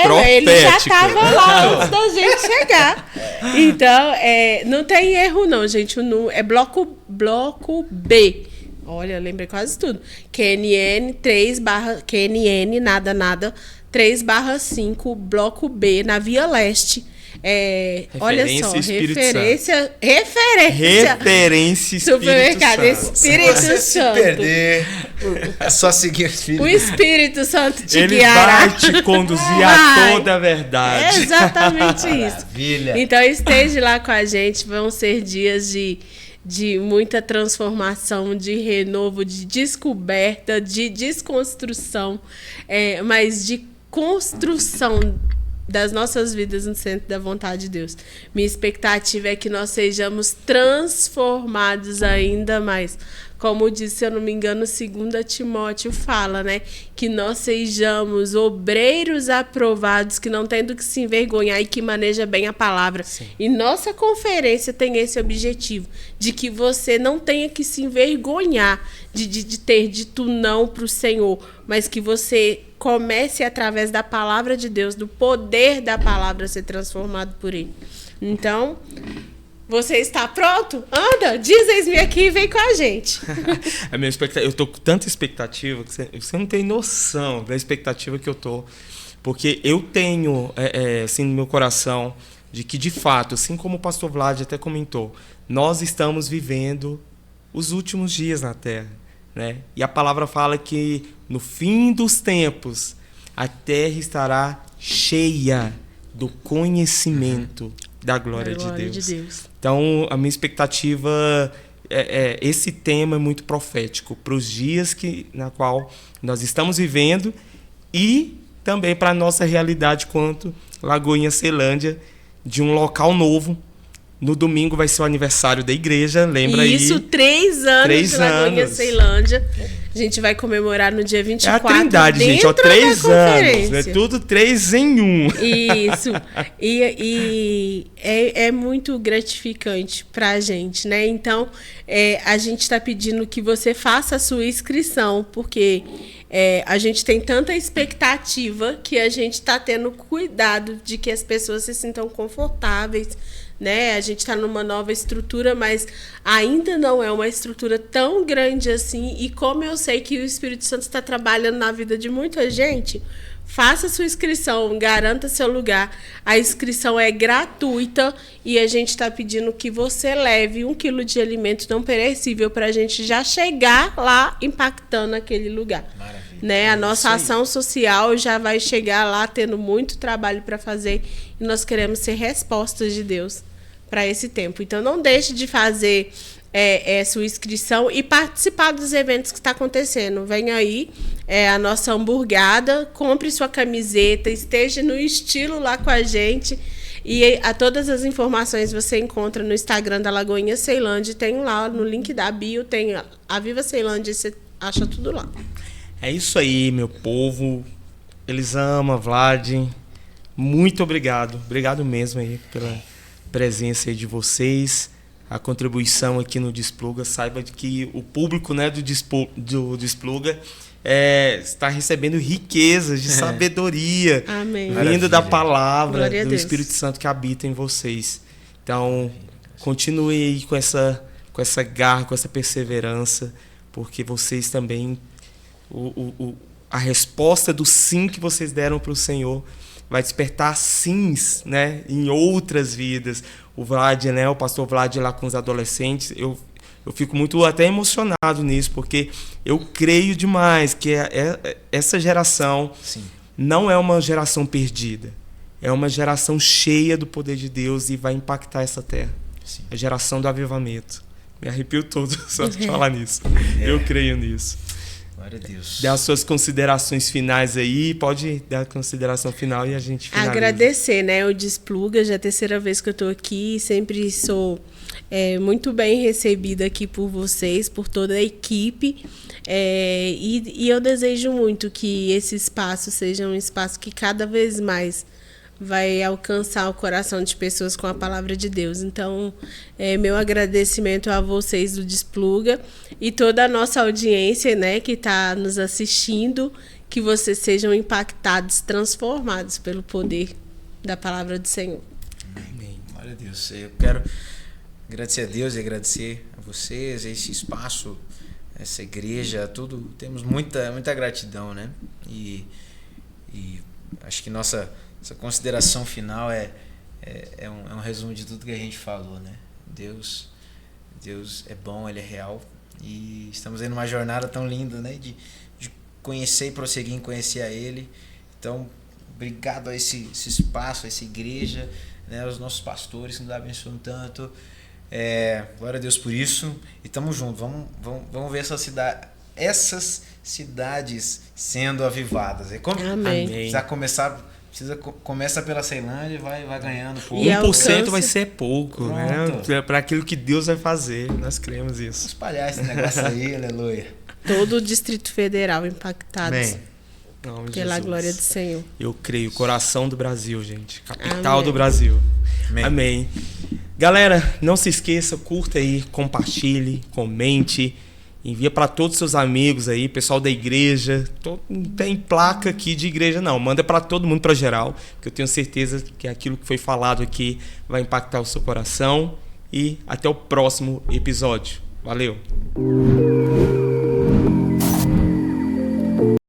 profético. Ele já estava lá antes da gente chegar. Então, não tem erro não, gente. É bloco B, Olha, lembrei quase tudo. QNN 3/5, bloco B, na Via Leste. Olha só, referência Supermercado Espírito Santo. Se perder, é só seguir o Espírito. O Espírito Santo te Ele guiará. vai te conduzir a toda a verdade. É exatamente isso. Maravilha. Então esteja lá com a gente, vão ser dias de muita transformação, de renovo, de descoberta, de desconstrução, mas de construção das nossas vidas no centro da vontade de Deus. Minha expectativa é que nós sejamos transformados ainda mais. Como disse, se eu não me engano, 2 Timóteo fala, né? Que nós sejamos obreiros aprovados, que não tem do que se envergonhar e que maneja bem a palavra. Sim. E nossa conferência tem esse objetivo, de que você não tenha que se envergonhar de ter dito não para o Senhor, mas que você comece através da palavra de Deus, do poder da palavra, a ser transformado por Ele. Então, você está pronto? Anda, diz-me aqui e vem com a gente. A minha expectativa, eu tô com tanta expectativa que você não tem noção da expectativa que eu tô. Porque eu tenho, assim, no meu coração, de que, de fato, assim como o pastor Vlad até comentou, nós estamos vivendo os últimos dias na Terra, né? E a palavra fala que, no fim dos tempos, a Terra estará cheia do conhecimento da glória de Deus. Então, a minha expectativa esse tema é muito profético para os dias na qual nós estamos vivendo e também para a nossa realidade quanto Lagoinha Ceilândia, de um local novo. No domingo vai ser o aniversário da igreja, lembra aí? Isso, 3 anos de Lagoinha Ceilândia. A gente vai comemorar no dia 24. É a Trindade, gente, ó, 3 anos. É tudo 3 em 1. Isso. E é muito gratificante pra gente, né? Então, a gente está pedindo que você faça a sua inscrição, porque a gente tem tanta expectativa que a gente está tendo cuidado de que as pessoas se sintam confortáveis, né? A gente está numa nova estrutura, mas ainda não é uma estrutura tão grande assim. E como eu sei que o Espírito Santo está trabalhando na vida de muita gente, faça sua inscrição, garanta seu lugar. A inscrição é gratuita e a gente está pedindo que você leve 1 quilo de alimento não perecível para a gente já chegar lá impactando aquele lugar. Maravilha. Né? A nossa ação social já vai chegar lá tendo muito trabalho para fazer e nós queremos ser respostas de Deus para esse tempo. Então não deixe de fazer sua inscrição e participar dos eventos que está acontecendo. Vem aí a nossa hamburgada, compre sua camiseta, esteja no estilo lá com a gente. E todas as informações você encontra no Instagram da Lagoinha Ceilândia, tem lá no link da bio, tem a Viva Ceilândia, você acha tudo lá. É isso aí, meu povo. Elisama, Vlad, muito obrigado. Obrigado mesmo aí pela presença aí de vocês, a contribuição aqui no Despluga. Saiba que o público, né, do Despluga está recebendo riquezas de sabedoria. Amém. Vindo da palavra Glória a do Deus. Espírito Santo que habita em vocês. Então, continue aí com essa garra, com essa perseverança, porque vocês também, a resposta do sim que vocês deram para o Senhor vai despertar sims, né, em outras vidas. O Vlad, né, o pastor Vlad lá com os adolescentes, eu fico muito até emocionado nisso, porque eu creio demais que essa geração Sim. não é uma geração perdida. É uma geração cheia do poder de Deus e vai impactar essa terra. Sim. A geração do avivamento. Me arrepio todo só de falar nisso. Eu creio nisso. Glória a Deus. Dê as suas considerações finais aí. Pode dar a consideração final e a gente finaliza. Agradecer, né? O Despluga, já é a 3ª vez que eu estou aqui. Sempre sou muito bem recebida aqui por vocês, por toda a equipe. E eu desejo muito que esse espaço seja um espaço que cada vez mais vai alcançar o coração de pessoas com a palavra de Deus. Então, meu agradecimento a vocês do Despluga e toda a nossa audiência, né, que está nos assistindo, que vocês sejam impactados, transformados pelo poder da palavra do Senhor. Amém. Glória a Deus. Eu quero agradecer a Deus e agradecer a vocês, esse espaço essa igreja, tudo. Temos muita gratidão, né? E acho que essa consideração final é um resumo de tudo que a gente falou, né? Deus é bom, Ele é real. E estamos aí numa jornada tão linda, né? De conhecer e prosseguir em conhecer a Ele. Então, obrigado a esse espaço, a essa igreja, né? Os nossos pastores que nos abençoam tanto. Glória a Deus por isso. E estamos juntos. Vamos ver essas cidades sendo avivadas. Amém. Começa pela Ceilândia e vai ganhando pouco. 1% vai ser pouco, Pronto. né? Para aquilo que Deus vai fazer. Nós cremos isso. Vamos espalhar esse negócio aí, aleluia. Todo o Distrito Federal impactado pela glória do Senhor. Eu creio. Coração do Brasil, gente. Capital Amém. do Brasil. Amém. Amém. Galera, não se esqueça, curta aí, compartilhe, comente. Envia para todos os seus amigos aí, pessoal da igreja. Não tem placa aqui de igreja, não. Manda para todo mundo, para geral. Porque eu tenho certeza que aquilo que foi falado aqui vai impactar o seu coração. E até o próximo episódio. Valeu!